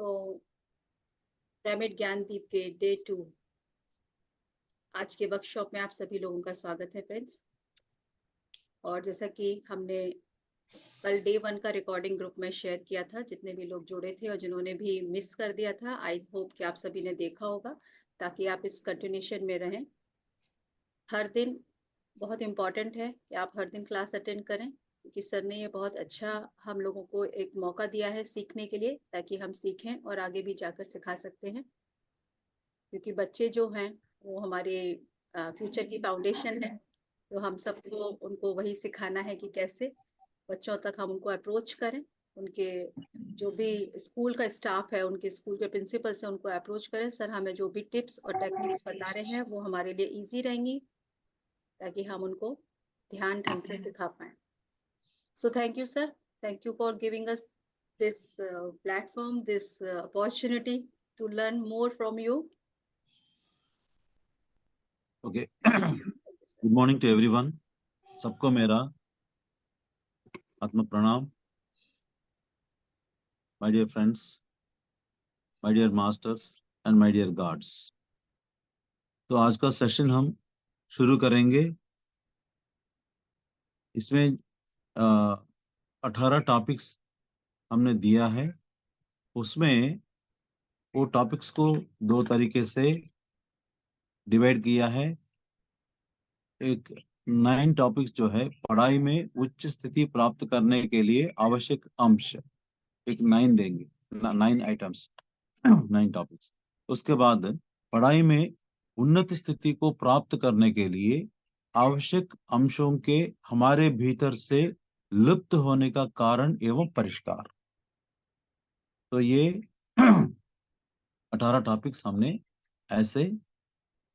तो पिरामिड ज्ञानदीप के डे 2 आज के वर्कशॉप में आप सभी लोगों का स्वागत है फ्रेंड्स। और जैसा कि हमने कल डे 1 का रिकॉर्डिंग ग्रुप में शेयर किया था, जितने भी लोग जुड़े थे और जिन्होंने भी मिस कर दिया था, आई होप कि आप सभी ने देखा होगा, ताकि आप इस कंटिन्यूशन में रहें। हर दिन बहुत इम्पॉर्टेंट है कि आप हर दिन क्लास अटेंड करें, क्योंकि सर ने ये बहुत अच्छा हम लोगों को एक मौका दिया है सीखने के लिए, ताकि हम सीखें और आगे भी जाकर सिखा सकते हैं। क्योंकि बच्चे जो हैं वो हमारे फ्यूचर की फाउंडेशन है, तो हम सबको उनको वही सिखाना है कि कैसे बच्चों तक हम उनको अप्रोच करें। उनके जो भी स्कूल का स्टाफ है, उनके स्कूल के प्रिंसिपल से उनको अप्रोच करें, सर हमें जो भी टिप्स और टेक्निक्स बता रहे हैं वो हमारे लिए इजी रहेंगी, ताकि हम उनको ध्यान ढंग से सिखा पाएं। So thank you sir, thank you for giving us this platform, this opportunity to learn more from you. Okay. Good morning to everyone. सबको मेरा आत्म प्रणाम. My dear friends, my dear masters and my dear guards. तो आज का session हम शुरू करेंगे. इसमें 18 टॉपिक्स हमने दिया है. उसमें वो टॉपिक्स को दो तरीके से डिवाइड किया है. एक 9 टॉपिक्स जो है पढ़ाई में उच्च स्थिति प्राप्त करने के लिए आवश्यक अंश, एक 9 देंगे, 9 आइटम्स, 9 टॉपिक्स. उसके बाद पढ़ाई में उन्नत स्थिति को प्राप्त करने के लिए आवश्यक अंशों के हमारे भीतर से लुप्त होने का कारण एवं परिष्कार. तो ये 18 टॉपिक्स हमने ऐसे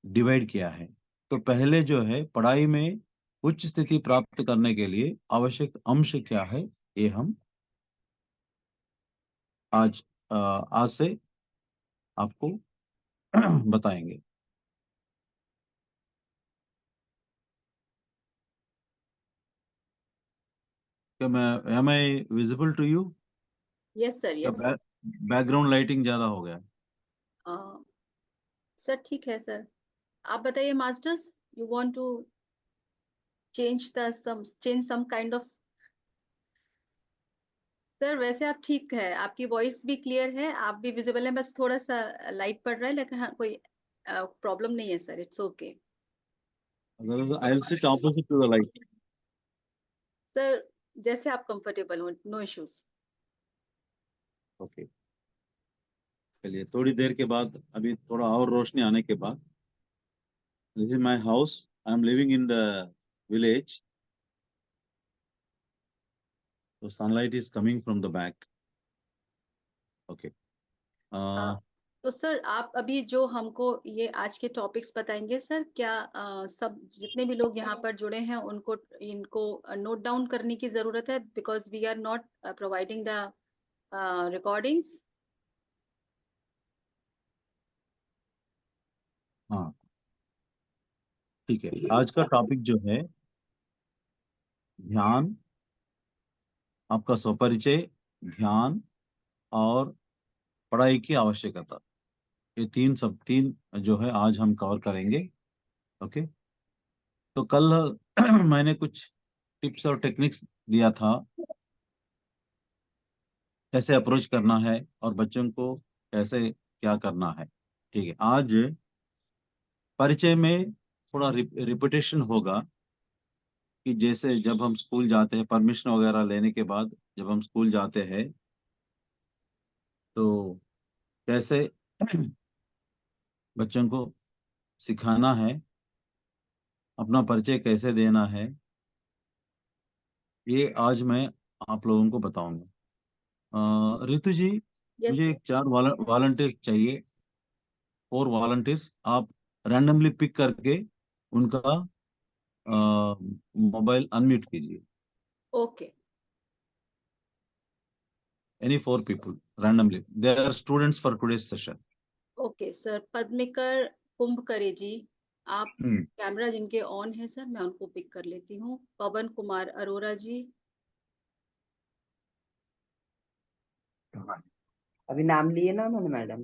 डिवाइड किया है. तो पहले जो है पढ़ाई में उच्च स्थिति प्राप्त करने के लिए आवश्यक अंश क्या है, ये हम आज से आपको बताएंगे. क्या मैं am I visible to you? Yes sir, yes sir. Background lighting ज्यादा हो गया. सर ठीक है सर. आप बताइए masters, you want to change some kind of. Sir वैसे आप ठीक है, आपकी वॉइस भी क्लियर है, आप भी विजिबल है, बस थोड़ा सा लाइट पड़ रहा है, लेकिन हाँ कोई प्रॉब्लम नहीं है sir, it's okay. I'll sit opposite to the light. Sir जैसे आप कंफर्टेबल हो, नो इश्यूज. ओके. चलिए, थोड़ी देर के बाद, अभी थोड़ा और रोशनी आने के बाद. This is my house. I am living in the village. So sunlight is coming from the back. Okay. तो सर आप अभी जो हमको ये आज के टॉपिक्स बताएंगे सर, क्या सब जितने भी लोग यहाँ पर जुड़े हैं उनको इनको नोट डाउन करने की जरूरत है, because we are not providing the recordings. हाँ, ठीक है. आज का टॉपिक जो है ध्यान, आपका स्वपरिचय, ध्यान और पढ़ाई की आवश्यकता. ये तीन जो है आज हम कवर करेंगे. ओके. तो कल मैंने कुछ टिप्स और टेक्निक्स दिया था, कैसे अप्रोच करना है और बच्चों को कैसे क्या करना है. ठीक है. आज परिचय में थोड़ा रिपीटेशन होगा, कि जैसे जब हम स्कूल जाते हैं, परमिशन वगैरह लेने के बाद जब हम स्कूल जाते हैं, तो कैसे बच्चों को सिखाना है, अपना परिचय कैसे देना है, ये आज मैं आप लोगों को बताऊंगा. रितु जी, यस मुझे 4 वॉलंटियर्स चाहिए. 4 वॉलंटियर्स आप रैंडमली पिक करके उनका मोबाइल अनम्यूट कीजिए. Okay. Any 4 people randomly. They are students for today's session. Okay sir. Padmikar Kumbhkare ji, आप कैमरा जिनके ऑन है सर, मैं उनको पिक कर लेती हूँ. पवन कुमार अरोरा जी, अभी नाम लिए ना उन्होंने मैडम।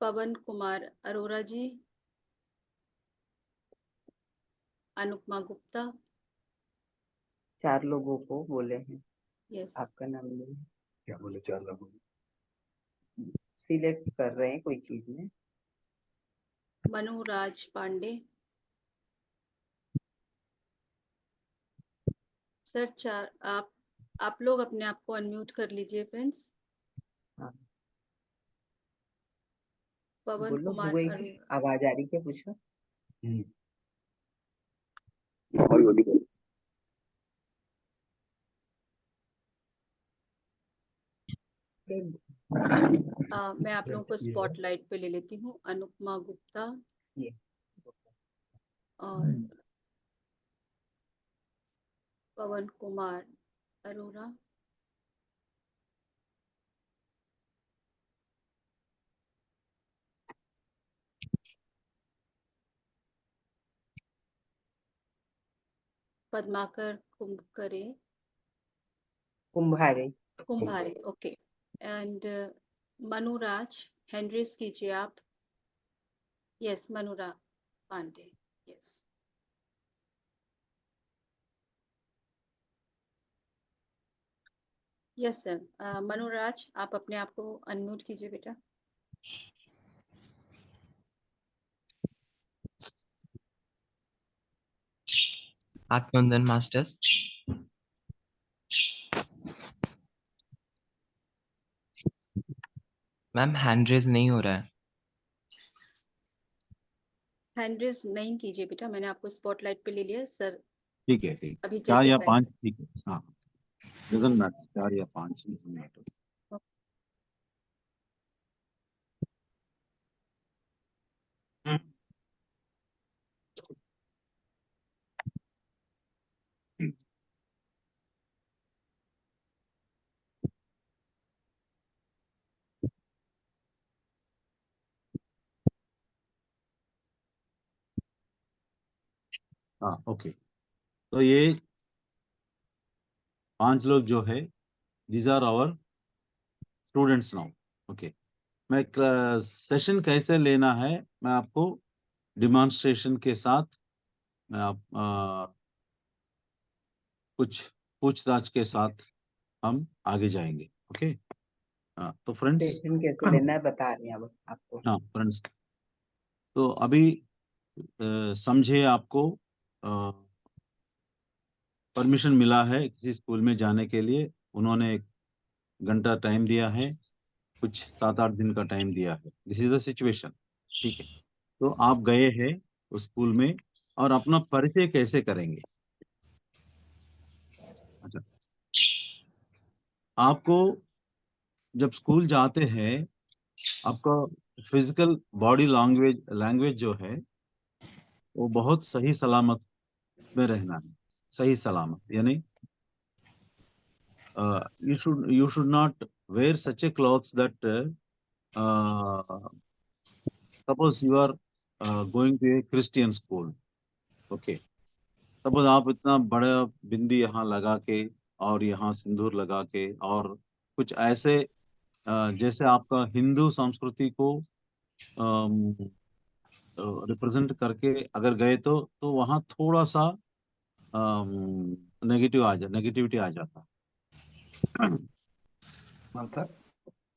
पवन कुमार अरोरा जी, अनुपमा गुप्ता। 4 लोगों को बोले हैं, यस, आपका नाम लिए। क्या बोले 4 लोगों? सिलेक्ट कर रहे हैं कोई चीज में। मनुराज पांडे। सर चार, आप लोग अपने आप को अनम्यूट कर लीजिए फ्रेंड्स। हाँ। पवन बोलो कुमार वही अरोरा। आवाज आ रही क्या पूछो। मैं आप लोगों को स्पॉटलाइट पे ले लेती हूँ। अनुपमा गुप्ता ये और Pawan Kumar Arora. Padmakar Kumbhkare, Kumbhare. Kumbhare, okay. And Manuraj, hand raise कीजिए आप। Yes, Manura Pandey, yes. Yes sir, Manuraj आप अपने आप को अनम्यूट कीजिए बेटा। Atmanandan masters. Ma'am hand raise नहीं हो रहा है। हैंड रेज नहीं कीजिए बेटा, मैंने आपको स्पॉटलाइट पे ले लिया सर। ठीक है, ठीक। अभी 4 जैसे या कहें। 5, ठीक है। हाँ, डजंट मैटर, 4 या 5 डजंट मैटर। हाँ, ओके। तो ये 5 लोग जो है, these are our students now, okay. मैं सेशन कैसे लेना है, मैं आपको डिमॉन्स्ट्रेशन के साथ, मैं आप कुछ पूछताछ के साथ हम आगे जाएंगे, ओके। तो फ्रेंड्स, सेशन कैसे लेना है बता रहे हैं अब आपको। हाँ फ्रेंड्स, तो अभी समझे आपको परमिशन मिला है किसी स्कूल में जाने के लिए। उन्होंने 1 घंटा टाइम दिया है, कुछ 7-8 दिन का टाइम दिया है। दिस इज द सिचुएशन, ठीक है। तो आप गए हैं उस स्कूल में, और अपना परिचय कैसे करेंगे? अच्छा, आपको जब स्कूल जाते हैं, आपका फिजिकल बॉडी लैंग्वेज जो है, वो बहुत सही सलामत में रहना है। सही सलामत यानी you should not wear such a clothes that suppose you are going to a Christian school, okay. Suppose आप इतना बड़ा बिंदी यहाँ लगा के और यहाँ सिंदूर लगा के और कुछ ऐसे जैसे आपका हिंदू संस्कृति को रिप्रेजेंट करके अगर गए तो वहाँ थोड़ा सा नेगेटिविटी आ जाता है।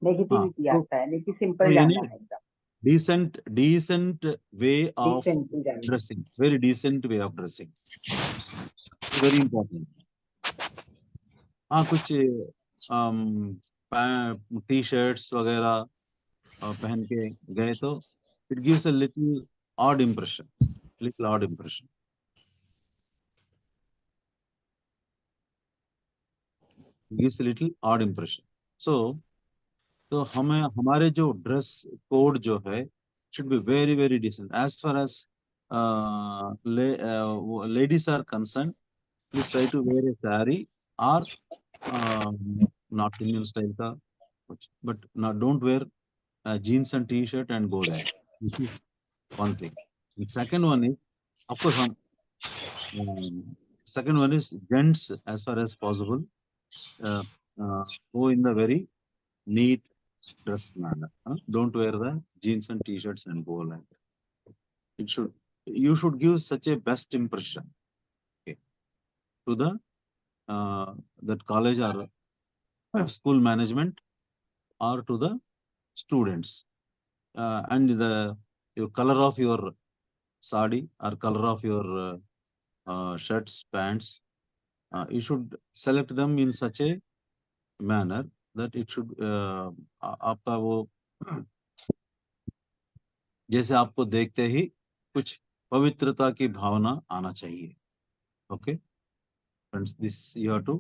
नेगेटिविटी तो आता है, लेकिन सिंपल यानी जाना है एकदम। decent way of डिसेंटली जाना है। dressing, very decent way of dressing, very important. हाँ, कुछ टी शर्ट्स वगैरह पहन के गए तो it gives a little odd impression, gives little odd impression. तो हमें हमारे जो ड्रेस कोड जो है should be very very decent as far as ladies are concerned. Please try to wear a saree or North Indian style का कुछ, but not, don't wear jeans and t-shirt and go there. This is one thing. And second one is, of course, second one is gents as far as possible go in the very neat dress manner. Don't wear the jeans and t-shirts and go like that. You should give such a best impression, okay, to the that college or school management or to the students. And your color of your sari or color of your shirts, pants, you should select them in such a manner that it should आपका वो जैसे आपको देखते ही कुछ पवित्रता की भावना आना चाहिए. Okay friends, this you have to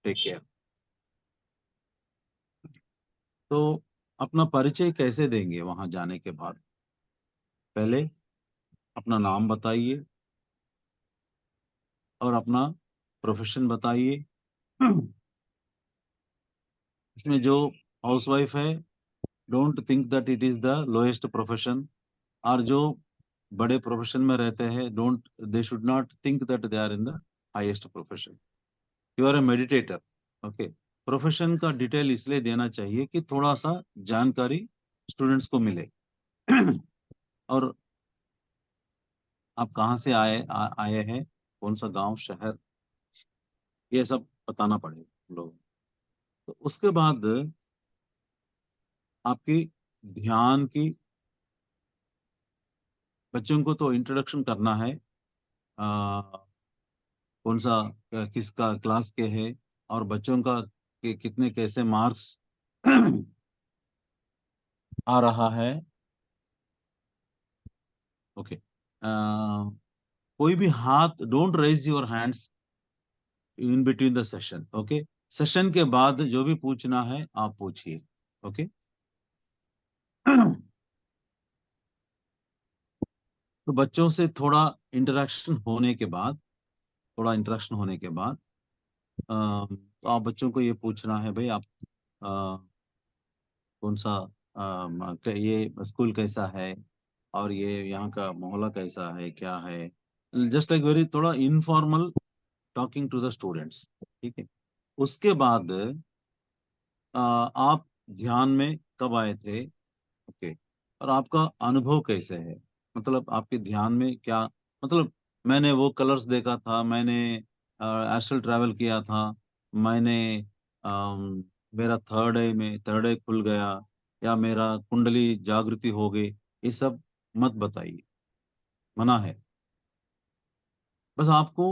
take care. तो अपना परिचय कैसे देंगे वहां जाने के बाद? पहले अपना नाम बताइए और अपना प्रोफेशन बताइए. इसमें जो हाउसवाइफ है, don't think that it is the lowest profession. और जो बड़े प्रोफेशन में रहते हैं, they should not think that they are in the highest profession. You are a meditator. Okay, profession का डिटेल इसलिए देना चाहिए कि थोड़ा सा जानकारी स्टूडेंट्स को मिले. और आप कहाँ से आए हैं, कौन सा गांव, शहर, ये सब बताना पड़ेगा लोग. तो उसके बाद आपकी ध्यान की, बच्चों को तो इंट्रोडक्शन करना है, कौन सा किसका क्लास के है और बच्चों का कितने कैसे मार्क्स आ रहा है. ओके, कोई भी हाथ, don't raise your hands in between the session. Okay, session के बाद जो भी पूछना है आप पूछिए. ओके. तो बच्चों से थोड़ा इंटरेक्शन होने के बाद तो आप बच्चों को ये पूछना है, भाई आप कौन सा ये स्कूल कैसा है और ये यहाँ का मोहल्ला कैसा है, क्या है. जस्ट लाइक वेरी थोड़ा informal talking to the students. ठीक है. उसके बाद आप ध्यान में कब आए थे, ओके, और आपका अनुभव कैसे है. मतलब आपके ध्यान में क्या, मतलब मैंने वो कलर्स देखा था, मैंने एस्ट्रल ट्रैवल किया था, मैंने मेरा थर्ड आई खुल गया, या मेरा कुंडली जागृति हो गई, ये सब मत बताइए, मना है. बस आपको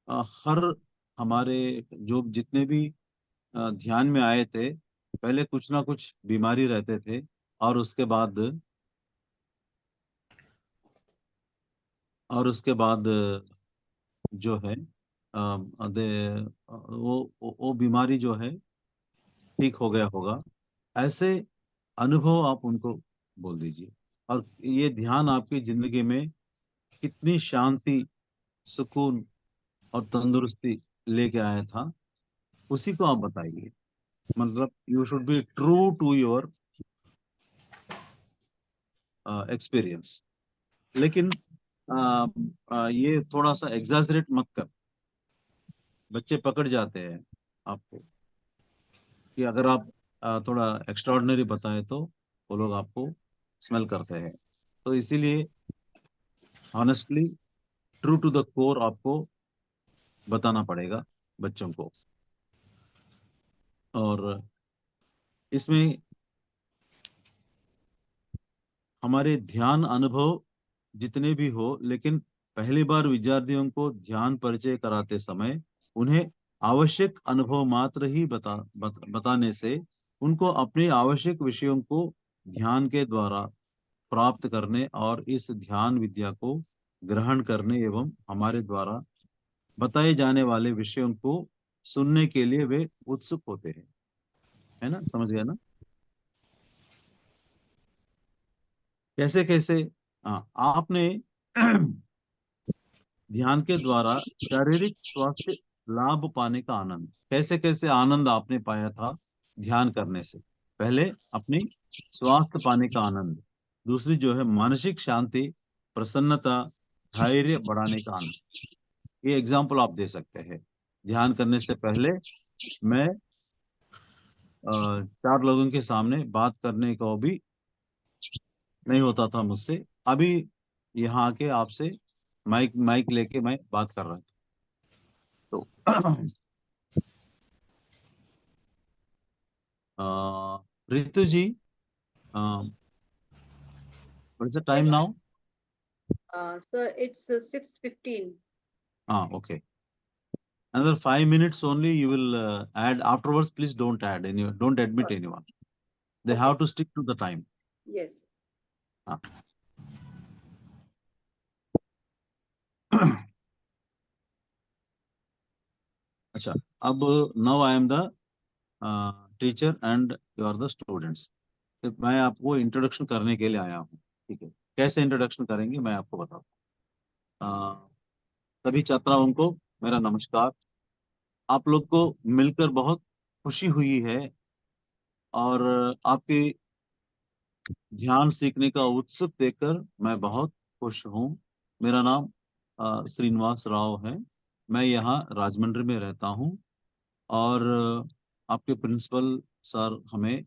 हर हमारे जो जितने भी ध्यान में आए थे, पहले कुछ ना कुछ बीमारी रहते थे, और उसके बाद जो है वो बीमारी जो है ठीक हो गया होगा. ऐसे अनुभव आप उनको बोल दीजिए. और ये ध्यान आपकी जिंदगी में कितनी शांति, सुकून और तंदुरुस्ती लेके आया था, उसी को आप बताइए. मतलब you should be true to your experience. लेकिन ये थोड़ा सा एग्जैजरेट मत कर. बच्चे पकड़ जाते हैं आपको कि अगर आप थोड़ा एक्स्ट्राऑर्डिनरी बताएं तो वो लोग आपको स्मेल करते हैं. तो इसीलिए honestly, true to the core आपको बताना पड़ेगा बच्चों को. और इसमें हमारे ध्यान अनुभव जितने भी हो, लेकिन पहली बार विद्यार्थियों को ध्यान परिचय कराते समय उन्हें आवश्यक अनुभव मात्र ही बताने से उनको अपने आवश्यक विषयों को ध्यान के द्वारा प्राप्त करने और इस ध्यान विद्या को ग्रहण करने एवं हमारे द्वारा बताए जाने वाले विषयों को सुनने के लिए वे उत्सुक होते हैं. है ना, समझ गया ना? कैसे कैसे. हाँ, आपने ध्यान के द्वारा शारीरिक स्वास्थ्य लाभ पाने का आनंद, कैसे कैसे आनंद आपने पाया था ध्यान करने से. पहले अपनी स्वास्थ्य पाने का आनंद, दूसरी जो है मानसिक शांति, प्रसन्नता, धैर्य बढ़ाने का आनंद. ये एग्जाम्पल आप दे सकते हैं. ध्यान करने से पहले मैं चार लोगों के सामने बात करने को भी नहीं होता था मुझसे। अभी यहाँ आके आपसे माइक माइक लेके मैं बात कर रहा था। तो Ritu ji, what's the time now? Sir, it's 6:15. Okay. Another 5 minutes only. You will add afterwards. Please don't add any. Don't admit anyone. They Okay. have to stick to the time. Yes. हाँ. अच्छा, अब now I am the teacher and you are the students. तो मैं आपको introduction करने के लिए आया हूँ। ठीक है, कैसे इंट्रोडक्शन करेंगे मैं आपको बताता हूँ। सभी छात्राओं को मेरा नमस्कार। आप लोग को मिलकर बहुत खुशी हुई है और आपके ध्यान सीखने का उत्सुक देखकर मैं बहुत खुश हूँ। मेरा नाम श्रीनिवास राव है। मैं यहाँ राजमंड्री में रहता हूँ और आपके प्रिंसिपल सर हमें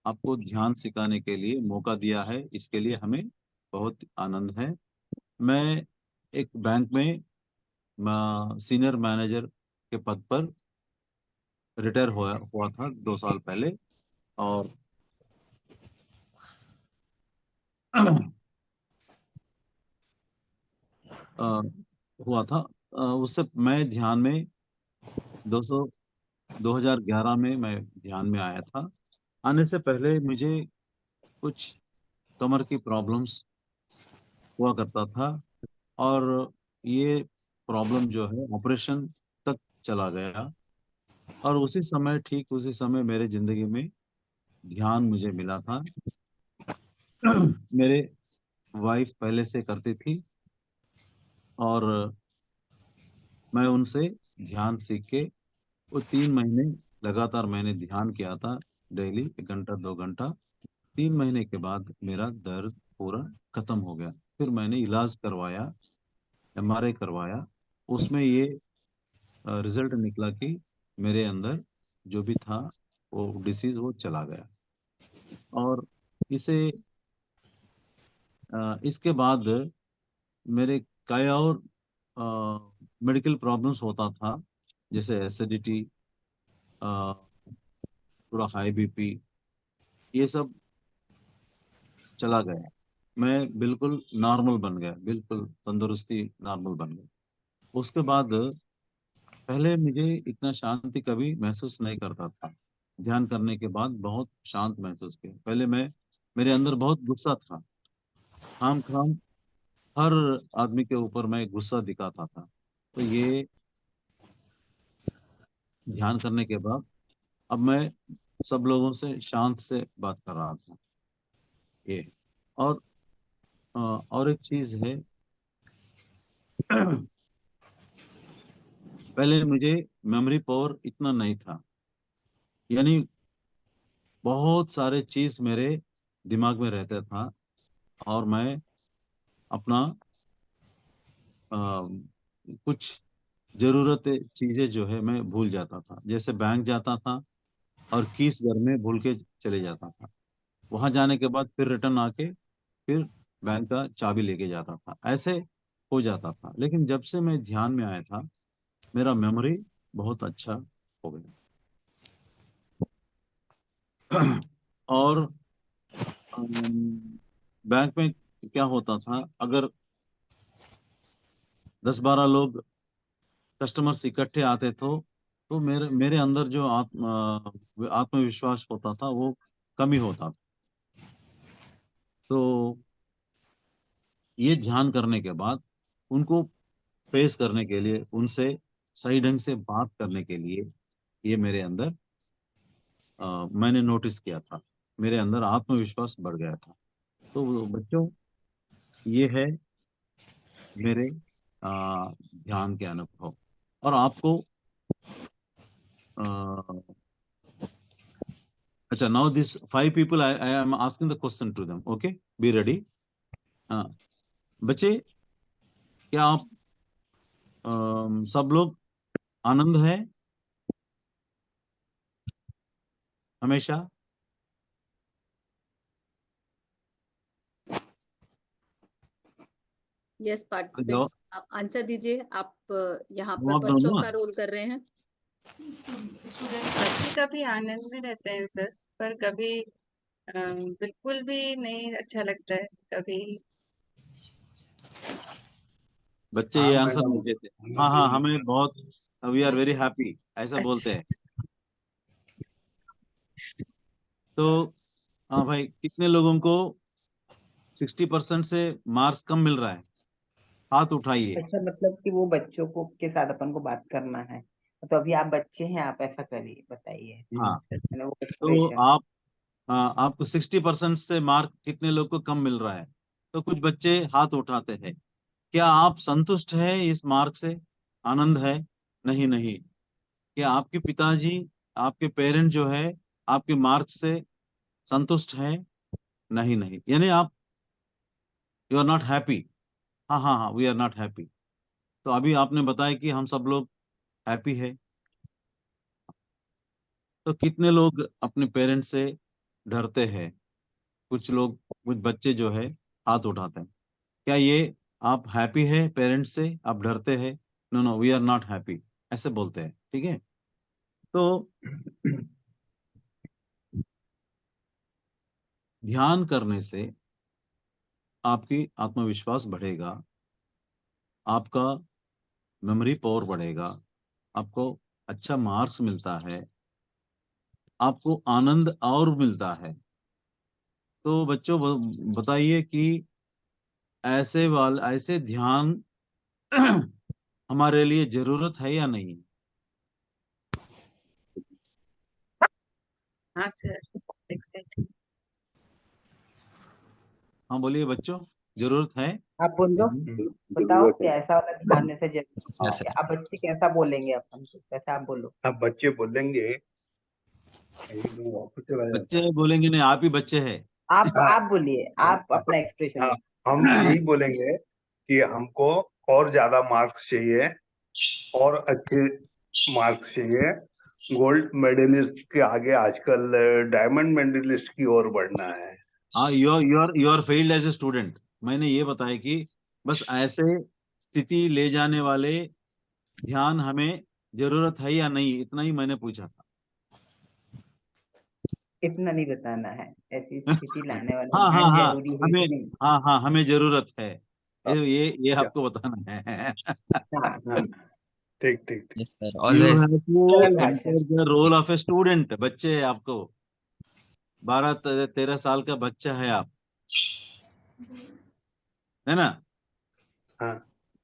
आपको ध्यान सिखाने के लिए मौका दिया है, इसके लिए हमें बहुत आनंद है। मैं एक बैंक में सीनियर मैनेजर के पद पर रिटायर हुआ था 2 साल पहले और अ, हुआ था। उससे मैं ध्यान में 2011 में मैं ध्यान में आया था। आने से पहले मुझे कुछ कमर की प्रॉब्लम्स हुआ करता था और ये प्रॉब्लम जो है ऑपरेशन तक चला गया और ठीक उसी समय मेरे जिंदगी में ध्यान मुझे मिला था। मेरे वाइफ पहले से करती थी और मैं उनसे ध्यान सीख के वो 3 महीने लगातार मैंने ध्यान किया था, डेली 1 घंटा 2 घंटा। 3 महीने के बाद मेरा दर्द पूरा खत्म हो गया। फिर मैंने इलाज करवाया, एमआरआई करवाया, उसमें ये रिजल्ट निकला कि मेरे अंदर जो भी था वो डिसीज वो चला गया। और इसे इसके बाद मेरे कई और मेडिकल प्रॉब्लम्स होता था, जैसे एसिडिटी, थोड़ा हाई बीपी, ये सब चला गया। मैं बिल्कुल नॉर्मल बन गया, बिल्कुल तंदुरुस्ती नॉर्मल बन गया। उसके बाद पहले मुझे इतना शांति कभी महसूस नहीं करता था। ध्यान करने के बाद बहुत शांत महसूस किया। पहले मेरे अंदर बहुत गुस्सा था, खाम खाम हर आदमी के ऊपर मैं गुस्सा दिखाता था। तो ये ध्यान करने के बाद अब मैं सब लोगों से शांत से बात कर रहा था। ये और और एक चीज है। पहले मुझे मेमोरी पावर इतना नहीं था, यानी बहुत सारे चीज मेरे दिमाग में रहता था और मैं अपना कुछ जरूरत चीजें जो है मैं भूल जाता था। जैसे बैंक जाता था और कीस घर में भूल के चले जाता था, वहां जाने के बाद फिर रिटर्न आके फिर बैंक का चाबी लेके जाता था, ऐसे हो जाता था। लेकिन जब से मैं ध्यान में आया था मेरा मेमोरी बहुत अच्छा हो गया। और बैंक में क्या होता था, अगर 10-12 लोग कस्टमर्स इकट्ठे आते तो मेरे मेरे अंदर जो आत्मविश्वास होता था वो कमी होता था। तो ये ध्यान करने के बाद उनको फेस करने के लिए, उनसे सही ढंग से बात करने के लिए ये मेरे अंदर मैंने नोटिस किया था, मेरे अंदर आत्मविश्वास बढ़ गया था। तो बच्चों, ये है मेरे ध्यान के अनुभव। और आपको अच्छा, now this 5 people I am asking the question to them. Okay, be ready. हाँ बच्चे, क्या आप सब लोग आनंद है? हमेशा? यस जो पार्टिसिपेंट्स, आप आंसर दीजिए। आप यहाँ पर आप बच्चों दोनों का रोल कर रहे हैं। बच्चे कभी आनंद में रहते हैं सर, पर कभी बिल्कुल भी नहीं अच्छा लगता है कभी। बच्चे हाँ ये आंसर मैडम, नहीं देते। हाँ हाँ, हमें बहुत, वी आर वेरी हैप्पी, ऐसा बोलते हैं। तो हाँ भाई, कितने लोगों को 60% से मार्क्स कम मिल रहा है? हाथ उठाइए। अच्छा, मतलब कि वो बच्चों को के साथ अपन को बात करना है, तो अभी आप बच्चे हैं, आप ऐसा करिए, बताइए। हाँ, मैंने वो तो एक्सप्रेशन। आपको 60% से मार्क कितने लोग को कम मिल रहा है? तो कुछ बच्चे हाथ उठाते हैं। क्या आप संतुष्ट है इस मार्क से? आनंद है? नहीं नहीं। क्या आपके पिताजी, आपके पेरेंट जो है, आपके मार्क से संतुष्ट है? नहीं नहीं। यानी आप, यू आर नॉट हैप्पी। हाँ हाँ हाँ, वी आर नॉट हैप्पी। तो अभी आपने बताया कि हम सब लोग हैप्पी है। तो कितने लोग अपने पेरेंट्स से डरते हैं? कुछ लोग, कुछ बच्चे जो है हाथ उठाते हैं। क्या ये आप हैप्पी है पेरेंट्स से, आप डरते हैं? No no, we are not happy, ऐसे बोलते हैं। ठीक है। तो ध्यान करने से आपकी आत्मविश्वास बढ़ेगा, आपका मेमोरी पावर बढ़ेगा, आपको अच्छा मार्क्स मिलता है, आपको आनंद और मिलता है। तो बच्चों बताइए कि ऐसे ध्यान हमारे लिए जरूरत है या नहीं? हाँ सर, एग्जैक्टली। हाँ बोलिए बच्चों, जरूरत है? आप बोलो, बताओ क्या ऐसा वाला ध्यान से जरूर। Yes, sir. अब बच्चे कैसा बोलेंगे अपन को, कैसा आप बोलो। अब बच्चे बोलेंगे, एकदम वापस चला जाता बच्चे है। बोलेंगे नहीं, आप ही बच्चे हैं। आप बोलिए, आप अपना एक्सप्रेशन हाँ, दीजिए। हम यही बोलेंगे कि हमको और ज्यादा मार्क्स चाहिए, और अच्छे मार्क्स चाहिए। गोल्ड मेडलिस्ट के आगे आजकल डायमंड मेडलिस्ट की ओर बढ़ना है। हाँ, you are failed as a student. मैंने ये बताया कि बस ऐसे स्थिति ले जाने वाले ध्यान हमें जरूरत है या नहीं, इतना ही मैंने पूछा था। इतना नहीं बताना है, ऐसी स्थिति लाने वाला हाँ हाँ ध्यान हाँ, जरूरी है हमें, कि नहीं। हाँ हाँ, हमें जरूरत है, ये क्या? आपको बताना है। हाँ, हाँ, ठीक ठीक ठीक। Yes, sir. You Always. Have to सरल भाषा। Enter the role of a student. बच्चे हैं आपको, 12-13 साल का बच्चा है आप, है ना? हाँ।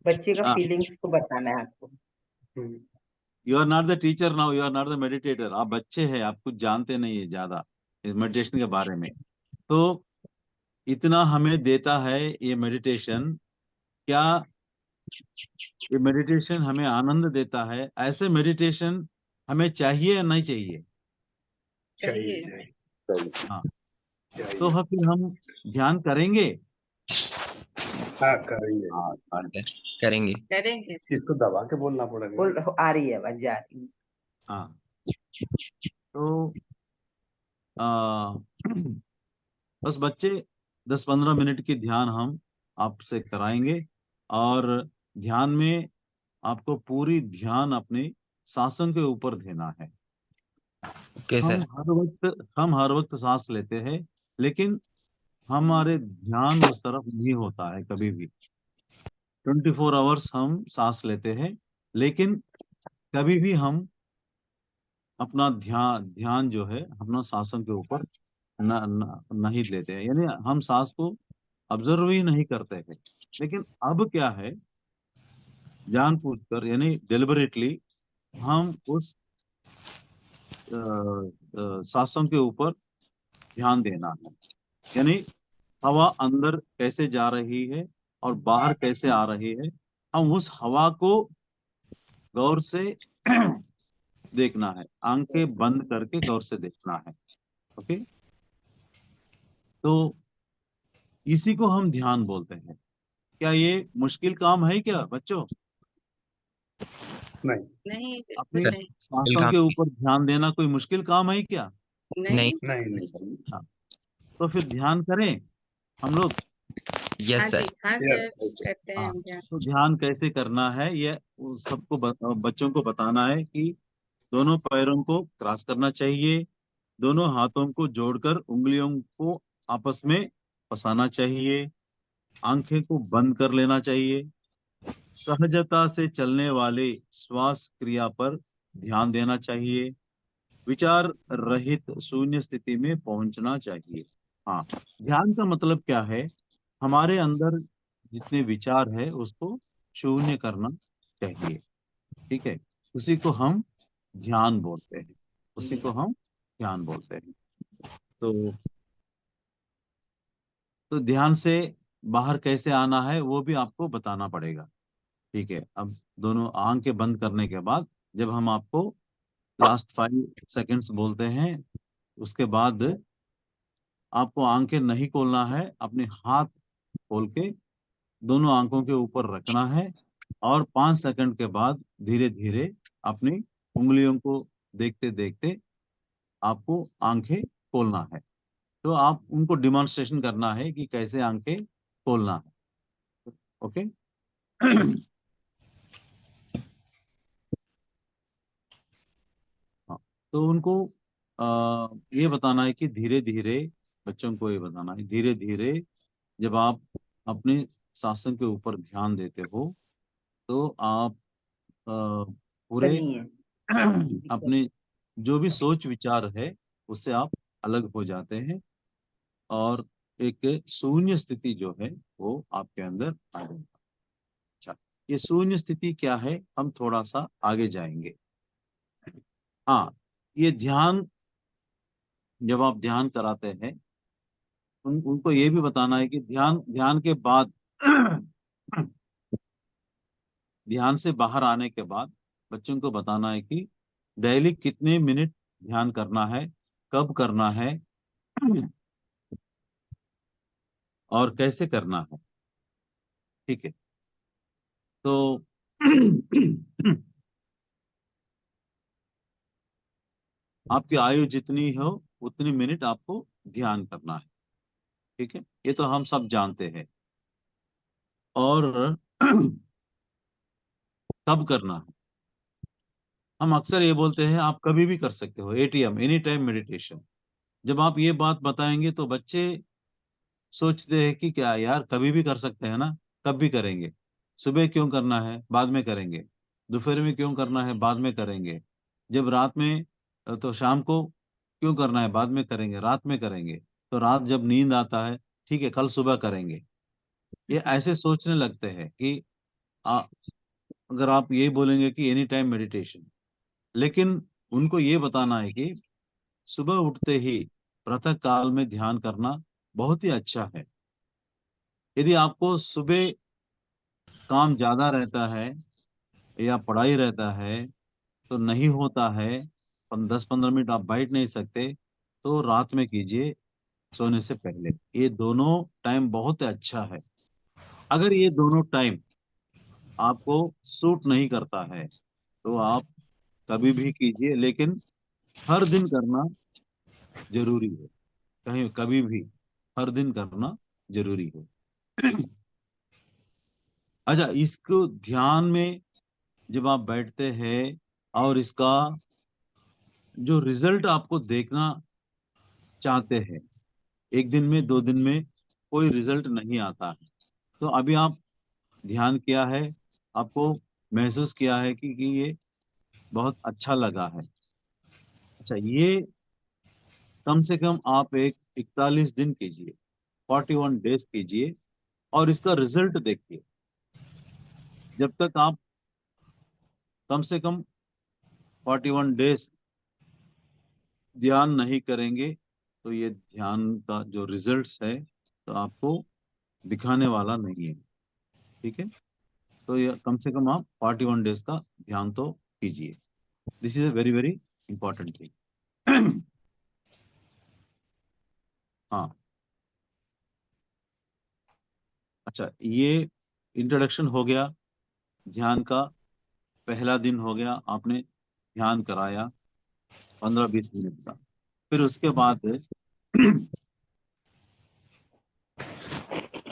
बच्चे का हाँ, फीलिंग्स को बताना है आपको। Hmm, you are not the teacher now, you are not the meditator. आप बच्चे हैं, आप कुछ जानते नहीं है ज्यादा इस मेडिटेशन के बारे में। तो इतना हमें देता है ये मेडिटेशन। क्या ये मेडिटेशन हमें आनंद देता है? ऐसे मेडिटेशन हमें चाहिए या नहीं चाहिए? चाहिए चाहिए। चाहिए हाँ, तो चाहिए। फिर हम ध्यान करेंगे। हाँ, करेंगे। हाँ, करेंगे. करेंगे सर। इसको दबा के बोलना पड़ेगा। बोल, आ रही है आवाज, जा रही है। हाँ, तो आ, बस बच्चे 10-15 मिनट की ध्यान हम आपसे कराएंगे। और ध्यान में आपको पूरी ध्यान अपने सांसों के ऊपर देना है। Okay, sir. हम हर वक्त सांस लेते हैं, लेकिन हमारे ध्यान उस तरफ नहीं होता है कभी भी। 24 आवर्स हम सांस लेते हैं, लेकिन कभी भी हम अपना ध्यान ध्यान जो है अपना सांसों के ऊपर नहीं लेते हैं। यानी हम सांस को ऑब्जर्व ही नहीं करते हैं। लेकिन अब क्या है, जानबूझकर यानी डेलिबरेटली हम उस सांसों के ऊपर ध्यान देना है। यानी हवा अंदर कैसे जा रही है और बाहर कैसे आ रही है, हम उस हवा को गौर से देखना है, आंखें बंद करके गौर से देखना है। ओके, तो इसी को हम ध्यान बोलते हैं। क्या ये मुश्किल काम है क्या बच्चों? नहीं, नहीं, अपनी बिल्कुल नहीं। सांसों के ऊपर ध्यान देना कोई मुश्किल काम है क्या? नहीं। नहीं। हाँ, तो फिर ध्यान करें हम लोग। यस हाँ सर। जी, हाँ Yes, सर, okay. करते हैं हाँ, हम ध्यान। तो ध्यान कैसे करना है ये सबको बच्चों को बताना है कि दोनों पैरों को क्रॉस करना चाहिए, दोनों हाथों को जोड़कर उंगलियों को आपस में फंसाना चाहिए, आंखें को बंद कर लेना चाहिए, सहजता से चलने वाले श्वास क्रिया पर ध्यान देना चाहिए, विचार रहित शून्य स्थिति में पहुंचना चाहिए। हाँ, ध्यान का मतलब क्या है? हमारे अंदर जितने विचार है उसको शून्य करना चाहिए। ठीक है, उसी को हम ध्यान बोलते हैं, उसी को हम ध्यान बोलते हैं। तो ध्यान से बाहर कैसे आना है वो भी आपको बताना पड़ेगा। ठीक है, अब दोनों आंखें बंद करने के बाद जब हम आपको लास्ट 5 सेकेंड्स बोलते हैं, उसके बाद आपको आंखें नहीं खोलना है, अपने हाथ खोल के दोनों आंखों के ऊपर रखना है और 5 सेकंड के बाद धीरे धीरे अपनी उंगलियों को देखते देखते आपको आंखें खोलना है। तो आप उनको डिमॉन्स्ट्रेशन करना है कि कैसे आंखें खोलना है। ओके। हाँ, तो उनको ये बताना है कि धीरे धीरे, बच्चों को ये बताना है धीरे धीरे जब आप अपने शासन के ऊपर ध्यान देते हो तो आप पूरे करिए। अपने जो भी सोच विचार है उससे आप अलग हो जाते हैं और एक शून्य स्थिति जो है वो आपके अंदर आ जाती है। अच्छा, ये शून्य स्थिति क्या है हम थोड़ा सा आगे जाएंगे। हाँ, ये ध्यान जब आप ध्यान कराते हैं उनको ये भी बताना है कि ध्यान ध्यान के बाद ध्यान से बाहर आने के बाद बच्चों को बताना है कि डेली कितने मिनट ध्यान करना है, कब करना है और कैसे करना है। ठीक है, तो आपकी आयु जितनी हो उतनी मिनट आपको ध्यान करना है। ठीक है, ये तो हम सब जानते हैं। और कब करना है, हम अक्सर ये बोलते हैं आप कभी भी कर सकते हो, एटीएम, एनी टाइम मेडिटेशन। जब आप ये बात बताएंगे तो बच्चे सोचते हैं कि क्या यार कभी भी कर सकते हैं ना, कब भी करेंगे, सुबह क्यों करना है, बाद में करेंगे, दोपहर में क्यों करना है, बाद में करेंगे, जब रात में तो शाम को क्यों करना है, बाद में करेंगे, रात में करेंगे, तो रात जब नींद आता है ठीक है कल सुबह करेंगे। ये ऐसे सोचने लगते हैं कि आ, अगर आप यही बोलेंगे कि एनी टाइम मेडिटेशन, लेकिन उनको ये बताना है कि सुबह उठते ही प्रातः काल में ध्यान करना बहुत ही अच्छा है। यदि आपको सुबह काम ज्यादा रहता है या पढ़ाई रहता है तो नहीं होता है, 10-15 मिनट आप बैठ नहीं सकते, तो रात में कीजिए सोने से पहले। ये दोनों टाइम बहुत अच्छा है। अगर ये दोनों टाइम आपको सूट नहीं करता है तो आप कभी भी कीजिए, लेकिन हर दिन करना जरूरी है। कहीं कभी भी हर दिन करना जरूरी है। अच्छा, इसको ध्यान में जब आप बैठते हैं और इसका जो रिजल्ट आपको देखना चाहते हैं, एक दिन में 2 दिन में कोई रिजल्ट नहीं आता है, तो अभी आप ध्यान किया है, आपको महसूस किया है कि ये बहुत अच्छा लगा है। अच्छा, ये कम से कम आप 41 दिन कीजिए, 41 डेज कीजिए और इसका रिजल्ट देखिए। जब तक आप कम से कम 41 डेज ध्यान नहीं करेंगे तो ये ध्यान का जो रिजल्ट्स है तो आपको दिखाने वाला नहीं है। ठीक है, तो ये कम से कम आप 41 डेज का ध्यान तो कीजिए। This is a very very important thing. हाँ, अच्छा, ये इंट्रोडक्शन हो गया, ध्यान का पहला दिन हो गया, आपने ध्यान कराया 15-20 मिनट का। फिर उसके बाद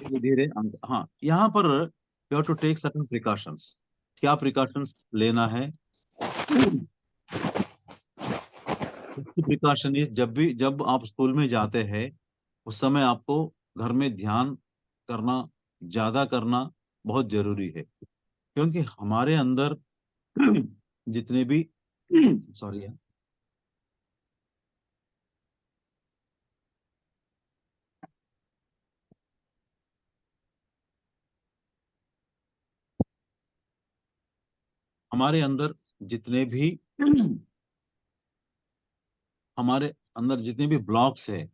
धीरे धीरे हाँ, यहाँ पर you have to take certain precautions. क्या प्रिकॉशंस लेना है? प्रिकॉशन इज, जब आप स्कूल में जाते हैं उस समय आपको घर में ध्यान करना, ज्यादा करना बहुत जरूरी है, क्योंकि हमारे अंदर जितने भी सॉरी हमारे अंदर जितने भी हमारे अंदर जितने भी ब्लॉक्स है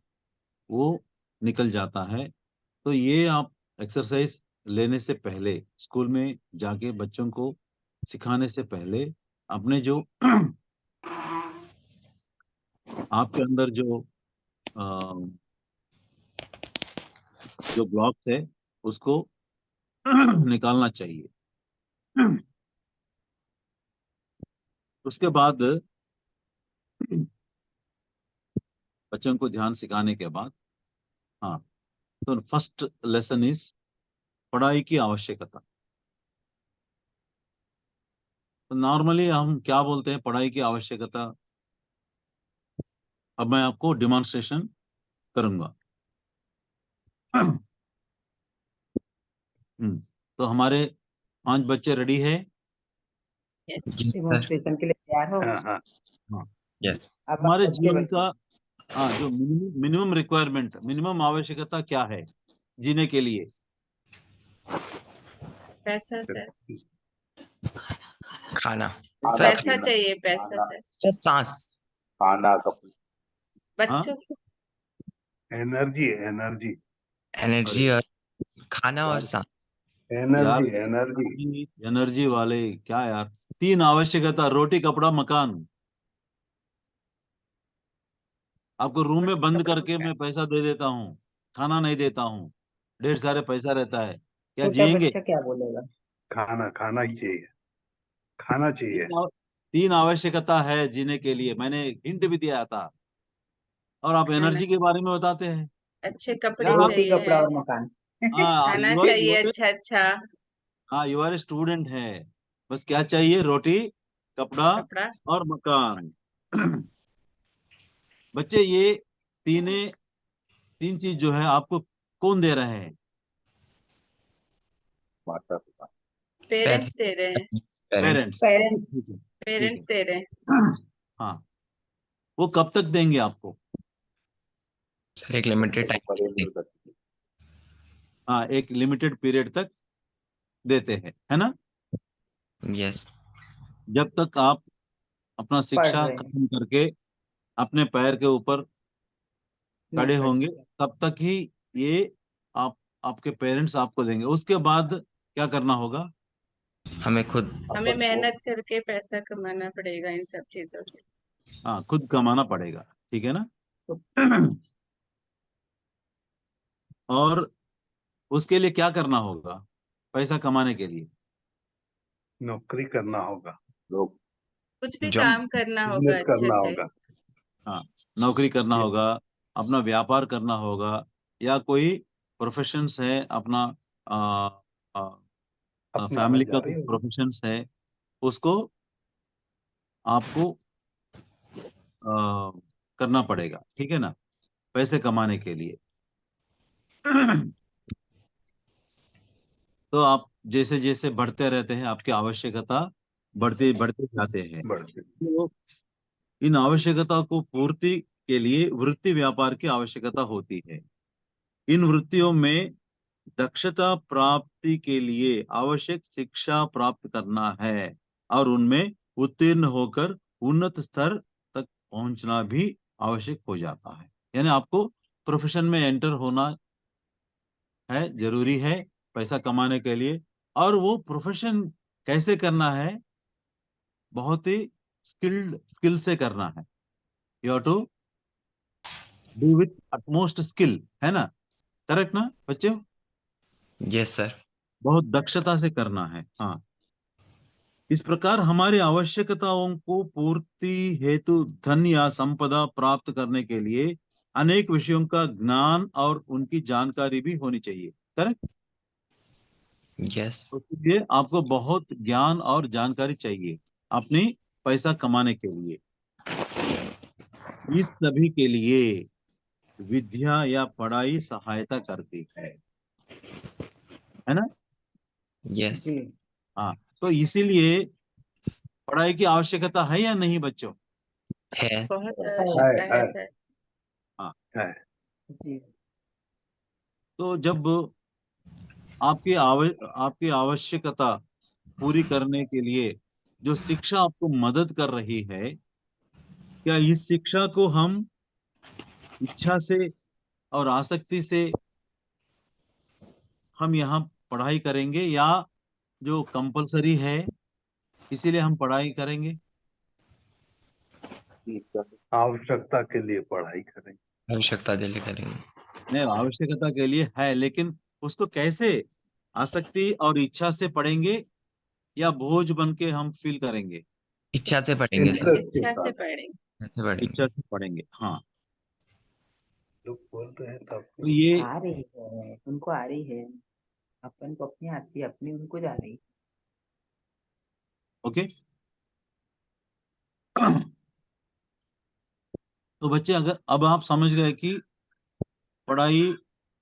वो निकल जाता है। तो ये आप एक्सरसाइज लेने से पहले, स्कूल में जाके बच्चों को सिखाने से पहले, अपने जो आपके अंदर जो ब्लॉक्स है उसको निकालना चाहिए। उसके बाद बच्चों को ध्यान सिखाने के बाद, हाँ, तो फर्स्ट लेसन इज पढ़ाई की आवश्यकता। तो नॉर्मली हम क्या बोलते हैं पढ़ाई की आवश्यकता? अब मैं आपको डिमॉन्स्ट्रेशन करूंगा। तो हमारे 5 बच्चे रेडी है? यस जी सर। डेमोन्स्ट्रेशन के लिए तैयार हो? हाँ हाँ हाँ। यस। अब हमारे बच्चे जीवन बच्चे का जो मिनिमम रिक्वायरमेंट, मिनिमम आवश्यकता क्या है जीने के लिए? पैसा सर, खाना आधा सर। पैसा चाहिए, पैसा खाना, सर, सर सांस। खाना, कपड़े, हाँ, बच्चों को एनर्जी, एनर्जी, एनर्जी अरे और खाना और यार, सांस। एनर्जी, यार एनर्जी। एनर्जी वाले क्या यार? 3 आवश्यकता, रोटी कपड़ा मकान। आपको रूम में बंद करके मैं पैसा दे देता हूँ, खाना नहीं देता हूँ, ढेर सारे पैसा रहता है, क्या छोटा जिएंगे? बच्चा क्या बोलेगा? खाना, खाना ही चाहिए, खाना चाहिए। 3 आवश्यकता है जीने के लिए, मैंने हिंट भी दिया था, और आप खाना, एनर्जी के बारे में बताते हैं। अच्छे क्या कपड़े आप रोटी चाहिए कपड़ा है, और मकान। हाँ, खाना चाहिए अच्छा अच्छा, यू आर स्टूडेंट है, बस क्या चाहिए? रोटी कपड़ा कपड़ा, और मकान। बच्चे, ये तीन चीज जो है आपको कौन दे रहे हैं? माता पिता। पेरेंट्स दे रहे हैं, पेरेंट्स। पेरेंट्स। पेरेंट्स। ठीक है, ठीक पेरेंट्स है। दे रहे हैं। हाँ, वो कब तक देंगे आपको? सर एक लिमिटेड टाइम। हाँ, एक लिमिटेड पीरियड तक देते हैं, है ना? यस। जब तक आप अपना पढ़ शिक्षा रहे हैं, खत्म करके अपने पैर के ऊपर नहीं खड़े पढ़ होंगे, सकते। तब तक ही ये आप आपके पेरेंट्स आपको देंगे। उसके बाद क्या करना होगा? हमें खुद। हमें मेहनत करके पैसा कमाना पड़ेगा इन सब चीजों से। हाँ, खुद कमाना पड़ेगा, ठीक है ना? तो और उसके लिए क्या करना होगा पैसा कमाने के लिए? नौकरी करना होगा, लोग कुछ भी जॉब। काम करना होगा बिजनेस अच्छे करना से, होगा। हाँ, नौकरी करना ये होगा, अपना व्यापार करना होगा, या कोई प्रोफेशंस है अपना, अपना फैमिली का नजारे कुछ होगा। प्रोफेशंस है, उसको आपको करना पड़ेगा, ठीक है ना, पैसे कमाने के लिए। तो आप जैसे जैसे बढ़ते रहते हैं, आपकी आवश्यकता बढ़ते बढ़ते जाते हैं। बढ़ते तो इन आवश्यकता को पूर्ति के लिए वृत्ति व्यापार की आवश्यकता होती है। इन वृत्तियों में दक्षता प्राप्ति के लिए आवश्यक शिक्षा प्राप्त करना है, और उनमें उत्तीर्ण होकर उन्नत स्तर तक पहुंचना भी आवश्यक हो जाता है। यानी आपको प्रोफेशन में एंटर होना है, जरूरी है पैसा कमाने के लिए। और वो प्रोफेशन कैसे करना है? बहुत ही स्किल से करना है। You have to do with utmost skill, है ना? करेक्ट ना बच्चे? Yes sir. बहुत दक्षता से करना है। हाँ, इस प्रकार हमारी आवश्यकताओं को पूर्ति हेतु धन या संपदा प्राप्त करने के लिए अनेक विषयों का ज्ञान और उनकी जानकारी भी होनी चाहिए। करेक्ट? यस तो इसलिए आपको बहुत ज्ञान और जानकारी चाहिए अपनी पैसा कमाने के लिए। इस सभी के लिए विद्या या पढ़ाई सहायता करती है ना? यस जी हाँ, तो इसीलिए पढ़ाई की आवश्यकता है या नहीं बच्चों? है बहुत है आवश्यकता है है सर। हाँ, है। जी तो जब आपकी आवश्यकता पूरी करने के लिए जो शिक्षा आपको मदद कर रही है, क्या इस शिक्षा को हम इच्छा से और आसक्ति से हम यहाँ पढ़ाई करेंगे, या जो कंपलसरी है इसीलिए हम पढ़ाई करेंगे? आवश्यकता के लिए पढ़ाई करें। आवश्यकता के लिए करेंगे। नहीं, आवश्यकता के लिए है, लेकिन उसको कैसे आसक्ति और इच्छा से पढ़ेंगे या बोझ बन के हम फील करेंगे? इच्छा से पढ़ेंगे सर, इंटरेस्ट के इच्छा से साथ पढ़ेंगे। इच्छा से पढ़ेंगे। इच्छा से पढ़ेंगे। हाँ, लोग बोल रहे हैं तब तो ये आ रही है, उनको आ रही है, अपन को अपनी आती है, अपनी उनको जा रही है। ओके। तो बच्चे, अगर अब आप समझ गए कि पढ़ाई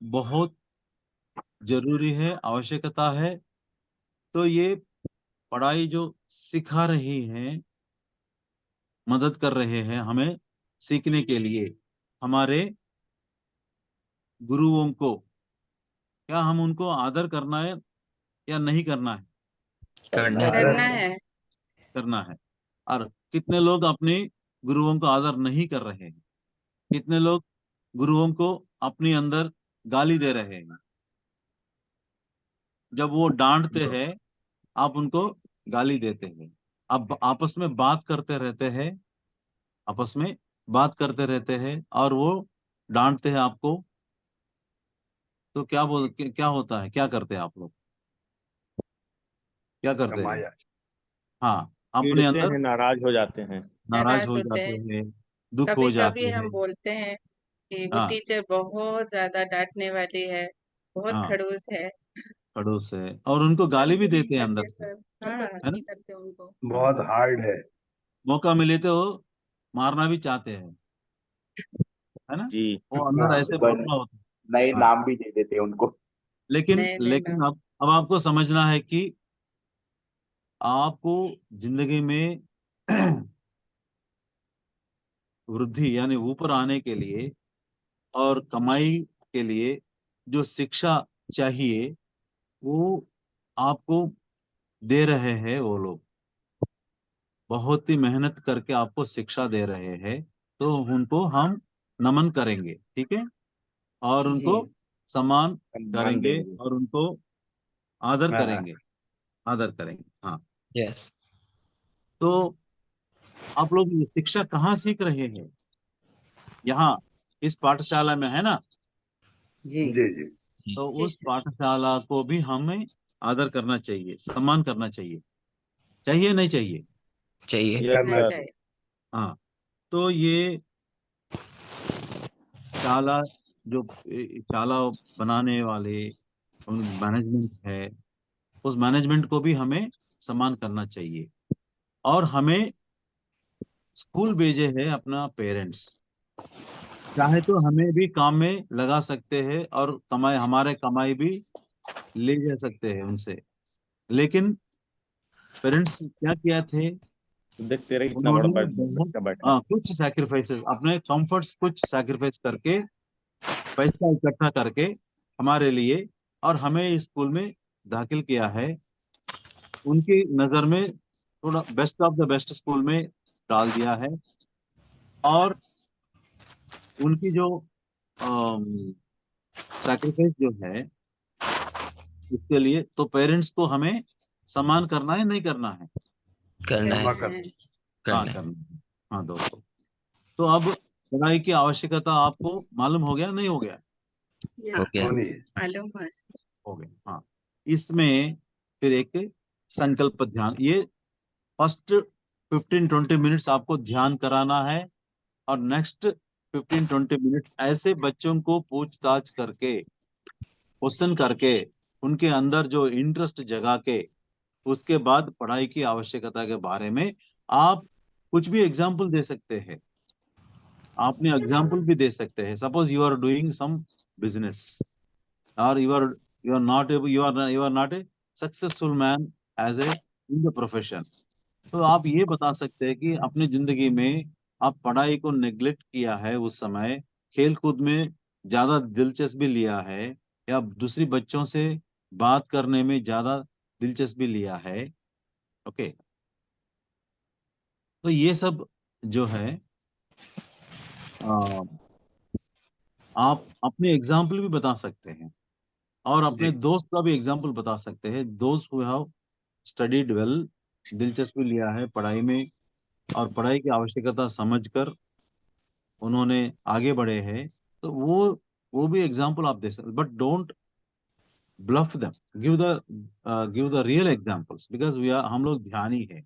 बहुत जरूरी है, आवश्यकता है, तो ये पढ़ाई जो सिखा रही है, मदद कर रहे हैं हमें सीखने के लिए, हमारे गुरुओं को, क्या हम उनको आदर करना है या नहीं करना है? करना है। करना है। करना है। और कितने लोग अपने गुरुओं को आदर नहीं कर रहे हैं? कितने लोग गुरुओं को अपने अंदर गाली दे रहे हैं? जब वो डांटते हैं आप उनको गाली देते हैं। आप आपस में बात करते रहते हैं, आपस में बात करते रहते हैं, और वो डांटते हैं आपको, तो क्या होता है, क्या करते हैं आप लोग, क्या करते हैं? कमाया। हाँ, अपने चिढ़ते अंदर हैं, नाराज हो जाते हैं। नाराज नाराज हो होते जाते हैं। हैं, दुख कभी हो कभी जाते हम हैं। बोलते हैं कि वो हाँ, टीचर बहुत ज्यादा डांटने वाली है, बहुत हाँ, खड़ूस है। खड़ूस है, और उनको गाली भी पसंद नहीं देते हैं अंदर करते से, सर, हाँ पसंद है ना? नहीं करते उनको। बहुत हार्ड है। मौका मिले तो मारना भी चाहते हैं, है ना? जी वो अंदर ऐसे भावना होता है। नए हाँ, नाम भी दे देते हैं उनको। लेकिन नए नए लेकिन नाम। अब आपको समझना है कि आपको जिंदगी में वृद्धि यानी ऊपर आने के लिए और कमाई के लिए जो शिक्षा चाहिए, वो आपको दे रहे हैं वो लोग। बहुत ही मेहनत करके आपको शिक्षा दे रहे हैं, तो उनको हम नमन करेंगे, ठीक है, और जी उनको सम्मान सम्मान करेंगे देंगे। और उनको आदर हाँ, करेंगे, आदर करेंगे। हाँ, यस तो आप लोग ये शिक्षा कहाँ सीख रहे हैं? यहाँ इस पाठशाला में, है ना? जी जी जी। तो जी उस सर। पाठशाला को भी हमें आदर करना चाहिए, सम्मान करना चाहिए। चाहिए नहीं चाहिए? चाहिए। यस करना करना सर। चाहिए। हाँ, तो ये शाला, जो शाला बनाने वाले मैनेजमेंट है, उस मैनेजमेंट को भी हमें सम्मान करना चाहिए। और हमें स्कूल भेजे हैं अपना पेरेंट्स, चाहे तो हमें भी काम में लगा सकते हैं और कमाई, हमारे कमाई भी ले जा सकते हैं उनसे, लेकिन पेरेंट्स क्या किया थे? देखते रहे कितना बड़ा उन्होंने बहुत बच्चा बैठा है। कुछ सैक्रिफाइसेस, अपने कंफर्ट्स कुछ सैक्रिफाइस करके, पैसा इकट्ठा करके हमारे लिए और हमें स्कूल में दाखिल किया है। उनकी नजर में थोड़ा best of the best school में डाल दिया है, और उनकी जो सैक्रिफाइस जो है इसके लिए, तो पेरेंट्स को हमें सम्मान करना है नहीं करना है? करना है। क्षमा करना कर। है। हाँ, करना है। करना है। हाँ दोस्तों, तो अब पढ़ाई की आवश्यकता आपको मालूम हो गया नहीं हो गया? हो हाँ गया। होनी है। मालूम है सर। हो गया। हाँ, इसमें फिर एक संकल्प ध्यान, ये फर्स्ट 15-20 मिनट्स आपको ध्यान कराना है और नेक्स्ट 15-20 मिनट्स ऐसे बच्चों को पूछताछ करके, क्वेश्चन करके, उनके अंदर जो इंटरेस्ट जगा के, उसके बाद पढ़ाई की आवश्यकता के बारे में आप कुछ भी एग्जाम्पल दे सकते हैं। आपने एग्जाम्पल भी दे सकते हैं। Suppose you are doing some business और you are not a successful man as a in the profession, तो आप ये बता सकते हैं कि अपनी जिंदगी में आप पढ़ाई को नेग्लेक्ट किया है, उस समय खेल कूद में ज्यादा दिलचस्पी लिया है, या दूसरी बच्चों से बात करने में ज्यादा दिलचस्पी लिया है। ओके, तो ये सब जो है आ, आप अपने एग्जाम्पल भी बता सकते हैं और अपने जी दोस्त का भी एग्जाम्पल बता सकते हैं। दोस्त हु हैव स्टडीड वेल, दिलचस्पी लिया है पढ़ाई में और पढ़ाई की आवश्यकता समझकर उन्होंने आगे बढ़े हैं, तो वो भी एग्जाम्पल आप दे सकते, but don't bluff them, give the real examples, because हम लोग ध्यानी है।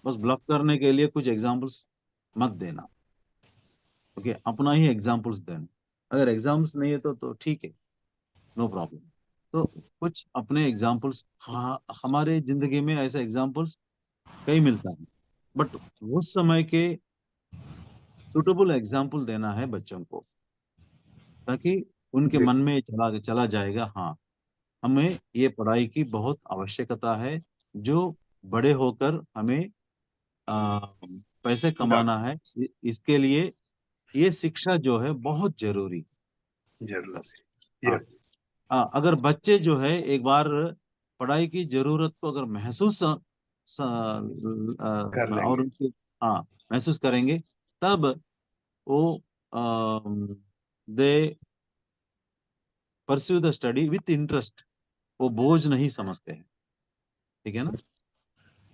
बस ब्लफ करने के लिए कुछ एग्जाम्पल्स मत देना। ओके, अपना ही एग्जाम्पल्स देना। अगर एग्जाम्पल्स नहीं है तो ठीक है, नो प्रॉब्लम। तो कुछ अपने एग्जाम्पल्स, हाँ, हमारे जिंदगी में ऐसे एग्जाम्पल्स कई मिलता है, बट उस समय के सुटेबल एग्जाम्पल देना है बच्चों को, ताकि उनके जी मन में चला जाएगा, हाँ, हमें ये पढ़ाई की बहुत आवश्यकता है, जो बड़े होकर हमें आ, पैसे कमाना है, इसके लिए ये शिक्षा जो है बहुत जरूरी। जरूर। बस, हाँ, हाँ, अगर बच्चे जो है एक बार पढ़ाई की जरूरत को अगर महसूस कर और लेंगे। उनके, हाँ, महसूस करेंगे, तब वो they pursue the study with interest, वो बोझ नहीं समझते हैं। ठीक है ना?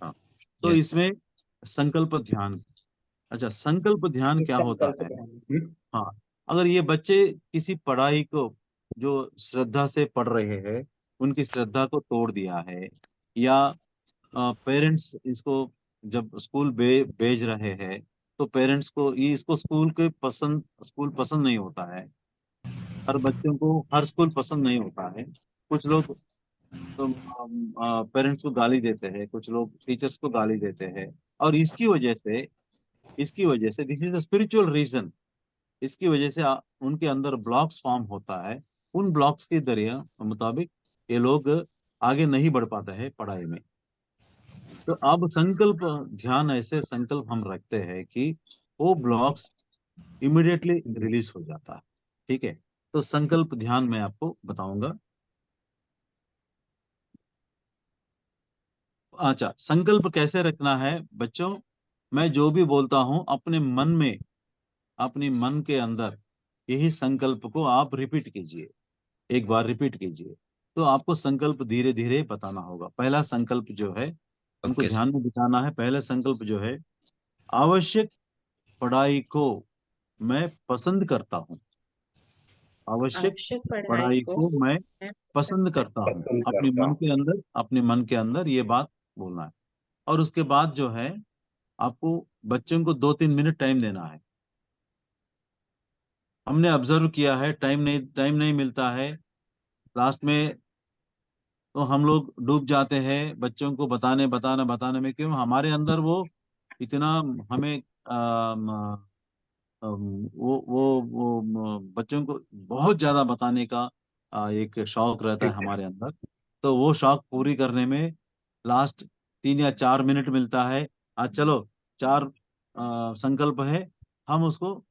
हाँ, तो यस इसमें संकल्प ध्यान, अच्छा, संकल्प ध्यान क्या होता संकल्प है? ध्यान। हाँ, अगर ये बच्चे किसी पढ़ाई को जो श्रद्धा से पढ़ रहे हैं, उनकी श्रद्धा को तोड़ दिया है, या पेरेंट्स इसको जब स्कूल भेज रहे हैं, तो पेरेंट्स को इसको स्कूल पसंद नहीं होता है। हर बच्चों को हर स्कूल पसंद नहीं होता है। कुछ लोग तो पेरेंट्स को गाली देते हैं, कुछ लोग टीचर्स को गाली देते हैं, और इसकी वजह से this is a spiritual reason. इसकी वजह से उनके अंदर ब्लॉक्स फॉर्म होता है। उन ब्लॉक्स के दरिया मुताबिक ये लोग आगे नहीं बढ़ पाते हैं पढ़ाई में। तो अब संकल्प ध्यान, ऐसे संकल्प हम रखते हैं कि वो ब्लॉक्स इमिडिएटली रिलीज हो जाता है। ठीक है, तो संकल्प ध्यान मैं आपको बताऊंगा। अच्छा, संकल्प कैसे रखना है बच्चों? मैं जो भी बोलता हूं अपने मन में, अपने मन के अंदर यही संकल्प को आप रिपीट कीजिए, एक बार रिपीट कीजिए। तो आपको संकल्प धीरे धीरे बताना होगा। पहला संकल्प जो है, हमको ओके ध्यान में बिठाना है। पहला संकल्प जो है, आवश्यक पढ़ाई को मैं पसंद करता हूँ। आवश्यक आवश्यक पढ़ाई पढ़ाई को को मैं मैं पसंद करता हूँ। पसंद अपने करता मन हूँ। के अंदर, अपने मन के अंदर ये बात बोलना है। और उसके बाद जो है, आपको बच्चों को 2-3 मिनट टाइम देना है। हमने ऑब्जर्व किया है, टाइम नहीं मिलता है, लास्ट में तो हम लोग डूब जाते हैं बच्चों को बताने में। क्यों? हमारे अंदर वो इतना, हमें बच्चों को बहुत ज्यादा बताने का एक शौक रहता है ठीक है। हमारे अंदर। तो वो शौक पूरी करने में लास्ट 3 या 4 मिनट मिलता है। आज चलो, 4 संकल्प है, हम उसको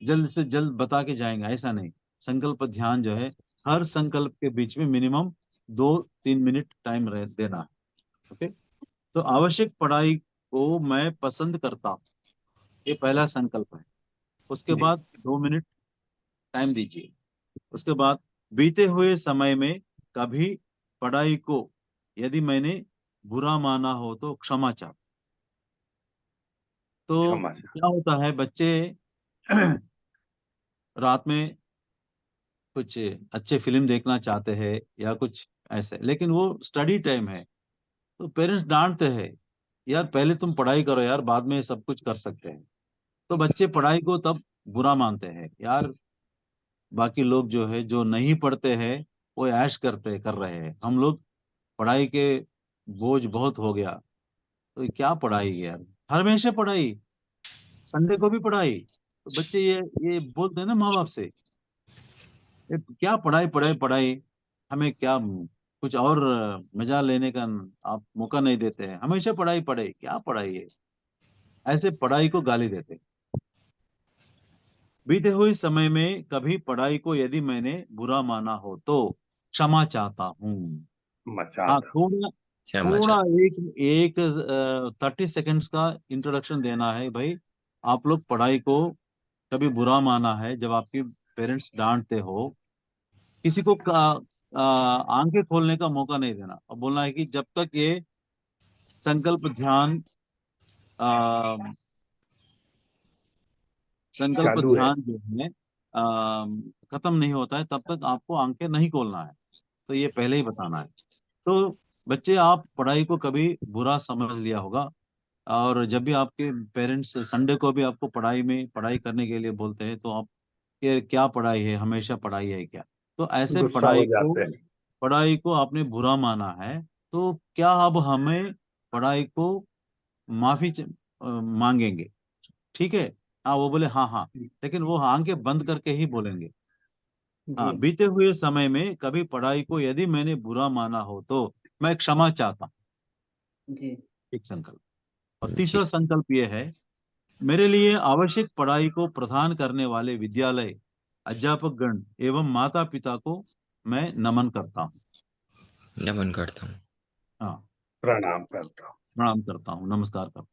जल्द से जल्द बता के जाएंगे, ऐसा नहीं। संकल्प ध्यान जो है, हर संकल्प के बीच में मिनिमम 2-3 मिनट टाइम देना है। ओके, तो आवश्यक पढ़ाई को मैं पसंद करता हूँ, ये पहला संकल्प है। उसके जी बाद 2 मिनट टाइम दीजिए। उसके बाद, बीते हुए समय में कभी पढ़ाई को यदि मैंने बुरा माना हो तो क्षमा चाहता। तो क्षमा। क्या होता है, बच्चे रात में कुछ अच्छे फिल्म देखना चाहते हैं या कुछ ऐसे, लेकिन वो स्टडी टाइम है, तो पेरेंट्स डांटते हैं यार पहले तुम पढ़ाई करो यार, बाद में सब कुछ कर सकते हैं। तो बच्चे पढ़ाई को तब बुरा मानते हैं यार। बाकी लोग जो है जो नहीं पढ़ते हैं वो ऐश कर रहे हैं, हम लोग पढ़ाई के बोझ बहुत हो गया। तो ये क्या पढ़ाई यार, हमेशा पढ़ाई, संडे को भी पढ़ाई। तो बच्चे ये बोलते हैं ना माँ बाप से, ये क्या पढ़ाई पढ़ाई पढ़ाई, हमें क्या कुछ और मजा लेने का आप मौका नहीं देते हैं, हमेशा पढ़ाई पढ़ाई, क्या पढ़ाई है, ऐसे पढ़ाई को गाली देते हैं। बीते हुए समय में कभी पढ़ाई को यदि मैंने बुरा माना हो तो क्षमा चाहता हूँ। हाँ, मचाता थोड़ा क्षमा थोड़ा चाहता एक एक 30 सेकेंड्स का इंट्रोडक्शन देना है भाई। आप लोग पढ़ाई को कभी बुरा माना है, जब आपके पेरेंट्स डांटते हो, किसी को आंखें खोलने का मौका नहीं देना और बोलना है कि जब तक ये संकल्प ध्यान आ, संकल्प चालू है। ध्यान जो है खत्म नहीं होता है, तब तक आपको आंखें नहीं खोलना है। तो ये पहले ही बताना है। तो बच्चे, आप पढ़ाई को कभी बुरा समझ लिया होगा, और जब भी आपके पेरेंट्स संडे को भी आपको पढ़ाई करने के लिए बोलते हैं, तो आप ये क्या पढ़ाई है, हमेशा पढ़ाई है क्या? तो ऐसे गुस्सा हो जाते हैं। पढ़ाई को आपने बुरा माना है, तो क्या अब हमें पढ़ाई को माफी मांगेंगे? ठीक है। हाँ, वो बोले हाँ हाँ, लेकिन वो आंखें बंद करके ही बोलेंगे। हाँ, जी बीते हुए समय में कभी पढ़ाई को यदि मैंने बुरा माना हो तो मैं क्षमा चाहता हूँ। जी एक संकल्प। और हूँ। जी। तीसरा संकल्प ये है, मेरे लिए आवश्यक पढ़ाई को प्रदान करने वाले विद्यालय, अध्यापक गण एवं माता पिता को मैं नमन करता हूँ। नमन करता हूँ। हाँ, प्रणाम करता हूँ। प्रणाम करता हूँ, नमस्कार करता हूँ।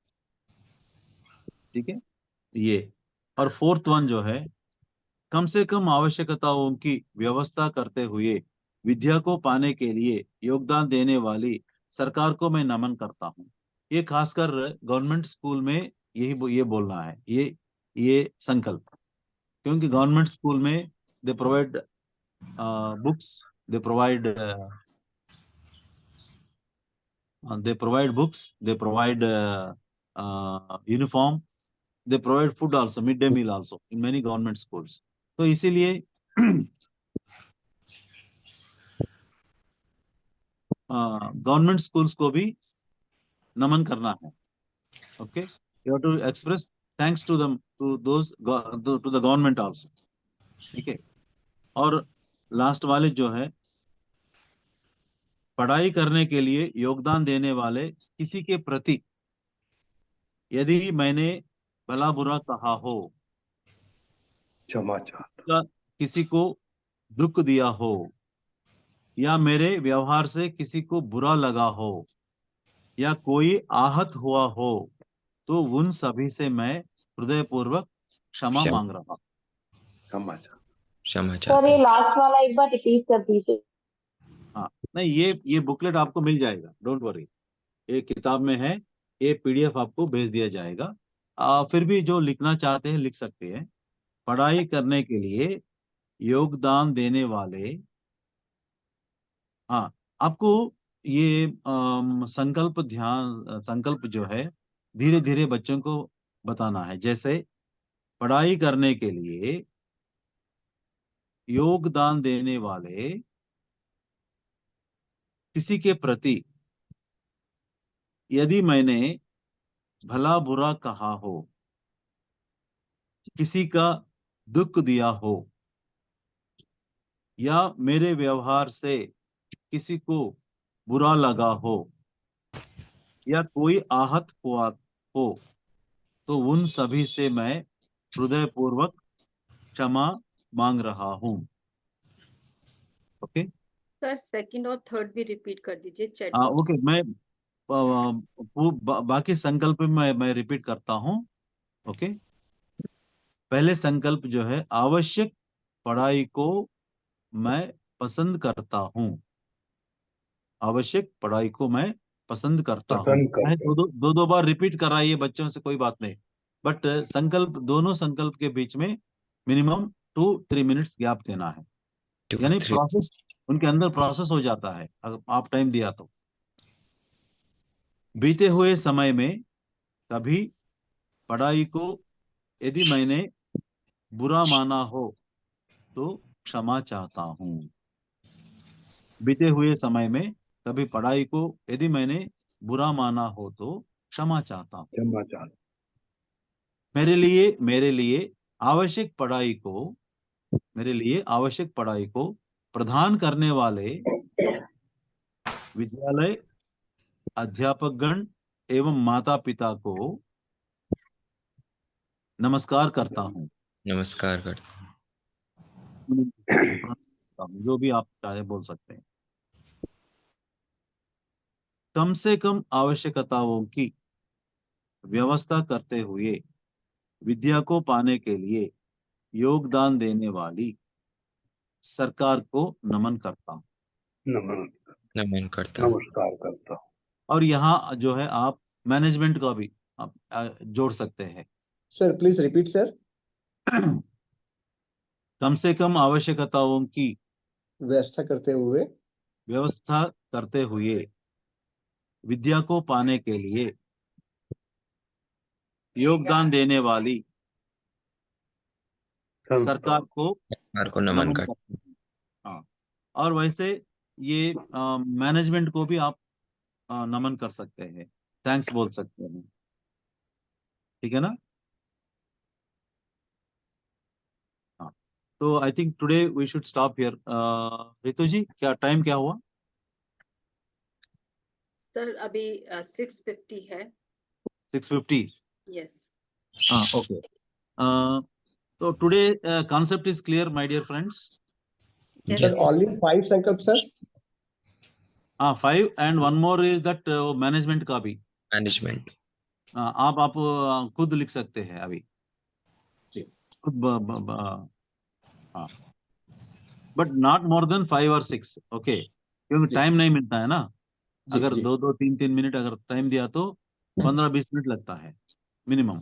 ठीक है, ये। और फोर्थ वन जो है, कम से कम आवश्यकताओं की व्यवस्था करते हुए विद्या को पाने के लिए योगदान देने वाली सरकार को मैं नमन करता हूँ। ये खासकर गवर्नमेंट स्कूल में ये बोलना है, ये संकल्प। क्योंकि गवर्नमेंट स्कूल में they provide books, they provide books, they provide uniform, they provide food also, midday meal also in many government schools. तो इसीलिए गवर्नमेंट स्कूल्स को भी नमन करना है। Okay, you have to express thanks to them, to the government also. ठीक है। और लास्ट वाले जो है, पढ़ाई करने के लिए योगदान देने वाले किसी के प्रति यदि मैंने भला बुरा कहा हो, क्षमा चाहता का किसी को दुख दिया हो, या मेरे व्यवहार से किसी को बुरा लगा हो, या कोई आहत हुआ हो, तो उन सभी से मैं हृदयपूर्वक क्षमा क्षमा मांग रहा हूँ। क्षमा चाहता क्षमा सर चाहता ये हूँ। लास्ट वाला एक बार रिपीट कर दीजिए। हाँ, नहीं, ये बुकलेट आपको मिल जाएगा, डोंट वरी, ये किताब में है, ये पीडीएफ आपको भेज दिया जाएगा। फिर भी जो लिखना चाहते हैं लिख सकते हैं। पढ़ाई करने के लिए योगदान देने वाले, हाँ, आपको ये संकल्प जो है धीरे धीरे बच्चों को बताना है। जैसे पढ़ाई करने के लिए योगदान देने वाले किसी के प्रति यदि मैंने भला बुरा कहा हो, किसी का दुख दिया हो, या मेरे व्यवहार से किसी को बुरा लगा हो, या कोई आहत हुआ हो, तो उन सभी से मैं हृदयपूर्वक क्षमा मांग रहा हूँ। ओके। सर सेकंड और थर्ड भी रिपीट कर दीजिए चैट हाँ, बॉक्स। ओके, मैं बाकी संकल्प मैं रिपीट करता हूँ। ओके। पहले संकल्प जो है, आवश्यक पढ़ाई को मैं पसंद करता हूँ। आवश्यक पढ़ाई को मैं पसंद करता हूँ। पसंद चाहे करते हैं। दो बार रिपीट कराइए बच्चों से, कोई बात नहीं, बट संकल्प, दोनों संकल्प के बीच में मिनिमम 2-3 मिनट्स गैप देना है। 2, यानी 3। प्रोसेस उनके अंदर प्रोसेस हो जाता है अगर आप टाइम दिया तो। बीते हुए समय में कभी पढ़ाई को यदि मैंने बुरा माना हो तो क्षमा चाहता हूँ। बीते हुए समय में कभी पढ़ाई को यदि मैंने बुरा माना हो तो क्षमा चाहता हूँ। क्षमा चाहता मेरे लिए आवश्यक पढ़ाई को प्रदान करने वाले विद्यालय, अध्यापकगण एवं माता पिता को नमस्कार करता हूँ। नमस्कार करता हूँ। जो भी आप चाहे बोल सकते हैं। कम से कम आवश्यकताओं की व्यवस्था करते हुए विद्या को पाने के लिए योगदान देने वाली सरकार को नमन करता हूँ। नमन करता हूँ। नमस्कार करता हूँ। और यहाँ जो है आप मैनेजमेंट का भी आप जोड़ सकते हैं। Sir please repeat sir. कम से कम आवश्यकताओं की व्यवस्था करते हुए विद्या को पाने के लिए योगदान देने वाली सरकार को नमन नमन करता करते हैं। हाँ, और वैसे ये मैनेजमेंट को भी आप नमन कर सकते हैं, थैंक्स बोल सकते हैं। ठीक है ना? हाँ, तो I think today we should stop here. Ritu ji, क्या टाइम क्या हुआ? सर अभी 6:50 है। 6:50? यस। हाँ, okay. So today concept is clear, my dear friends. Yes, sir Yes. only 5 संकल्प sir. 5 and one more is that management का भी मैनेजमेंट। आप खुद लिख सकते हैं अभी खुद हाँ, बट नॉट मोर देन 5 और 6, ओके, क्योंकि जी। टाइम नहीं मिलता है ना। जी, अगर जी। 2-2, 3-3 मिनट अगर टाइम दिया तो 15-20 मिनट लगता है मिनिमम।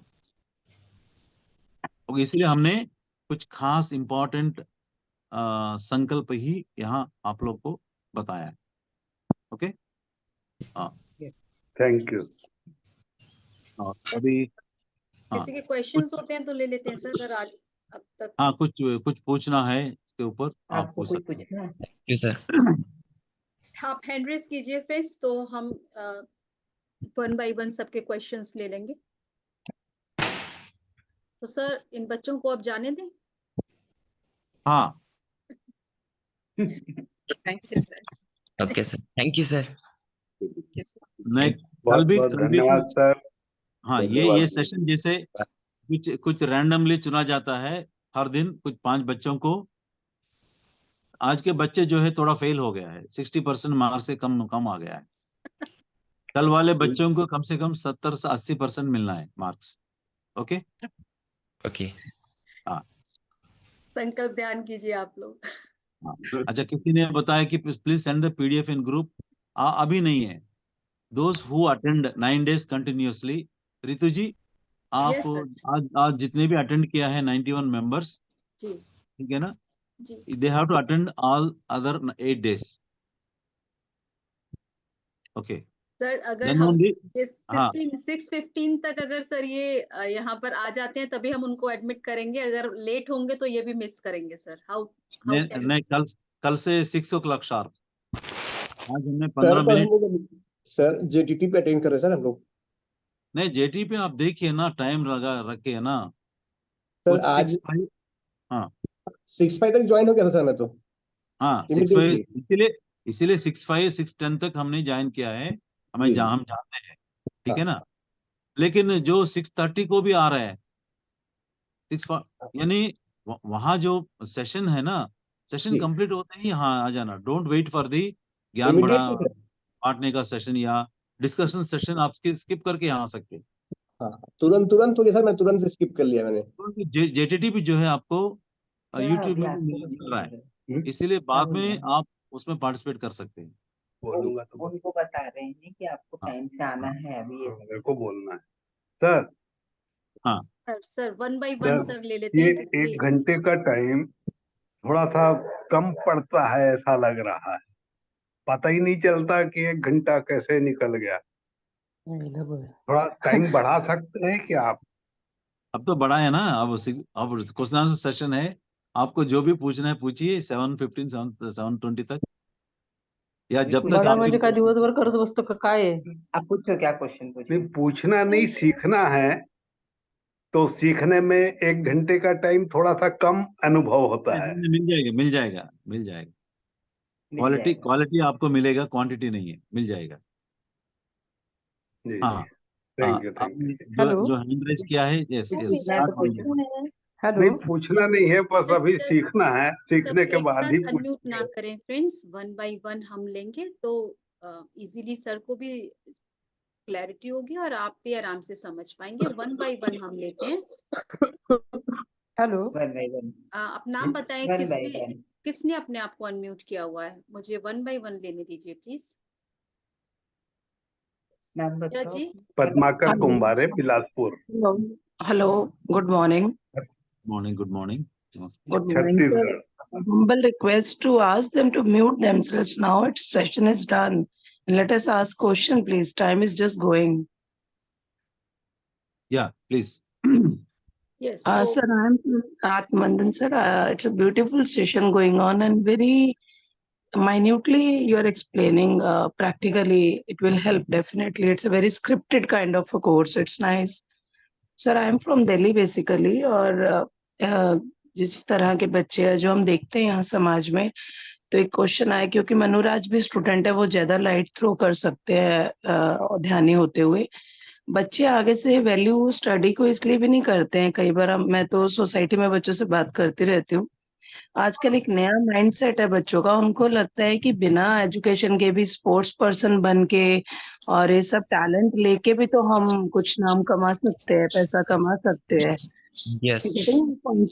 ओके, इसलिए हमने कुछ खास इंपॉर्टेंट संकल्प ही यहाँ आप लोग को बताया। ओके, हाँ, थैंक यू। और अभी हाँ किसी के क्वेश्चंस होते हैं तो ले लेते हैं सर, अगर आज अब तक। हाँ, कुछ पूछना है इसके ऊपर आप आपको पूछ कुछ सकते पूछना है? जी सर। हैं। आप हैंड रेज कीजिए फ्रेंड्स, तो हम 1 by 1 सबके क्वेश्चंस ले लेंगे। तो सर इन बच्चों को अब जाने दें। हाँ, thank you sir. Okay sir, thank you sir. Next बहुत बहुत धन्यवाद सर। हाँ, ये सेशन जैसे कुछ रैंडमली चुना जाता है हर दिन, कुछ 5 बच्चों को। आज के बच्चे जो है थोड़ा फेल हो गया है, 60% मार्क्स से कम आ गया है। कल वाले बच्चों को कम से कम 70 से 80% मिलना है मार्क्स। Okay, okay. हाँ, संकल्प ध्यान कीजिए आप लोग। हाँ। अच्छा, किसी ने बताया कि please send the PDF in group. अभी नहीं है। Those who attend 9 days continuously, Ritu ji आप Yes, sir. आज जितने भी अटेंड किया है 91 मेंबर्स, जी ठीक है ना? जी they have to attend all other 8 days। Okay, sir, अगर देन हम ओनली। ये हाँ, 6:15 तक अगर सर ये यहाँ पर आ जाते हैं तभी हम उनको एडमिट करेंगे। अगर लेट होंगे तो ये भी मिस करेंगे सर। हाउ कैन नहीं, कल से 6 o'clock शार्प। आज हमने सर 15 पर हम मिनट। लोग सर जेटीटी पे अटेंड कर रहे हैं सर हम लोग। नहीं, जेटी पे आप देखिए ना, टाइम लगा रखे है ना सर कुछ आज 6-5। हाँ 6:05 तक ज्वाइन हो गया था सर मैं तो हाँ, 6-5 इमीडिएटली। इसीलिए 6-5 6-10 तक हमने ज्वाइन किया है। हमें जी, जहाँ हम जाते हैं, ठीक है हाँ। ना? लेकिन जो 6:30 को भी आ रहा है, 6 यानी वहां जो सेशन है ना, सेशन जी कंप्लीट होते ही यहाँ आ जाना। डोंट वेट फॉर दी ज्ञान इमीडिएटली सर। बांटने का सेशन या डिस्कशन सेशन, आप स्किप करके यहाँ आ सकते हैं। हाँ तुरंत तुरंत हो गया सर, मैं तुरंत स्किप कर लिया मैंने। क्योंकि जेटीटी भी जो है आपको क्या यूट्यूब अभी में भी आपको मिल कुछ मिल रहा है, बोल इसीलिए क्या बाद बोल रहे में हैं? आप उसमें पार्टिसिपेट कर सकते हैं। बोलूंगा तो उनको बता रहे हैं कि आपको हाँ टाइम से आना हाँ है अभी। मेरे को बोलना है सर। हाँ, सर 1 by 1 सर सर ले लेते ये हैं, क्योंकि 1 घंटे का टाइम थोड़ा सा कम पड़ता है ऐसा लग रहा है। पता ही नहीं चलता कि 1 घंटा कैसे निकल गया। थोड़ा टाइम बढ़ा सकते हैं क्या आप? अब तो बड़ा है ना, अब क्वेश्चन आंसर सेशन है, आपको जो भी पूछना है पूछिए 7:15 7:20 तक, या जब तक बड़ा आपके काय आप पूछो, क्या क्वेश्चन पूछो? नहीं, पूछना नहीं, सीखना है। तो सीखने में 1 घंटे का टाइम थोड़ा सा कम अनुभव होता है। मिल जाएगा, मिल जाएगा, मिल जाएगा। क्वालिटी आपको मिलेगा, क्वांटिटी नहीं है, मिल जाएगा। जी जी, हाँ, थैंक यू, थैंक आपने यू। जो हैंड रेज किया है, यस यस, पूछना है तो पूछो। नहीं, पूछना नहीं है, बस अभी सीखना है, सब सीखने के एक बाद साथ ही अनम्यूट ना पूछेंगे। करें फ्रेंड्स, 1 बाय 1 हम लेंगे तो इजीली सर को भी क्लैरिटी होगी और आप भी आराम से समझ पाएंगे। 1 बाय 1 हम लेते हैं। वन बाय वन, आप नाम बताएं, वन बाय वन। किसने अपने आप को अनम्यूट किया हुआ है? मुझे 1 बाय 1 लेने दीजिए प्लीज। नाम क्या बताओ। जी? Padmakar Kumbhare, Bilaspur. Hello. Hello. Good morning. Morning, good morning. Good morning, sir. Chhattisgarh. Humble request to ask them to mute themselves now. Its session is done. Let us ask question, please. Time is just going. या please. Yes. Sir, I am Atmandan, sir. It's a beautiful session going on and very minutely you are explaining. Practically, it will help definitely. It's a very scripted kind of a course. It's nice. Sir I am from Delhi basically, और जिस तरह के बच्चे हैं जो हम देखते हैं यहाँ समाज में, तो एक क्वेश्चन आया, क्योंकि मनुराज भी स्टूडेंट है, वो ज्यादा लाइट थ्रो कर सकते हैं ध्यानी होते हुए। बच्चे आगे से वैल्यू स्टडी को इसलिए भी नहीं करते हैं, कई बार मैं तो सोसाइटी में बच्चों से बात करती रहती हूँ। आजकल एक नया माइंडसेट है बच्चों का, उनको लगता है कि बिना एजुकेशन के भी स्पोर्ट्स पर्सन बन के और ये सब टैलेंट लेके भी तो हम कुछ नाम कमा सकते हैं, पैसा कमा सकते हैं। Yes.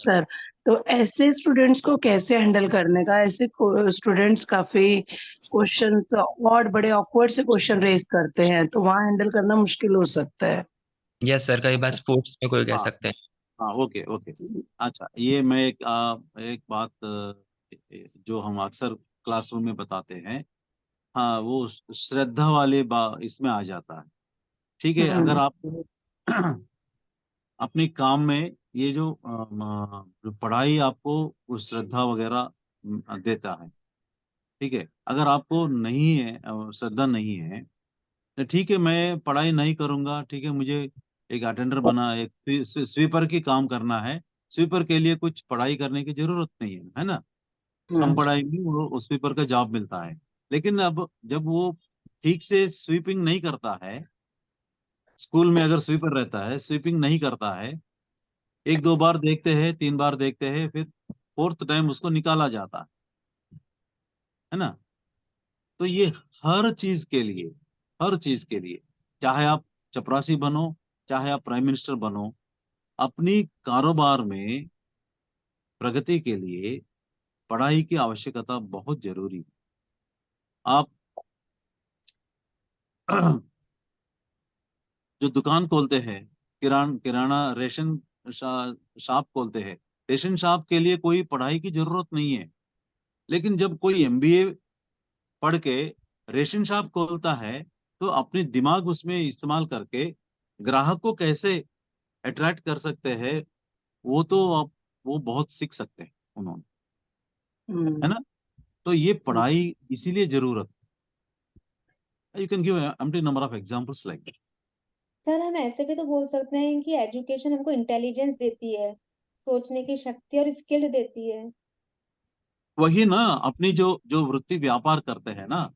सर, तो ऐसे स्टूडेंट्स को कैसे हैंडल करने का? ऐसे स्टूडेंट्स काफी क्वेश्चंस और बड़े ऑकवर्ड से क्वेश्चन रेज करते हैं, तो वहाँ हैंडल करना मुश्किल हो सकता है। Yes, सर, कई बार स्पोर्ट्स में कोई कह हाँ सकते हैं। हाँ, ओके ओके। अच्छा, ये मैं एक बात जो हम अक्सर क्लासरूम में बताते हैं, हाँ, वो श्रद्धा वाले इसमें आ जाता है। ठीक है, अगर आपको अपने काम में ये जो जो पढ़ाई आपको उस श्रद्धा वगैरह देता है, ठीक है, अगर आपको नहीं है, श्रद्धा नहीं है, तो ठीक है, मैं पढ़ाई नहीं करूंगा, ठीक है, मुझे एक अटेंडर बना, एक स्वीपर की काम करना है, स्वीपर के लिए कुछ पढ़ाई करने की जरूरत नहीं है ना, कम पढ़ाई में वो स्वीपर का जॉब मिलता है। लेकिन अब जब वो ठीक से स्वीपिंग नहीं करता है, स्कूल में अगर स्वीपर रहता है, स्वीपिंग नहीं करता है, 1-2 बार देखते हैं, 3 बार देखते हैं, फिर 4th टाइम उसको निकाला जाता है ना। तो ये हर चीज के लिए, हर चीज के लिए, चाहे आप चपरासी बनो, चाहे आप प्राइम मिनिस्टर बनो, अपनी कारोबार में प्रगति के लिए पढ़ाई की आवश्यकता बहुत जरूरी है। आप जो दुकान खोलते हैं, किराना रेशन शॉप खोलते हैं, रेशन शॉप के लिए कोई पढ़ाई की जरूरत नहीं है। लेकिन जब कोई MBA पढ़ के रेशन शॉप खोलता है, तो अपने दिमाग उसमें इस्तेमाल करके ग्राहक को कैसे अट्रैक्ट कर सकते हैं, वो तो आप वो बहुत सीख सकते हैं उन्होंने, है ना। तो ये पढ़ाई इसीलिए जरूरत है। You can give empty number of examples like that. Sir हम ऐसे भी तो बोल सकते हैं कि एजुकेशन हमको इंटेलिजेंस देती है, सोचने की शक्ति और स्किल देती है। वही ना, अपनी जो जो वृत्ति व्यापार करते हैं ना,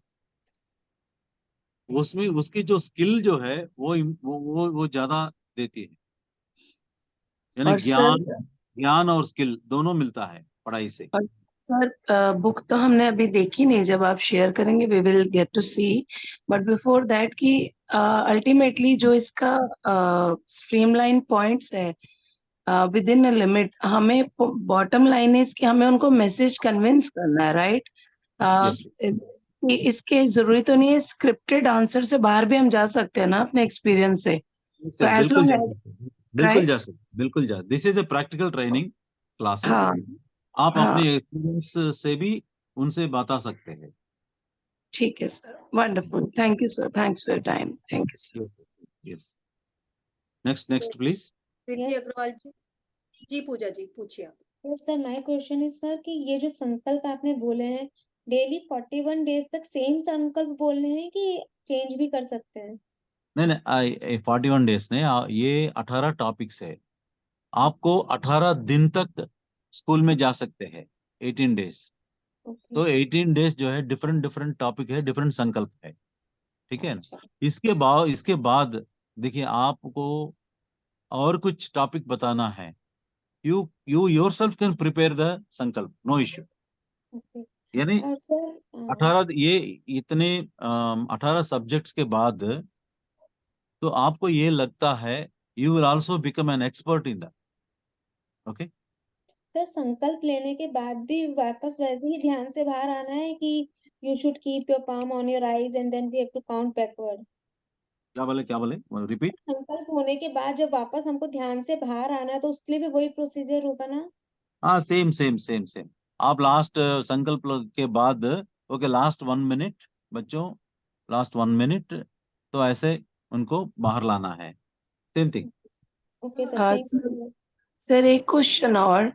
उसमें उसकी जो स्किल जो है वो ज्यादा देती है। यानी और सर ज्ञान और स्किल दोनों मिलता है पढ़ाई से। सर, बुक तो हमने अभी देखी नहीं, जब आप शेयर करेंगे we will get to see, but before that कि अल्टीमेटली जो इसका स्ट्रीमलाइन पॉइंट्स है विद इन अ लिमिट, हमें बॉटम लाइन इज कि हमें उनको मैसेज कन्विंस करना है, राइट? Yes. इसके जरूरी तो नहीं है स्क्रिप्टेड आंसर से बाहर भी हम जा सकते हैं ना अपने एक्सपीरियंस से, तो एज बिल्कुल लॉन्ग जा एज, सकते हैं, बिल्कुल जा सकते, बिल्कुल जा। This is a practical training classes. हाँ आप हाँ, अपने एक्सपीरियंस से भी उनसे बता सकते हैं। ठीक है sir, wonderful, thank you sir, thanks for your time. Thank you, sir. Yes. Next, please. Preeti Yes. Agarwal ji. जी पूजा जी पूछिए आप। Yes sir, my question is sir कि ये जो संकल्प आपने बोले हैं डेली 41 डेज तक सेम संकल्प बोलने हैं कि चेंज भी कर सकते हैं? नहीं 41 डेज ने ये 18 टॉपिक्स है। आपको 18 दिन तक स्कूल में जा सकते हैं, 18 डेज। ओके। तो 18 डेज जो है डिफरेंट टॉपिक है, डिफरेंट संकल्प है, ठीक है ना। इसके बाद देखिए आपको और कुछ टॉपिक बताना है, you yourself can prepare the संकल्प, नो इश्यू। ओके। यानी और सर 18 ये इतने 18 सब्जेक्ट्स के बाद तो आपको ये लगता है you will also become an expert in that. Okay. Sir संकल्प लेने के बाद भी वापस वैसे ही ध्यान से बाहर आना है कि you should keep your palm on your eyes and then we have to count backward? क्या बोले रिपीट। संकल्प होने के बाद जब वापस हमको ध्यान से बाहर आना है तो उसके लिए भी वही प्रोसीजर होगा ना? हाँ सेम। आप लास्ट संकल्प के बाद ओके लास्ट 1 मिनट बच्चों, लास्ट 1 मिनट, तो ऐसे उनको बाहर लाना है, same thing. Okay sir, thank Sir, you. sir, एक question और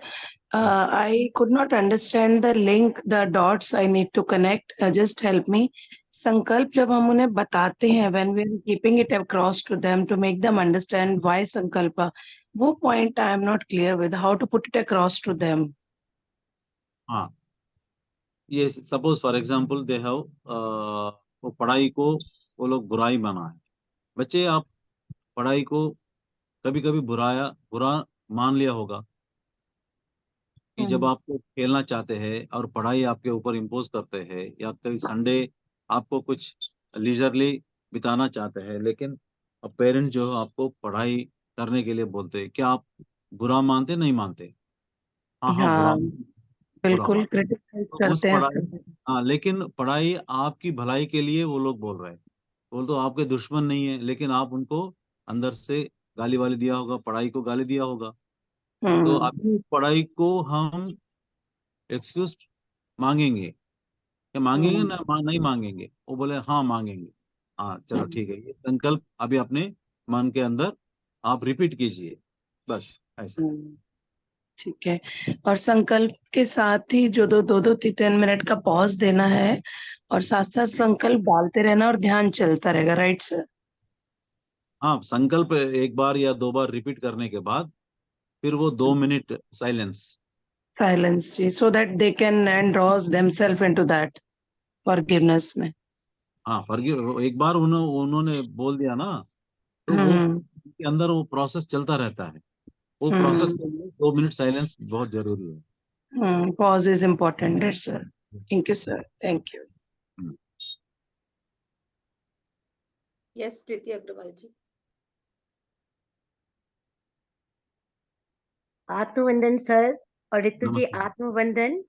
I could not understand the link, the dots I need to connect. Just help me. संकल्प जब हम उन्हें बताते हैं, when we are keeping it across to them to make them understand why संकल्प, वो point I am not clear with how to put it across to them. हाँ ये suppose for example they have वो पढ़ाई को वो लोग बुराई बना है। बच्चे आप पढ़ाई को कभी कभी बुरा मान लिया होगा कि जब आप खेलना चाहते हैं और पढ़ाई आपके ऊपर इम्पोज करते हैं, या कभी संडे आपको कुछ लीजरली बिताना चाहते हैं, लेकिन अब पेरेंट जो आपको पढ़ाई करने के लिए बोलते हैं, क्या आप बुरा मानते नहीं मानते? हाँ बुरा हाँ, बिल्कुल मान। क्रिटिसाइज तो उस करते हैं पढ़ाई, सर। हाँ लेकिन पढ़ाई आपकी भलाई के लिए वो लोग बोल रहे हैं, बोल तो आपके दुश्मन नहीं है, लेकिन आप उनको अंदर से गाली वाली दिया होगा, पढ़ाई को गाली दिया होगा। तो अभी पढ़ाई को हम एक्सक्यूज मांगेंगे, क्या मांगेंगे ना नहीं मांगेंगे? वो बोले हाँ मांगेंगे। हाँ चलो ठीक है, ये संकल्प अभी अपने मन के अंदर आप रिपीट कीजिए, बस ऐसा। ठीक है। और संकल्प के साथ ही जो दो 3 मिनट का पॉज देना है और साथ साथ संकल्प डालते रहना और ध्यान चलता रहेगा, राइट सर? हाँ संकल्प एक बार या 2 बार रिपीट करने के बाद फिर वो 2 मिनट साइलेंस। साइलेंस जी, so that they can endorse themself into that forgiveness में। हाँ फॉरगिव, एक बार उन्होंने बोल दिया ना, तो वो के अंदर वो प्रोसेस चलता रहता है। वो प्रोसेस के लिए 2 मिनट साइलेंस बहुत जरूरी है। Pause is important, right sir? Thank you sir, thank you. Yes Preeti Agarwal ji. आत्मवंदन सर और ऋतु जी, नमस्कार। आत्मवंदन।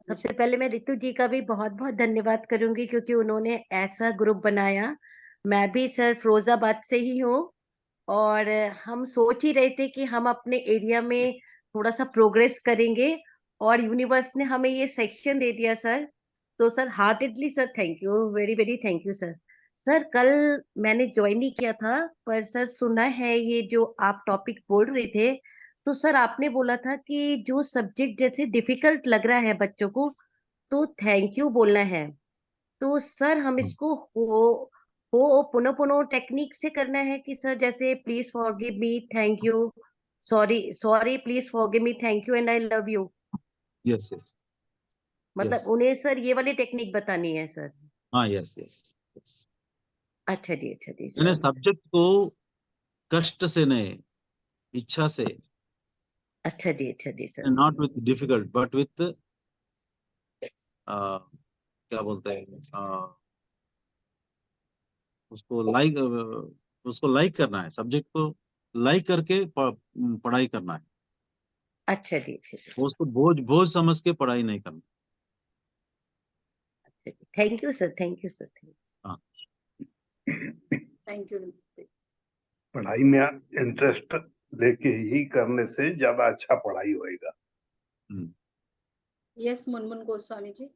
सबसे पहले मैं ऋतु जी का भी बहुत बहुत धन्यवाद करूंगी क्योंकि उन्होंने ऐसा ग्रुप बनाया। मैं भी सर फिरोजाबाद से ही हूँ और हम सोच ही रहे थे कि हम अपने एरिया में थोड़ा सा प्रोग्रेस करेंगे और यूनिवर्स ने हमें ये सेक्शन दे दिया सर। तो sir heartedly sir thank you, very very thank you sir. Sir कल मैंने ज्वाइन नहीं किया था पर सर सुना है ये जो आप टॉपिक बोल रहे थे। तो सर आपने बोला था कि जो सब्जेक्ट जैसे डिफिकल्ट लग रहा है बच्चों को तो थैंक यू बोलना है। तो सर हम इसको हो पुनः पुनः टेक्निक से करना है कि सर जैसे please forgive me, thank you, sorry sorry, please forgive me, thank you and I love you. Yes yes मतलब उन्हें सर ये वाली टेक्निक बतानी है सर? हाँ यस। अच्छा जी मैंने सर। सब्जेक्ट को कष्ट से नहीं, इच्छा से, अच्छा जी sir. Not with difficult but with क्या बोलते हैं उसको लाइक करना है, सब्जेक्ट को लाइक करके पढ़ाई करना है। अच्छा जी उसको बोझ समझ के पढ़ाई नहीं करना। Thank you sir, thank you sir, हाँ थैंक यू। पढ़ाई में इंटरेस्ट लेके ही करने से ज्यादा अच्छा पढ़ाई होएगा। यस मुनमुन गोस्वामी जी।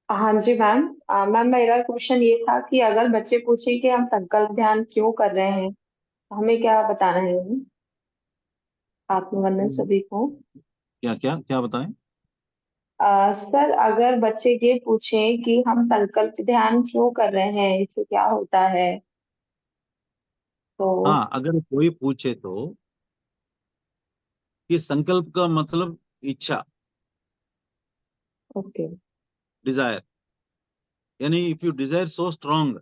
हाँ जी मैम। मैम मेरा क्वेश्चन ये था कि अगर बच्चे पूछें कि हम संकल्प ध्यान क्यों कर रहे हैं, तो हमें क्या बताना है उन्हें, आत्मवंदन सभी को। क्या क्या क्या बताएं? सर अगर बच्चे ये पूछें कि हम संकल्प ध्यान क्यों कर रहे हैं, इससे क्या होता है, तो हाँ, अगर कोई पूछे तो कि संकल्प का मतलब इच्छा, ओके। डिजायर, यानी if you desire so strong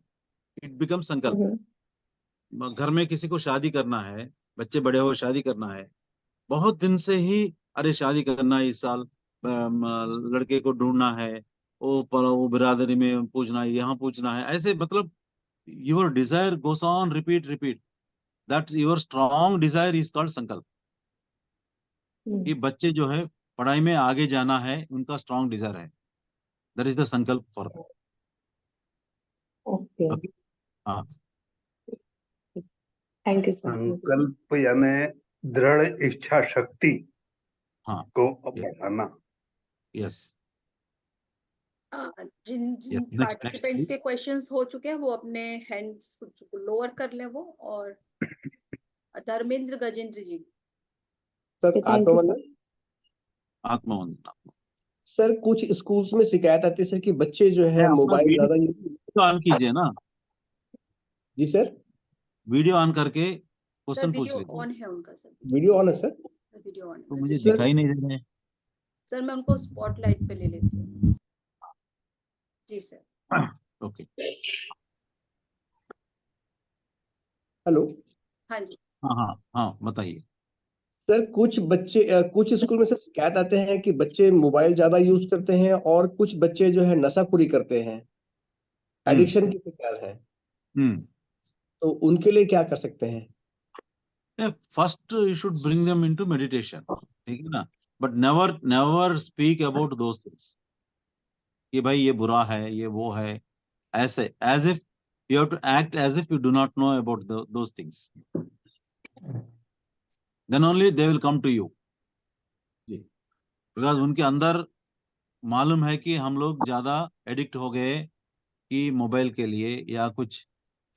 it become संकल्प। घर में किसी को शादी करना है, बच्चे बड़े हो शादी करना है, बहुत दिन से ही अरे शादी करना है इस साल, लड़के को ढूंढना है, वो बिरादरी में पूछना है, यहाँ पूछना है, ऐसे मतलब your desire goes on repeat repeat, that your strong desire is called संकल्प। ये बच्चे जो है पढ़ाई में आगे जाना है, उनका स्ट्रांग डिजायर है, that is the sankalp for that. Okay, okay, हाँ। Thank you sir. संकल्प यानी दृढ़ इच्छा शक्ति हाँ, को बढ़ाना। यस जिन यस। जिन नेक्स्ट नेक्स्ट पार्टिसिपेंट्स प्लीज। के क्वेश्चंस हो चुके हैं वो अपने हैंड्स को लोअर कर लें वो। और Dharmendra Gajendra ji. Sir thank you आत्मवंदन। सर। आत्मवंदना। सर कुछ स्कूल्स में शिकायत आती है सर कि बच्चे जो है अपना मोबाइल ज्यादा वीडियो ऑन कीजिए ना, जी सर, वीडियो ऑन करके सर क्वेश्चन पूछ वीडियो लीजिए। ऑन है उनका सर, वीडियो ऑन है सर। वीडियो ऑन तो है। मुझे सर दिखाई नहीं दे रहे हैं। सर मैं उनको स्पॉटलाइट पे ले लेती हूँ। जी सर। Okay, hello. हाँ जी। हाँ हाँ हाँ, बताइए। सर कुछ बच्चे कुछ स्कूल में सर शिकायत आते हैं कि बच्चे मोबाइल ज्यादा यूज करते हैं और कुछ बच्चे जो है नशाखोरी करते हैं, एडिक्शन की शिकार है, तो उनके लिए क्या कर सकते हैं? First you should bring them into meditation, ठीक है ना, but never never speak about those things कि भाई ये बुरा है, ये वो है, ऐसे as if you have to act as if you do not know about those things, then only they will come to you. जी। बिकॉज उनके अंदर मालूम है कि हम लोग ज्यादा एडिक्ट हो गए कि मोबाइल के लिए या कुछ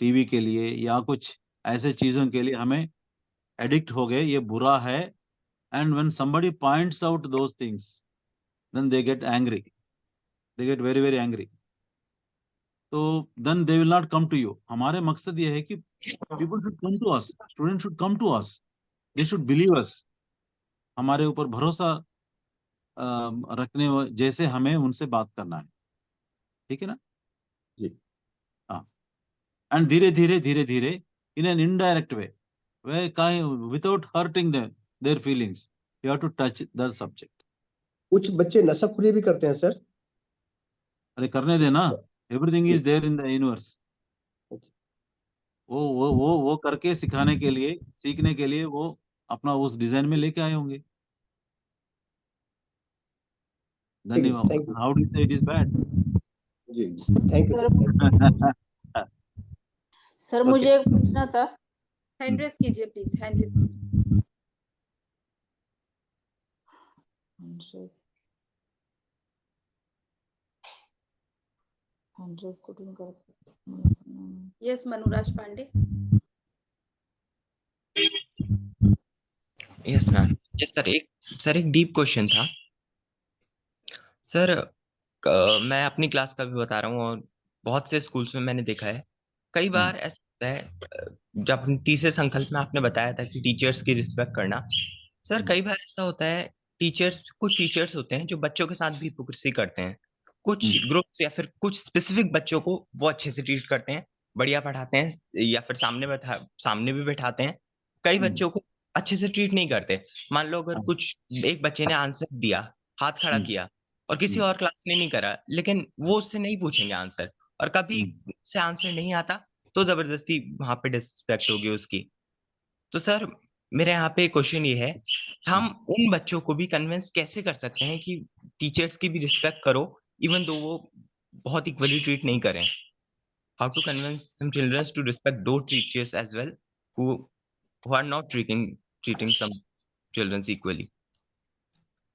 टीवी के लिए या कुछ ऐसे चीजों के लिए हमें एडिक्ट हो गए, ये बुरा है। And when somebody points out those things then they get angry, they get very very angry, तो then they will not come to you। हमारे मकसद ये है कि people should come to us, students should come to us, they should believe us, हमारे ऊपर भरोसा रखने जैसे हमें उनसे बात करना है, ठीक है ना। जी। हाँ, एंड धीरे धीरे धीरे धीरे in an indirect way, without hurting them their feelings, you have to touch the subject। कुछ बच्चे नशाखोरी भी करते हैं सर। अरे करने देना, everything is there in the universe. वो करके सिखाने के लिए, सीखने के लिए वो अपना उस डिजाइन में लेके आए होंगे। धन्यवाद। Thank you. How do say it is bad? जी थैंक यू सर सर मुझे एक पूछना था। हैंड रेस कीजिए प्लीज, हैंड रेस कीजिए। कुठून करते? Yes, Manuraj Pandey. Yes ma'am. Yes sir एक डीप क्वेश्चन था सर। मैं अपनी क्लास का भी बता रहा हूँ और बहुत से स्कूल्स में मैंने देखा है, कई बार ऐसा होता है, जब तीसरे संकल्प में आपने बताया था कि टीचर्स की रिस्पेक्ट करना, सर कई बार ऐसा होता है कुछ टीचर्स होते हैं जो बच्चों के साथ भी हिपोक्रेसी करते हैं। कुछ ग्रुप्स या फिर कुछ स्पेसिफिक बच्चों को वो अच्छे से ट्रीट करते हैं, बढ़िया पढ़ाते हैं या फिर सामने भी बैठाते हैं। कई बच्चों को अच्छे से ट्रीट नहीं करते। मान लो अगर एक बच्चे ने आंसर दिया, हाथ खड़ा किया और किसी और क्लास ने नहीं करा, लेकिन वो उससे नहीं पूछेंगे आंसर, और कभी उससे आंसर नहीं आता तो जबरदस्ती वहां पे डिसरिस्पेक्ट होगी उसकी। तो सर मेरे यहाँ पे क्वेश्चन ये है, हम उन बच्चों को भी कन्विंस कैसे कर सकते हैं कि टीचर्स की भी रिस्पेक्ट करो, इवन दो वो बहुत इक्वली ट्रीट नहीं करें। How to convince some childrens to respect the teachers as well who are not treating some children equally।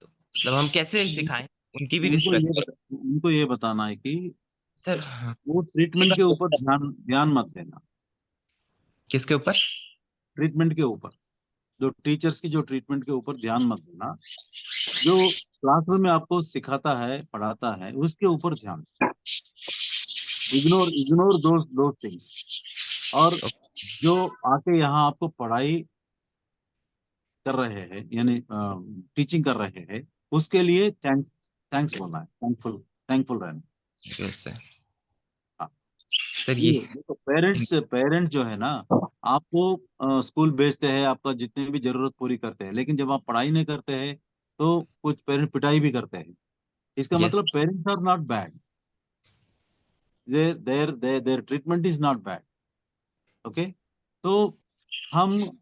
तो मतलब हम कैसे सिखाएं उनकी भी उनको रिस्पेक्ट ये करो। उनको ये बताना है कि सर वो ट्रीटमेंट के ऊपर ध्यान मत देना। किसके ऊपर? ट्रीटमेंट के ऊपर, जो टीचर्स की जो ट्रीटमेंट के ऊपर ध्यान मत देना। जो क्लासरूम में आपको सिखाता है, पढ़ाता है, उसके ऊपर ध्यान। Ignore those things. और जो आके यहाँ आपको पढ़ाई कर रहे हैं, यानी टीचिंग कर रहे हैं, उसके लिए थैंक्स बोलना है, थैंकफुल रहना। Yes sir. हाँ। सर ये देखो, पेरेंट्स जो है ना, आपको स्कूल भेजते हैं, आपका जितने भी जरूरत पूरी करते हैं, लेकिन जब आप पढ़ाई नहीं करते हैं तो कुछ पेरेंट्स पिटाई भी करते हैं। इसका यस मतलब parents are not bad, their treatment is not bad. Okay, तो हम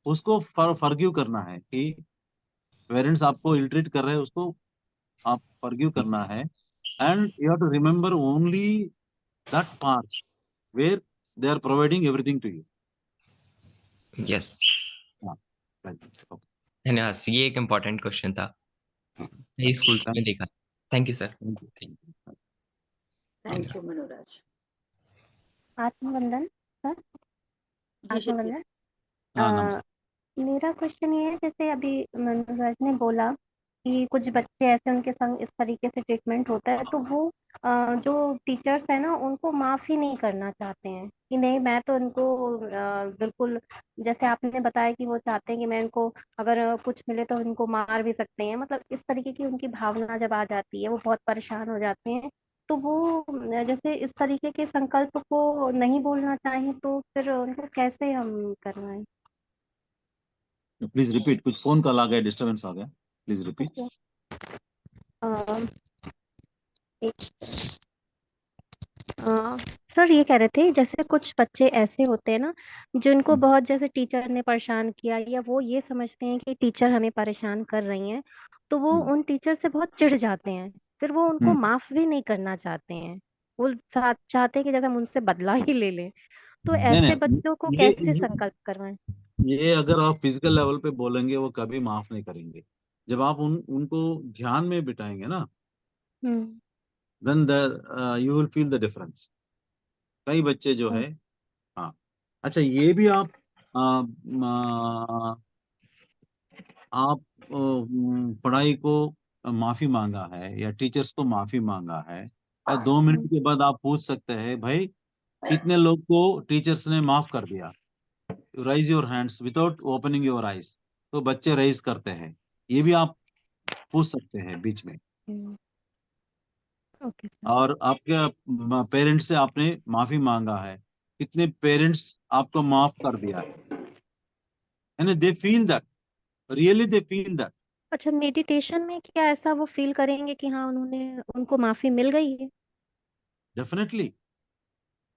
उसको फॉरगिव करना है कि पेरेंट्स आपको इल ट्रीट कर रहे हैं, उसको आप फॉरगिव करना है। And you have to remember only that part where they are providing everything to you. Yes, हाँ, धन्यवाद। ये एक इम्पोर्टेंट क्वेश्चन था, यही स्कूल्स में देखा। Thank you sir. Thank you Manoraj. आत्मवंदन सर। जी शक्ति। आत्मवंदन। हाँ, नमस्ते। मेरा क्वेश्चन ये है, जैसे अभी मनोराज ने बोला कि कुछ बच्चे ऐसे उनके संग इस तरीके से ट्रीटमेंट होता है, तो वो जो टीचर्स है ना, उनको माफ ही नहीं करना चाहते हैं कि नहीं, मैं तो इनको बिल्कुल, जैसे आपने बताया कि वो चाहते हैं कि मैं इनको अगर कुछ मिले तो इनको मार भी सकते हैं, मतलब इस तरीके की उनकी भावना जब आ जाती है, वो बहुत परेशान हो जाते हैं। तो वो जैसे इस तरीके के संकल्प को नहीं बोलना चाहें, तो फिर उनको कैसे हम करवाएं? प्लीज रिपीट, कुछ फोन कॉल आ गया, डिस्टरबेंस आ गया, प्लीज रिपीट। सर ये कह रहे थे, जैसे कुछ बच्चे ऐसे होते हैं ना, जिनको बहुत जैसे टीचर ने परेशान किया, या वो ये समझते हैं कि टीचर हमें परेशान कर रही हैं, तो वो उन टीचर से बहुत चिढ़ जाते हैं, फिर वो उनको माफ भी नहीं करना चाहते हैं, वो चाहते हैं कि जैसे हम उनसे बदला ही ले लें। तो ऐसे नहीं, बच्चों को ये कैसे संकल्प करवाएं? ये अगर आप फिजिकल लेवल पे बोलेंगे, वो कभी माफ नहीं करेंगे। जब आप उनको ध्यान में बिठाएंगे ना, then you will feel the difference. कई बच्चे जो है, हाँ, अच्छा, ये भी आप पढ़ाई को माफी मांगा है या टीचर्स को माफी मांगा है, या 2 मिनट के बाद आप पूछ सकते हैं, भाई कितने लोग को टीचर्स ने माफ कर दिया? Rise your hands without opening your eyes. तो बच्चे राइज करते हैं, ये भी आप पूछ सकते हैं बीच में। ओके। और आपके पेरेंट्स से आपने माफी मांगा है, कितने पेरेंट्स आपको माफ कर दिया है? यानी they feel that, really they feel that. अच्छा, मेडिटेशन में क्या ऐसा वो फील करेंगे कि हाँ, उनको माफी मिल गई है? डेफिनेटली।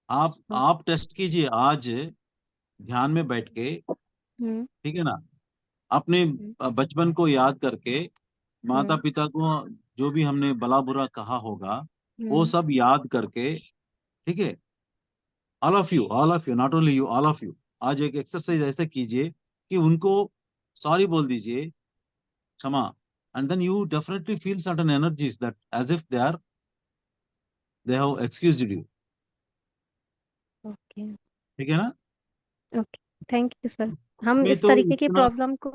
आप टेस्ट कीजिए आज, ध्यान में बैठ के, ठीक है ना, अपने बचपन को याद करके, माता पिता को जो भी हमने भला बुरा कहा होगा, वो सब याद करके, ठीक है, all of you, not only you, all of you, आज एक एक्सरसाइज ऐसे कीजिए कि उनको सॉरी बोल दीजिए, क्षमा, and then you definitely feel certain energies that as if they have excused you. Okay, ठीक है ना? Okay, thank you sir. हम नहीं इस तो तरीके की इतना, प्रॉब्लम को,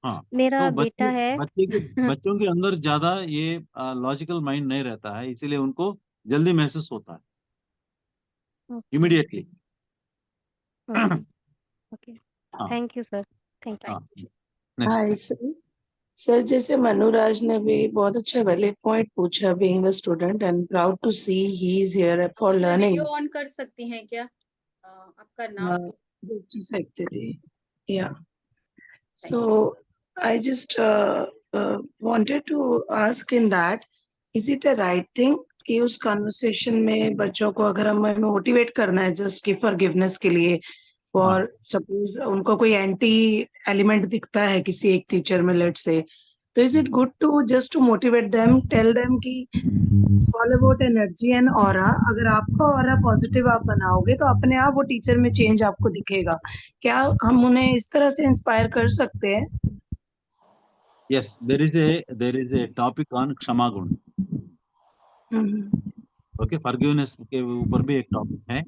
हाँ, मेरा तो बेटा है। बच्चों के अंदर ज्यादा ये लॉजिकल माइंड नहीं रहता है, इसीलिए उनको जल्दी महसूस होता है, इमीडिएटली। ओके, हाँ, थैंक यू सर, थैंक हाँ, यू। Hi sir. सर जैसे मनोराज ने भी बहुत अच्छा वैलिड पॉइंट पूछा, being a student and proud to see he is here for learning. Video on कर सकती हैं क्या? आपका नाम जी सकते थे, या so I just wanted to ask in that, is it a right thing कि उस कन्वर्सेशन में बच्चों को अगर हमें मोटिवेट करना है जस्ट कि फॉरगिवनेस के लिए, और सपोज उनको कोई एंटी एलिमेंट दिखता है किसी एक टीचर में, लेट से, तो is it good to just to motivate them, tell them कि all about energy and aura, अगर आपका ऑरा पॉजिटिव आप बनाओगे तो अपने आप वो टीचर में चेंज आपको दिखेगा। क्या हम उन्हें इस तरह से इंस्पायर कर सकते हैं? Yes, there is a topic on क्षमा गुण. ओके, फॉरगिवनेस के ऊपर भी एक टॉपिक है,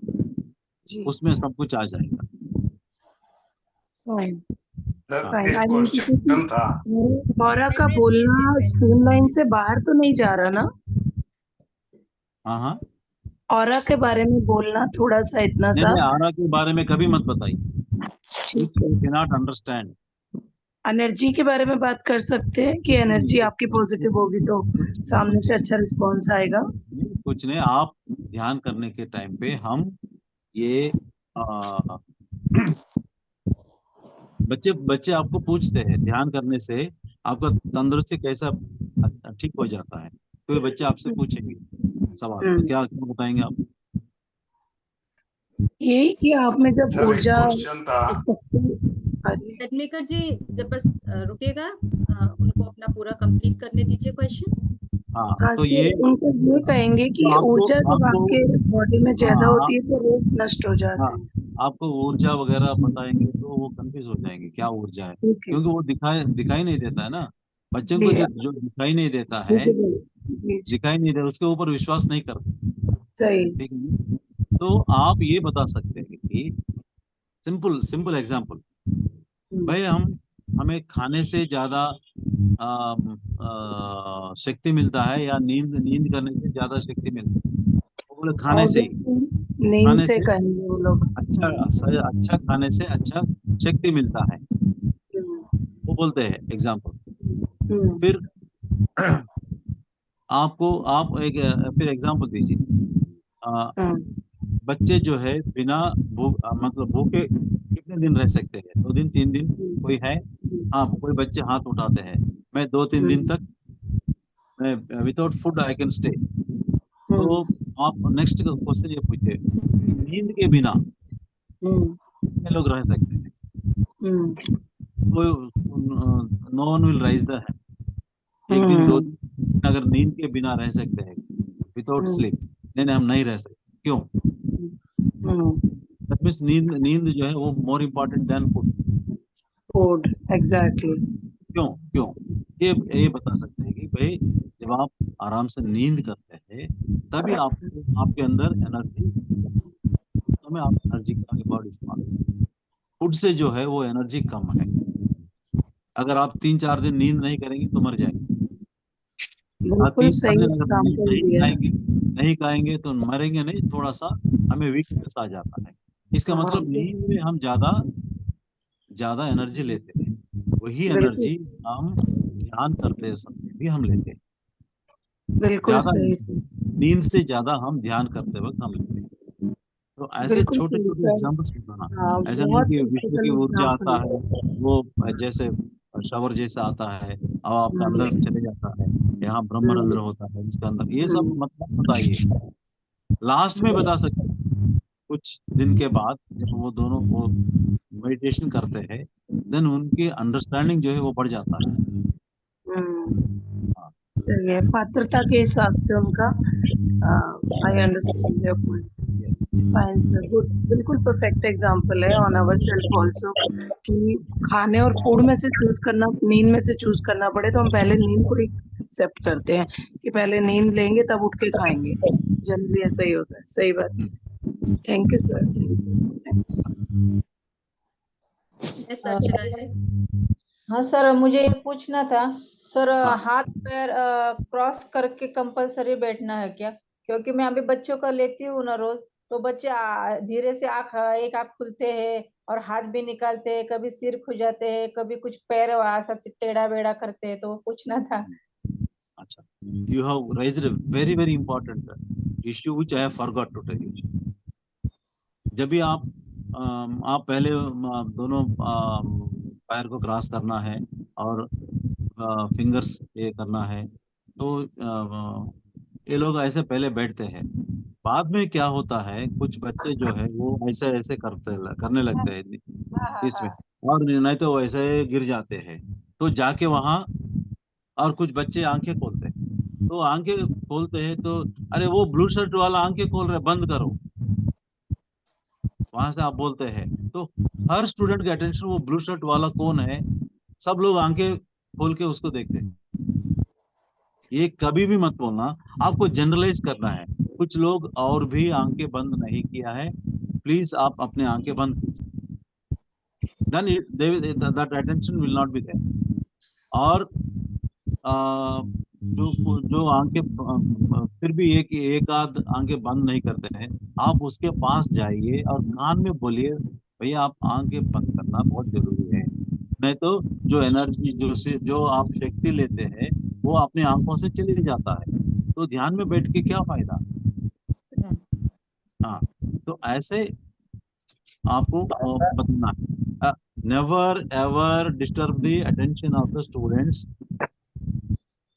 जी उसमें सब कुछ आ जाएगा। फाइन हाँ, फाइन। एक आई मीन क्वेश्चन था। औरा का बोलना स्ट्रीमलाइन से बाहर तो नहीं जा रहा ना? हाँ हाँ, औरा के बारे में बोलना थोड़ा सा इतना नहीं सा, नहीं, आरा के बारे में कभी मत बताइए, ठीक है। Can not understand. एनर्जी के बारे में बात कर सकते हैं कि एनर्जी आपकी पॉजिटिव होगी तो सामने से अच्छा रिस्पॉन्स आएगा। कुछ नहीं, आप ध्यान करने के टाइम पे हम ये आ, बच्चे आपको पूछते हैं ध्यान करने से आपका तंदुरुस्ती कैसा ठीक हो जाता है, तो ये बच्चे आपसे पूछेंगे सवाल, तो क्या क्या बताएंगे आप? यही कि आप में जब सर एक ऊर्जा क्वेश्चन था। पेडनेकर जी जब बस रुकेगा, उनको अपना पूरा कंप्लीट करने दीजिए क्वेश्चन। हाँ, हाँ तो सर, ये उनको ये कहेंगे कि तो आपको ऊर्जा जब आपको आपके बॉडी में ज्यादा हाँ होती है तो रोग नष्ट हो जाते हाँ, हैं। आपको ऊर्जा वगैरह बताएंगे तो वो कंफ्यूज हो जाएंगे क्या ऊर्जा है, ठीक है क्योंकि वो दिखाई नहीं देता है ना बच्चों को, जी, जो दिखाई नहीं देता है, जी, दिखाई नहीं देता उसके ऊपर विश्वास नहीं करते, सही। ठीक है ना? तो आप ये बता सकते हैं कि सिंपल सिंपल एग्जांपल, भाई हमें खाने से ज्यादा शक्ति मिलता है या नींद नींद करने से ज्यादा शक्ति मिलती है? वो बोले खाने से ही, ऑब्वियसली नींद खाने से से कहेंगे वो लोग। अच्छा खाने से अच्छा शक्ति मिलता है, वो बोलते हैं एग्जाम्पल। फिर आप एक फिर एग्जाम्पल दीजिए, बच्चे जो है बिना मतलब भूखे कितने दिन रह सकते हैं? 2 दिन 3 दिन कोई है? हाँ, कोई बच्चे हाथ उठाते हैं, मैं 2-3 दिन तक मैं without food I can stay. तो आप नेक्स्ट क्वेश्चन ये पूछिए, नींद के बिना कितने लोग रह सकते हैं? No one will rise the hand. एक दिन 2 दिन अगर नींद के बिना रह सकते हैं विदाउट स्लीप, नहीं हम नहीं रह सकते, क्यों? दैट मीन्स नींद जो है वो more important then food. Exactly. क्यों क्यों? ये बता सकते हैं कि भाई जब आप आराम से नींद करते हैं तभी आपके अंदर एनर्जी, तो में आप एनर्जी का बॉडी इस्तेमाल, फूड से जो है वो एनर्जी कम है। अगर आप 3-4 दिन नींद नहीं करेंगे तो मर जाएंगे। बिल्कुल 3-4 सही दिन अगर एग्जाम्पल दिया। नहीं खाएंगे तो मरेंगे नहीं, थोड़ा सा हमें वीकनेस आ जाता है। इसका मतलब नींद में हम ज्यादा एनर्जी लेते हैं, वही बिल्कुल एनर्जी हम ध्यान करते समय भी हम लेते हैं। बिल्कुल ज्यादा सही। नींद से ज्यादा हम ध्यान करते वक्त हम लेते हैं। तो ऐसे बिल्कुल छोटे सही छोटे सर। एग्जाम्पल्स बताना, हाँ, ऐसा नहीं बहुत कि विश्व की प्रैक्टिकल ऊर्जा एग्जाम्पल आता है। है वो जैसे शावर जैसा आता है अब आपका अंदर चले जाता है, यहाँ ब्रह्मरंध्र होता है इसके अंदर, ये सब मतलब बताइए, लास्ट में बता सकते हैं। कुछ दिन के बाद जब वो दोनों वो मेडिटेशन करते हैं देन उनकी अंडरस्टैंडिंग जो है वो बढ़ जाता है। सही है, पात्रता के हिसाब से उनका। I understand your point. Fine sir, good. बिल्कुल परफेक्ट एग्जांपल है ऑन आवर सेल्फ आल्सो कि खाने और फूड में से चूज करना, नींद में से चूज करना पड़े तो हम पहले नींद को ही एक्सेप्ट करते हैं कि पहले नींद लेंगे तब उठ के खाएंगे। जनरली ऐसा ही होता है। सही बात है। Thank you sir, thank you, thanks. Yes Archana ji. हाँ सर, मुझे ये पूछना था सर, हाँ। हाथ पैर क्रॉस करके कंपलसरी बैठना है क्या? क्योंकि मैं अभी बच्चों का लेती हूँ ना रोज, तो बच्चे धीरे से एक आँख खुलते हैं और हाथ भी निकालते हैं, कभी सिर खुजाते हैं, कभी कुछ पैर ऐसा टेढ़ा बेढ़ा करते हैं, तो वो पूछना था। अच्छा, you have raised a very very important issue which I have forgot to tell you. जब भी आप पहले दोनों पैर को क्रॉस करना है और फिंगर्स ये करना है, तो ये लोग ऐसे पहले बैठते हैं, बाद में क्या होता है कुछ बच्चे जो है वो ऐसे ऐसे करने लगते हैं इसमें, और नहीं तो वैसे गिर जाते हैं, तो जाके वहाँ और कुछ बच्चे आंखें खोलते हैं, तो आंखें खोलते हैं तो अरे वो ब्लू शर्ट वाला आंखें खोल रहे, बंद करो, वहां से आप बोलते हैं, तो हर स्टूडेंट का अटेंशन वो ब्लू शर्ट वाला कौन है, सब लोग आंखें खोल के उसको देखते हैं, ये कभी भी मत बोलना। आपको जनरलाइज करना है। कुछ लोग और भी आंखें बंद नहीं किया है, प्लीज आप अपने आंखें बंद कीजिए, then that attention will not be there. और जो आंखें फिर भी एक आध आंखें बंद नहीं करते हैं, आप उसके पास जाइए और कान में बोलिए, भैया आप आंखें बंद करना बहुत जरूरी है, नहीं तो जो एनर्जी जो आप शक्ति लेते हैं वो अपनी आंखों से चली जाता है, तो ध्यान में बैठ के क्या फायदा। हाँ, तो ऐसे आपको बताना है। Never ever disturb the attention of the students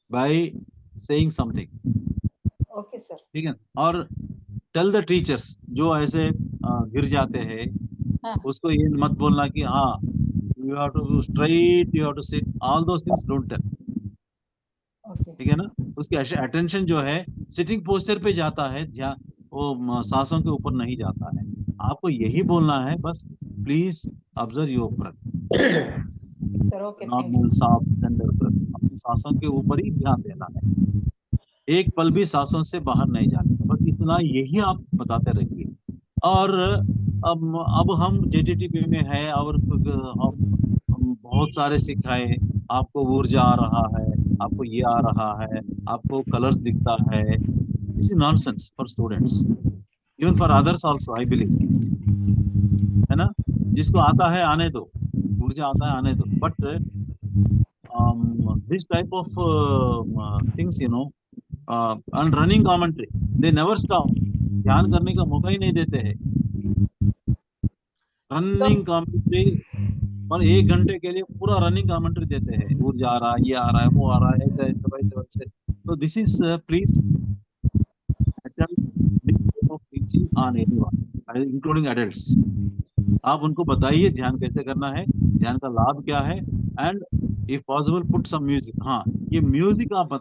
by saying something. Okay sir. ठीक है, और टेल द टीचर्स जो ऐसे गिर जाते हैं, हाँ उसको ये मत बोलना कि हाँ you have to straight, you have to sit, all those things don't tell. Okay ठीक है ना, उसकी अटेंशन जो है सिटिंग पोस्चर पे जाता है, ध्यान वो सांसों के ऊपर नहीं जाता है। आपको यही बोलना है बस, please observe your breath, sir. Okay, thank you. Normal soft tender breath, अपनी सांसों के ऊपर ही ध्यान देना है, एक पल भी सांसों से बाहर नहीं जाने का, बस इतना यही आप बताते रहिए। और अब हम JTTP में है और हम बहुत सारे सिखाए, आपको ऊर्जा आ रहा है, आपको ये आ रहा है, आपको कलर्स दिखता है, this is nonsense for students, even for others also I believe, है ना। जिसको आता है आने दो, ऊर्जा आता है आने दो, but this type of things you know and running commentary, they never stop, ध्यान करने का मौका ही नहीं देते हैं। रनिंग कमेंट्री और 1 घंटे के लिए पूरा रनिंग कमेंट्री देते हैं, ऊर्जा आ रहा है, ये आ रहा है, वो आ रहा है, ऐसे ऐसे वैसे वैसे। तो this is please teaching on anyone including adults. आप उनको बताइए ध्यान कैसे करना है, ध्यान का लाभ क्या है, and if possible put some music. हाँ, ये म्यूजिक आप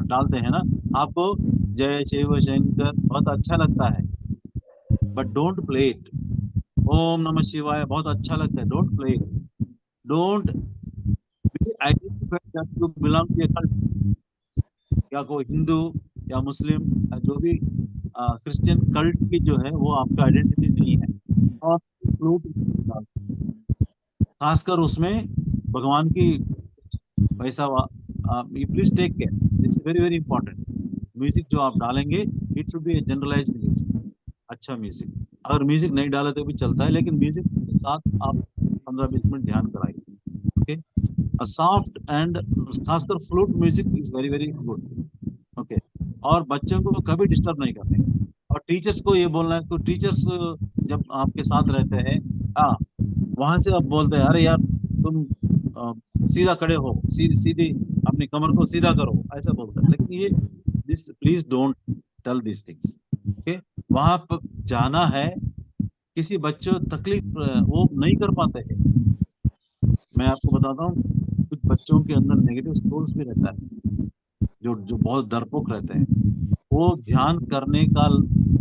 डालते हैं ना, आपको जय शिव शंकर बहुत अच्छा लगता है, बट डोंट प्ले इट। ओम नमः शिवाय बहुत अच्छा लगता है, don't play it, don't identify that you belong to a cult, या कोई हिंदू या मुस्लिम या जो भी क्रिश्चियन कल्ट की जो है वो आपका आइडेंटिटी नहीं है। और फ्लूट खासकर उसमें भगवान की पैसा, please take care, this very very important. Music जो आप डालेंगे it should be generalise music, अच्छा म्यूजिक। अगर म्यूजिक नहीं डाले तो भी चलता है, लेकिन म्यूजिक के साथ आप 15-20 मिनट ध्यान कराइए। ओके, सॉफ्ट एंड खासकर flute music is very very good. Okay, और बच्चों को कभी डिस्टर्ब नहीं करने, और टीचर्स को ये बोलना है, तो टीचर्स जब आपके साथ रहते हैं, हाँ, वहां से आप बोलते हैं अरे यार तुम सीधा खड़े हो, सीधी अपनी कमर को सीधा करो, ऐसा बोलते हैं। लेकिन ये this please don't tell this things. Okay, वहां पर जाना है, किसी बच्चों तकलीफ वो नहीं कर पाते हैं। मैं आपको बताता हूँ, कुछ बच्चों के अंदर नेगेटिव सोर्स भी रहता है, जो बहुत डरपोक रहते हैं, वो ध्यान करने का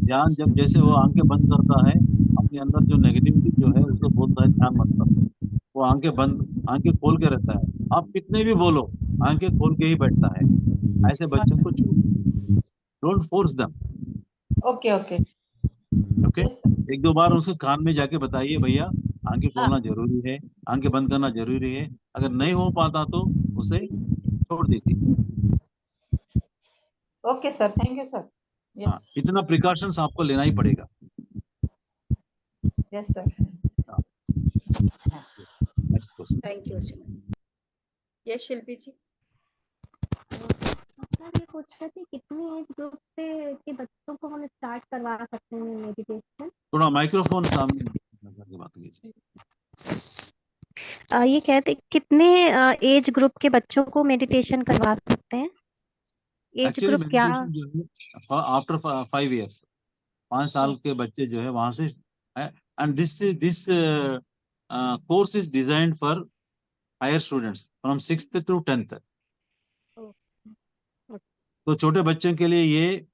ध्यान जब जैसे वो आंखें बंद करता है, अपने अंदर जो नेगेटिविटी जो है उसको बोलता है ध्यान मत करो, वो आंखें खोल के रहता है, आप कितने भी बोलो आंखें खोल के ही बैठता है। ऐसे बच्चों को don't force them. Okay okay okay, 1-2 बार उसको कान में जाके बताइए भैया आंखें खोलना जरूरी है, आंखें बंद करना जरूरी है, अगर नहीं हो पाता तो उसे छोड़ दीजिए। Okay sir, thank you sir. हाँ, इतना प्रिकॉशंस आपको लेना ही पड़ेगा। Yes sir. Next question. Thank you Archana. Yes Shilpi ji. Sir ये पूछ रहे थे कितनी एज ग्रुप से के बच्चों को हम स्टार्ट करवा सकते हैं मेडिटेशन? थोड़ा माइक्रोफोन सामने करके बात कीजिए। ये कहते कितने एज ग्रुप के बच्चों को मेडिटेशन करवा सकते हैं? एज एक्चुअली ग्रुप क्या? मेडिटेशन जो है आफ्टर 5 इयर्स, 5 साल के बच्चे जो है वहां से, and this course is designed for higher students from 6th to 10th। तो छोटे बच्चों के लिए ये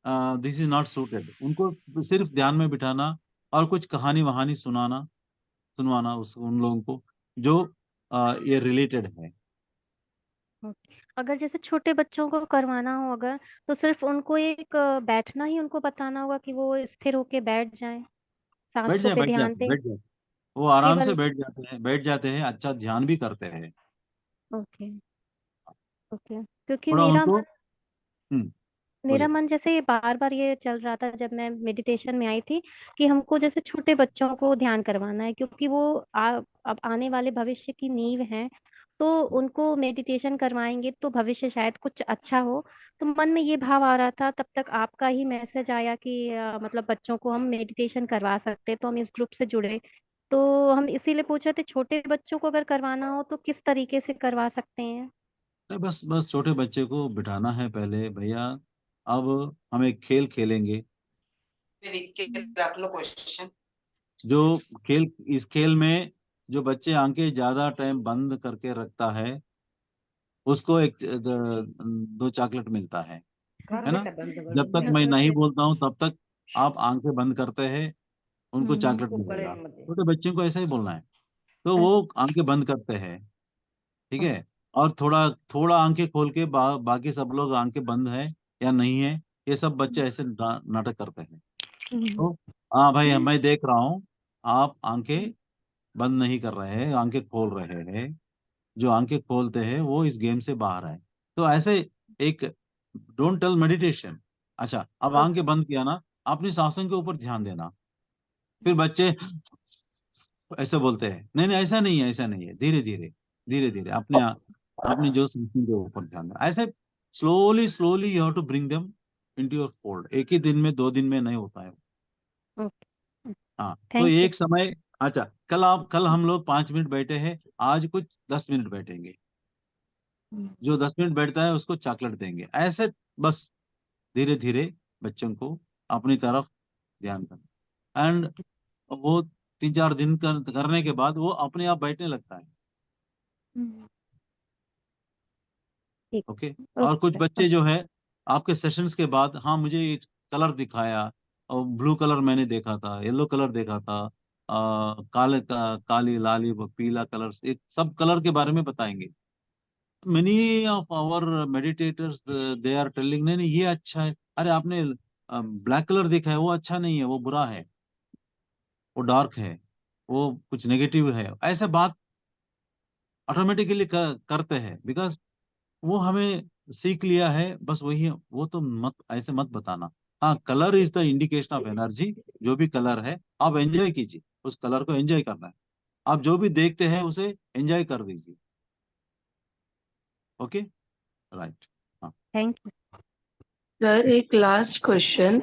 दिस इज नॉट सूटेड, उनको सिर्फ ध्यान में बिठाना और कुछ कहानी वहानी सुनवाना उन लोगों को जो ये रिलेटेड है। ओके। अगर जैसे छोटे बच्चों को करवाना हो अगर, तो सिर्फ उनको एक बैठना ही उनको बताना होगा कि वो स्थिर होके बैठ जाएं, सांसों पे ध्यान दें, बैठ जाए, वो आराम से केवल। बैठ जाते हैं, अच्छा ध्यान भी करते हैं। ओके। ओके, क्योंकि थोड़ा उनको मेरा बोलिए। मन जैसे ये बार बार ये चल रहा था जब मैं मेडिटेशन में आई थी, कि हमको जैसे छोटे बच्चों को ध्यान करवाना है, क्योंकि वो अब आने वाले भविष्य की नींव है। तो उनको मेडिटेशन करवाएंगे तो भविष्य शायद कुछ अच्छा हो। तो मन में ये भाव आ रहा था, तब तक आपका ही मैसेज आया कि मतलब बच्चों को हम मेडिटेशन करवा सकते हैं, तो हम इस ग्रुप से जुड़े। तो हम इसीलिए पूछ रहे थे, छोटे बच्चों को अगर करवाना हो तो किस तरीके से करवा सकते हैं? नहीं, बस छोटे बच्चे को बिठाना है पहले, भैया अब हम एक खेल खेलेंगे। रख लो क्वेश्चन। जो खेल, इस खेल में जो बच्चे आंखें ज्यादा टाइम बंद करके रखता है, उसको एक दो चॉकलेट मिलता है ना। जब तक मैं नहीं बोलता हूँ तब तक आप आंखें बंद करते हैं, उनको चॉकलेट मिलेगा। छोटे बच्चों को ऐसा ही बोलना है। तो वो आंखें बंद करते हैं, ठीक है। और थोड़ा थोड़ा आंखें खोल के बाकी सब लोग आंखें बंद है या नहीं है, ये सब बच्चे ऐसे नाटक करते हैं। तो हाँ भाई, मैं देख रहा हूँ, आप आंखें बंद नहीं कर रहे हैं, आंखें खोल रहे हैं। जो आंखें खोलते हैं वो इस गेम से बाहर है। तो ऐसे एक डोंट टेल मेडिटेशन। अच्छा, अब आंखें बंद किया ना, अपनी सांसों के ऊपर ध्यान देना। फिर बच्चे ऐसे बोलते हैं, नहीं नहीं ऐसा नहीं है, ऐसा नहीं है, धीरे धीरे धीरे धीरे अपनी जो सांसों के ऊपर ध्यान देना। ऐसे slowly slowly you have to bring them into your fold. एक ही दिन में, 2 दिन में नहीं होता है। ओके, हाँ, तो थैंक यू। एक समय, अच्छा कल हम लोग 5 मिनट बैठे हैं, आज कुछ 10 मिनट बैठेंगे। जो 10 मिनट बैठता है उसको चॉकलेट देंगे। ऐसे बस धीरे धीरे बच्चों को अपनी तरफ ध्यान करना। एंड वो 3-4 दिन करने के बाद वो अपने आप बैठने लगता है। ठीक। ओके। और कुछ ओके सर। बच्चे जो है आपके सेशंस के बाद, हाँ मुझे ये कलर दिखाया, और ब्लू कलर मैंने देखा था, येलो कलर देखा था, काली लाली पीला कलर, एक सब कलर के बारे में बताएंगे। Many of our meditators they are telling, नहीं नहीं ये अच्छा है, अरे आपने ब्लैक कलर देखा है, वो अच्छा नहीं है, वो बुरा है, वो डार्क है, वो कुछ नेगेटिव है। ऐसा बात ऑटोमेटिकली करते हैं, बिकॉज वो हमें सीख लिया है। बस वही, वो तो मत ऐसे मत बताना। हाँ, colour is the indication of energy. जो भी कलर है आप एंजॉय कीजिए, उस कलर को एंजॉय करना है। आप जो भी देखते हैं उसे एंजॉय कर दीजिए। Okay, right. हाँ थैंक यू। सर एक लास्ट क्वेश्चन।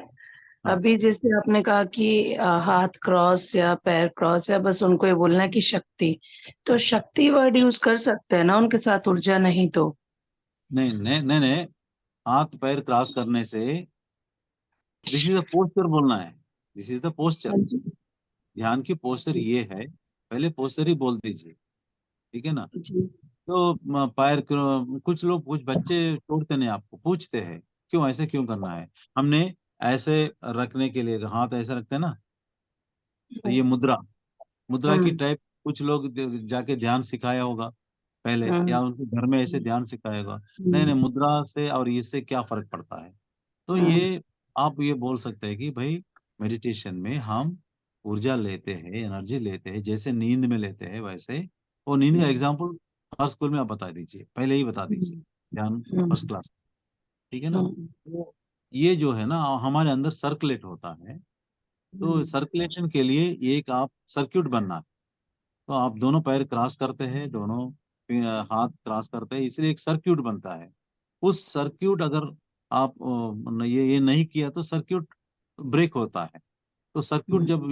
हाँ। अभी जैसे आपने कहा कि हाथ क्रॉस या पैर क्रॉस, या बस उनको ये बोलना है कि शक्ति, तो शक्ति वर्ड यूज कर सकते हैं ना उनके साथ, ऊर्जा नहीं तो? नहीं नहीं नहीं नहीं, हाथ पैर क्रॉस करने से, दिस इज अ पोस्चर बोलना है। This is the posture. हाँ जी। ध्यान की पोस्चर ये है, पहले पोस्चर ही बोल दीजिए, ठीक है ना। जी। तो कुछ लोग, कुछ बच्चे तोड़ते नहीं, आपको पूछते हैं क्यों, ऐसे क्यों करना है। हमने ऐसे रखने के लिए हाथ ऐसे रखते हैं ना, तो ये मुद्रा, मुद्रा की हम्म टाइप कुछ लोग जाके ध्यान सिखाया होगा पहले, या हम्म उनके घर में ऐसे ध्यान सिखाया होगा। नहीं नहीं, हम्म मुद्रा से और इससे क्या फर्क पड़ता है। तो हम्म ये आप ये बोल सकते हैं कि भाई मेडिटेशन में हम ऊर्जा लेते हैं, एनर्जी लेते हैं, जैसे नींद में लेते हैं वैसे। वो नींद का एग्जांपल हर स्कूल में आप बता दीजिए, पहले ही बता दीजिए, ध्यान फर्स्ट हम्म क्लास, ठीक है ना। हम्म तो ये जो है ना हमारे अंदर सर्कुलेट होता है। तो सर्कुलेशन के लिए ये एक आप सर्क्यूट बनना है। तो आप दोनों पैर क्रॉस करते हैं, दोनों हाथ क्रॉस करते हैं, इसलिए एक सर्क्यूट बनता है। उस सर्क्यूट अगर आप ये नहीं किया तो सर्क्यूट ब्रेक होता है। तो सर्क्यूट जब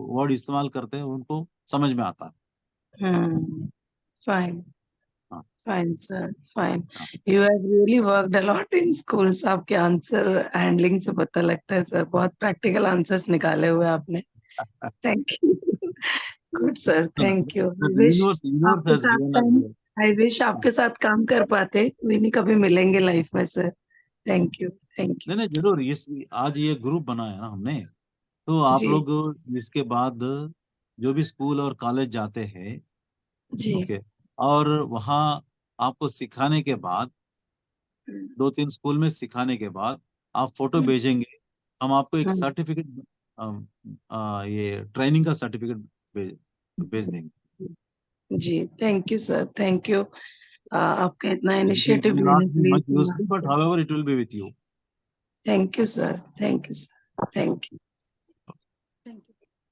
वर्ड इस्तेमाल करते हैं उनको समझ में आता है। फाइन हाँ फाइन सर, फाइन। हाँ। You have really worked a lot in schools. आपके आंसर हैंडलिंग से पता लगता है सर, बहुत प्रैक्टिकल आंसर्स निकाले हुए आपने। Thank you. Good sir, thank you. I wish universe आपके हैज साथ गिवन काम अस। आई विश आपके साथ काम कर पाते, वी नहीं कभी मिलेंगे लाइफ में सर। थैंक यू, थैंक नहीं नहीं, जरूर। इस आज ये ग्रुप बनाया ना हमने, तो यू। आप जी लोग इसके बाद जो भी स्कूल और कॉलेज जाते हैं, जी ओके, और वहाँ आपको सिखाने के बाद 2-3 स्कूल में सिखाने के बाद आप फोटो भेजेंगे, हम आपको एक सर्टिफिकेट, ये ट्रेनिंग का सर्टिफिकेट भेज देंगे। जी, thank you sir, thank you आपका इतना It इनिशिएटिव will लेने not के be लिए। much useful, but however it will be with you. Thank you sir, thank you sir, thank you,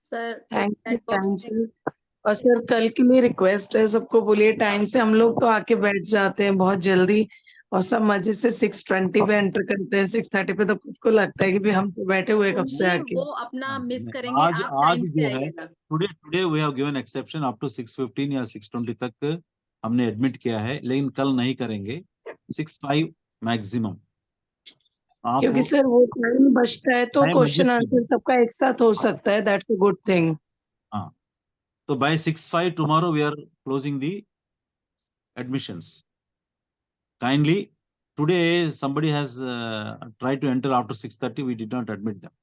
sir thank you chat box time में sir. और sir कल के लिए रिक्वेस्ट है, सबको बोलिए टाइम से, हम लोग तो आके बैठ जाते हैं बहुत जल्दी और सब मजे से 6:20 पे एंटर करते हैं, 6:30 पे तो खुद को लगता है कि भी हम तो बैठे हुए कब से नहीं, आके। वो अपना मिस करेंगे, आज आप आज टाइम से जो है आइएगा। Today we have given exception up to 6:15 या 6:20 तक हमने एडमिट किया है, लेकिन कल नहीं करेंगे, 6:05 मैक्सिमम। आप क्योंकि सर वो टाइम बचता है तो टाइम क्वेश्चन एडजस्ट आंसर कीजिए। सबका एक साथ हो सकता है, दैट्स अ गुड थिंग। हाँ, तो by 6:05 tomorrow we are closing the admissions. Kindly, today somebody has tried to enter after 6:30, we did not admit them.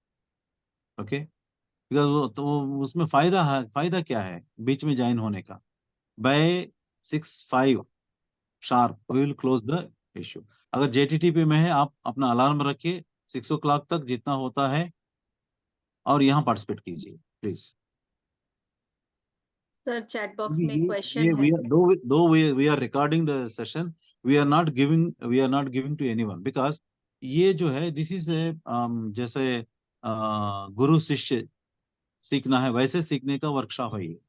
Okay? Because तो उसमें फायदा क्या है बीच में ज्वाइन होने का? By 6:05 sharp we will close the issue. अगर JTTP में है, आप अपना अलार्म रखिए 6 o'clock तक जितना होता है और यहाँ पार्टिसिपेट कीजिए प्लीज। सर चैट बॉक्स में क्वेश्चन है। we are, though we are recording the session, we are not giving to anyone, because ये जो है this is a जैसे गुरु शिष्य सीखना है वैसे सीखने का वर्कशॉप है ये।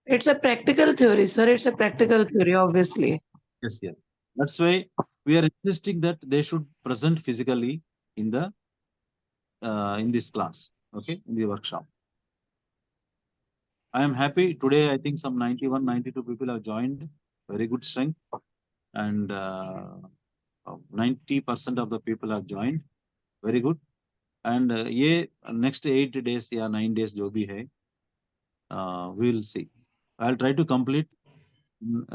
It's a practical theory, sir. It's a practical theory, obviously. Yes, that's why we are insisting that they should present physically in the in this class, okay, in the workshop. I am happy today. I think some 91, 92 people have joined. Very good strength, and 90% of the people have joined. Very good. And ये next 8 days या 9 days जो भी है, we will see. I'll try to complete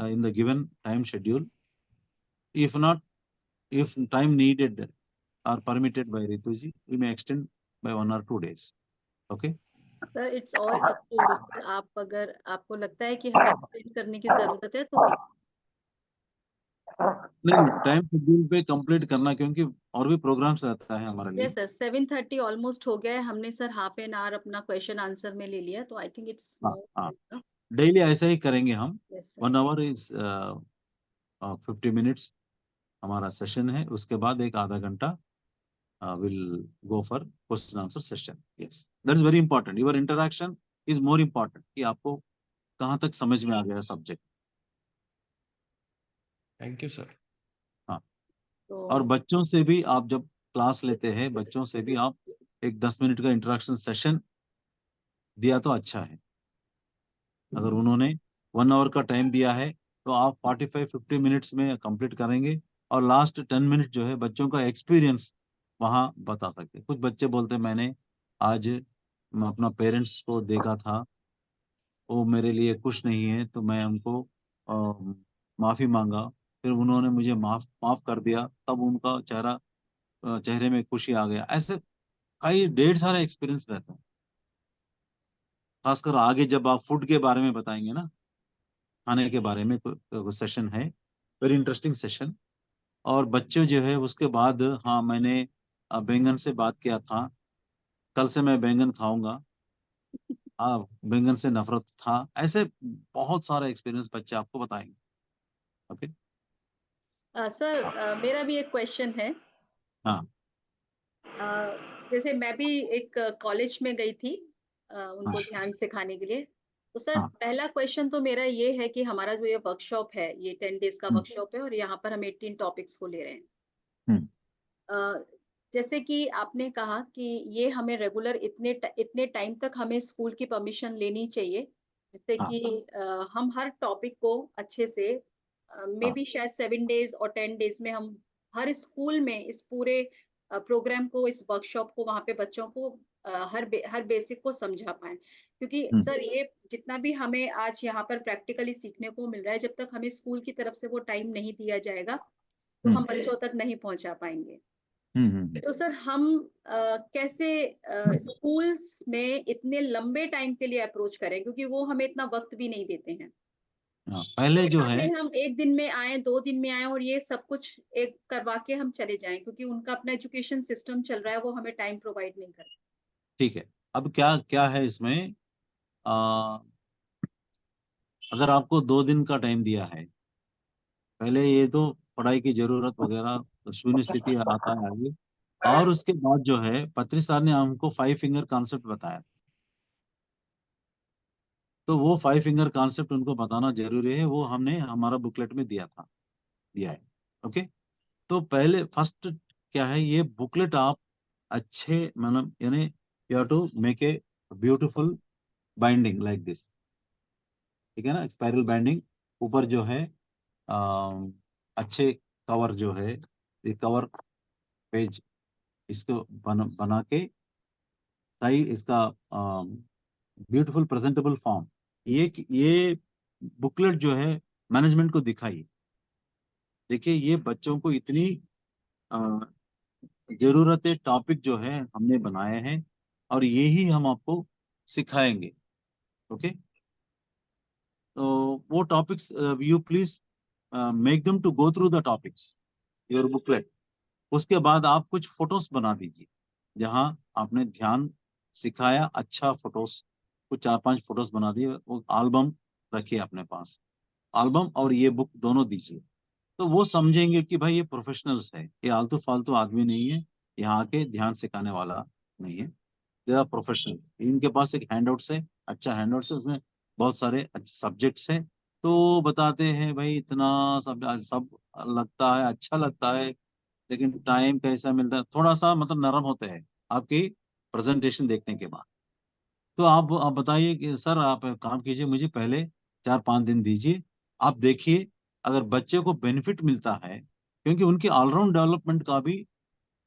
in the given time schedule. If not, if time needed or permitted by Rituji, we may extend by 1 or 2 days. Okay? Sir it's all up to you. आप अगर आपको लगता है कि हमें extend करने की जरूरत है तो नहीं, टाइम शेड्यूल पे कंप्लीट करना, क्योंकि और भी प्रोग्राम्स रहता है हमारे लिए। यस सर 7:30 ऑलमोस्ट हो गया है। हमने सर हाफ एन आवर अपना क्वेश्चन आंसर में ले लिया, तो आई थिंक इट्स हाँ, डेली ऐसा ही करेंगे हम। यस 1 hour इज 50 minutes हमारा सेशन है, उसके बाद एक आधा घंटा will go for question answer session. Yes, that is very important. Your interaction is more important कि आपको कहाँ तक समझ में आ गया सब्जेक्ट। Thank you sir. हाँ, और बच्चों से भी आप जब क्लास लेते हैं, बच्चों से भी आप एक 10 मिनट का इंटरेक्शन सेशन दिया तो अच्छा है। अगर उन्होंने 1 hour का टाइम दिया है तो आप 45-50 मिनट्स में कंप्लीट करेंगे, और लास्ट 10 मिनट जो है बच्चों का एक्सपीरियंस वहाँ बता सकते। कुछ बच्चे बोलते मैंने आज अपना पेरेंट्स को देखा था, वो मेरे लिए खुश नहीं है, तो मैं उनको माफ़ी मांगा, फिर उन्होंने मुझे माफ कर दिया, तब उनका चेहरे में खुशी आ गया। ऐसे कई ढेर सारा एक्सपीरियंस रहता है। खासकर आगे जब आप फूड के बारे में बताएंगे ना, खाने के बारे में सेशन है, वेरी इंटरेस्टिंग सेशन। और बच्चे जो है उसके बाद, हाँ मैंने बैंगन से बात किया था, कल से मैं बैंगन खाऊंगा, हाँ बैंगन से नफरत था। ऐसे बहुत सारा एक्सपीरियंस बच्चे आपको बताएंगे। ओके सर मेरा भी एक क्वेश्चन है। हाँ, जैसे मैं भी एक कॉलेज में गई थी उनको ध्यान सिखाने के लिए। तो सर पहला क्वेश्चन तो मेरा ये है कि हमारा जो ये वर्कशॉप है, ये 10 डेज का वर्कशॉप है और यहाँ पर हम 18 टॉपिक्स को ले रहे हैं। जैसे कि आपने कहा कि ये हमें रेगुलर इतने टाइम तक हमें स्कूल की परमिशन लेनी चाहिए, जिससे कि हम हर टॉपिक को अच्छे से मे बी शायद 7 डेज और 10 डेज में हम हर स्कूल में इस पूरे प्रोग्राम को, इस वर्कशॉप को वहाँ पे बच्चों को हर बेसिक को समझा पाए। क्योंकि सर ये जितना भी हमें आज यहाँ पर प्रैक्टिकली सीखने को मिल रहा है, जब तक हमें स्कूल की तरफ से वो टाइम नहीं दिया जाएगा तो हम बच्चों तक नहीं पहुंचा पाएंगे। तो सर हम कैसे स्कूल्स में इतने लंबे टाइम के लिए अप्रोच करें, क्योंकि वो हमें इतना वक्त भी नहीं देते हैं। हाँ, पहले जो है हम एक दिन में आए, 2 दिन में आए और ये सब कुछ एक करवा के हम चले जाएं, क्योंकि उनका अपना एजुकेशन सिस्टम चल रहा है, वो हमें टाइम प्रोवाइड नहीं कर। ठीक है। अब क्या क्या है इसमें, अगर आपको 2 दिन का टाइम दिया है, पहले ये तो पढ़ाई की जरूरत वगैरह शून्य स्थिति आता है आगे, और उसके बाद जो है पत्री सर ने हमको 5 फिंगर कॉन्सेप्ट बताया, तो वो 5 फिंगर कॉन्सेप्ट उनको बताना जरूरी है, वो हमने हमारा बुकलेट में दिया है। ओके, तो पहले फर्स्ट क्या है, ये बुकलेट आप अच्छे मतलब यानी you have to make a beautiful binding like this, ठीक है ना, स्पाइरल बाइंडिंग, ऊपर जो है अच्छे कवर जो है, ये कवर पेज इसको बना के सही, इसका ब्यूटीफुल प्रेजेंटेबल फॉर्म, ये बुकलेट जो है मैनेजमेंट को दिखाई। देखिए ये बच्चों को इतनी जरूरत है, टॉपिक जो है हमने बनाए हैं और यही हम आपको सिखाएंगे। ओके, तो वो topics you please make them to go through the topics your booklet. उसके बाद आप कुछ फोटोज बना दीजिए, जहां आपने ध्यान सिखाया, अच्छा फोटोज, कुछ 4-5 फोटोज बना दिए, वो एल्बम रखिए अपने पास, एल्बम और ये बुक दोनों दीजिए, तो वो समझेंगे कि भाई ये प्रोफेशनल्स है, ये आलतू फालतू आदमी नहीं है, यहाँ के ध्यान सिखाने वाला नहीं है, दे आर प्रोफेशनल। इनके पास एक हैंडआउट्स है, अच्छा हैंडआउट्स है, उसमें बहुत सारे अच्छे सब्जेक्ट्स हैं, तो बताते हैं भाई इतना सब लगता है, अच्छा लगता है, लेकिन टाइम कैसा मिलता है, थोड़ा सा मतलब नरम होते हैं आपकी प्रेजेंटेशन देखने के बाद। तो आप बताइए कि सर आप काम कीजिए, मुझे पहले 4-5 दिन दीजिए, आप देखिए अगर बच्चे को बेनिफिट मिलता है, क्योंकि उनकी ऑलराउंड डेवलपमेंट का भी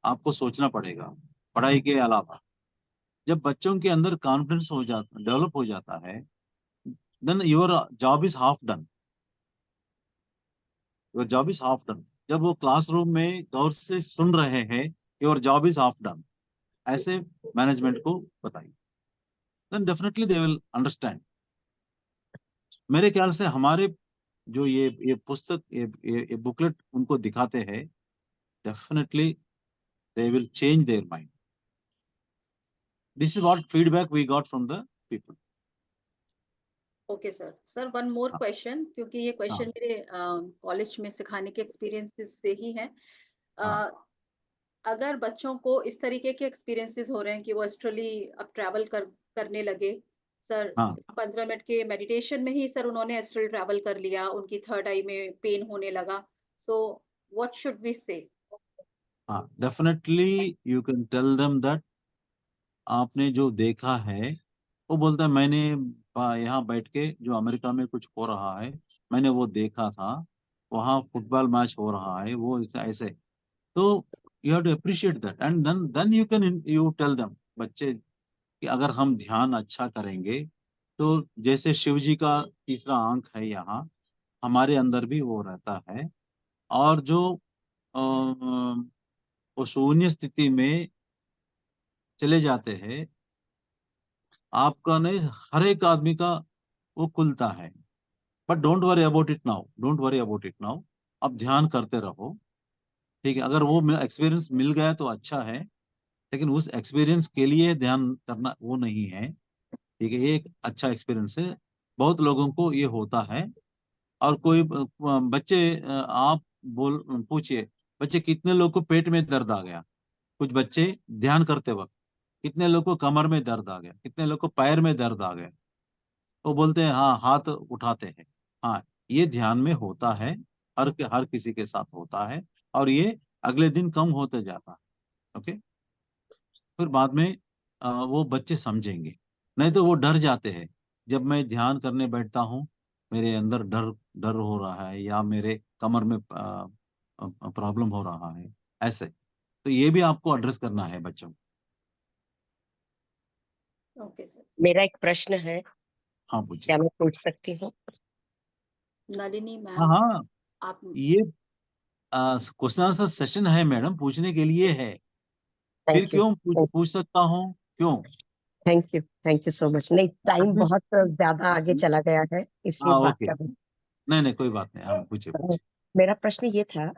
आपको सोचना पड़ेगा पढ़ाई के अलावा। जब बच्चों के अंदर कॉन्फिडेंस डेवलप हो जाता है, then your job is half done, your job is half done. जब वो क्लासरूम में गौर से सुन रहे हैं, your job is half done, ऐसे मैनेजमेंट को बताइए, then definitely they will understand. मेरे ख्याल से हमारे जो ये पुस्तक, ये बुकलेट उनको दिखाते हैं, definitely they will change their mind. This is what feedback we got from the people. Okay sir. Sir one more question, क्योंकि ये हाँ क्वेश्चन मेरे कॉलेज में सिखाने के एक्सपीरियंसेस से ही है। हाँ अगर बच्चों को इस तरीके के एक्सपीरियंसेस हो रहे हैं कि वो एस्ट्रली अब ट्रैवल करने लगे, सर हाँ 15 मिनट के मेडिटेशन में ही सर उन्होंने एस्ट्रल ट्रैवल कर लिया, उनकी थर्ड आई में पेन होने लगा, so what should we say? हाँ, definitely you can tell them that आपने जो देखा है, वो बोलता है मैंने यहाँ बैठ के जो अमेरिका में कुछ हो रहा है, मैंने वो देखा था, वहाँ फुटबॉल मैच हो रहा है, वो ऐसे, तो you have to appreciate that and then you can you tell them बच्चे कि अगर हम ध्यान अच्छा करेंगे, तो जैसे शिव जी का तीसरा आंख है यहाँ, हमारे अंदर भी वो रहता है, और जो वो शून्य स्थिति में चले जाते हैं, आपका नहीं, हर एक आदमी का वो खुलता है। But don't worry about it now, don't worry about it now, अब ध्यान करते रहो, ठीक है। अगर वो एक्सपीरियंस मिल गया तो अच्छा है, लेकिन उस एक्सपीरियंस के लिए ध्यान करना वो नहीं है, ठीक है। ये एक अच्छा एक्सपीरियंस है, बहुत लोगों को ये होता है। और कोई बच्चे आप बोल पूछिए, बच्चे कितने लोग को पेट में दर्द आ गया, कुछ बच्चे ध्यान करते वक्त, कितने लोग को कमर में दर्द आ गया, कितने लोग को पैर में दर्द आ गया, वो बोलते हैं हाँ, हाथ उठाते हैं। हाँ, ये ध्यान में होता है, हर किसी के साथ होता है, और ये अगले दिन कम होते जाता है। ओके, फिर बाद में वो बच्चे समझेंगे, नहीं तो वो डर जाते हैं। जब मैं ध्यान करने बैठता हूँ, मेरे अंदर डर डर हो रहा है, या मेरे कमर में प्रॉब्लम हो रहा है, ऐसे, तो ये भी आपको एड्रेस करना है बच्चों को। Okay sir. मेरा एक प्रश्न है, हाँ पूछिए। क्या मैं पूछ सकती हूँ? नलिनी हाँ मैम, हाँ, आप ये क्वेश्चन आंसर सेशन है मैडम, पूछने के लिए है, फिर थैंक यू, क्यों पूछ सकता हूँ, क्यों? Thank you so much. नहीं, टाइम At least- बहुत ज्यादा आगे चला गया है, इसलिए हाँ बात ओके, कर रही हूँ। नहीं नहीं, कोई बात नहीं, आप पूछिए पूछिए। मेरा प्रश्न ये था हाँ,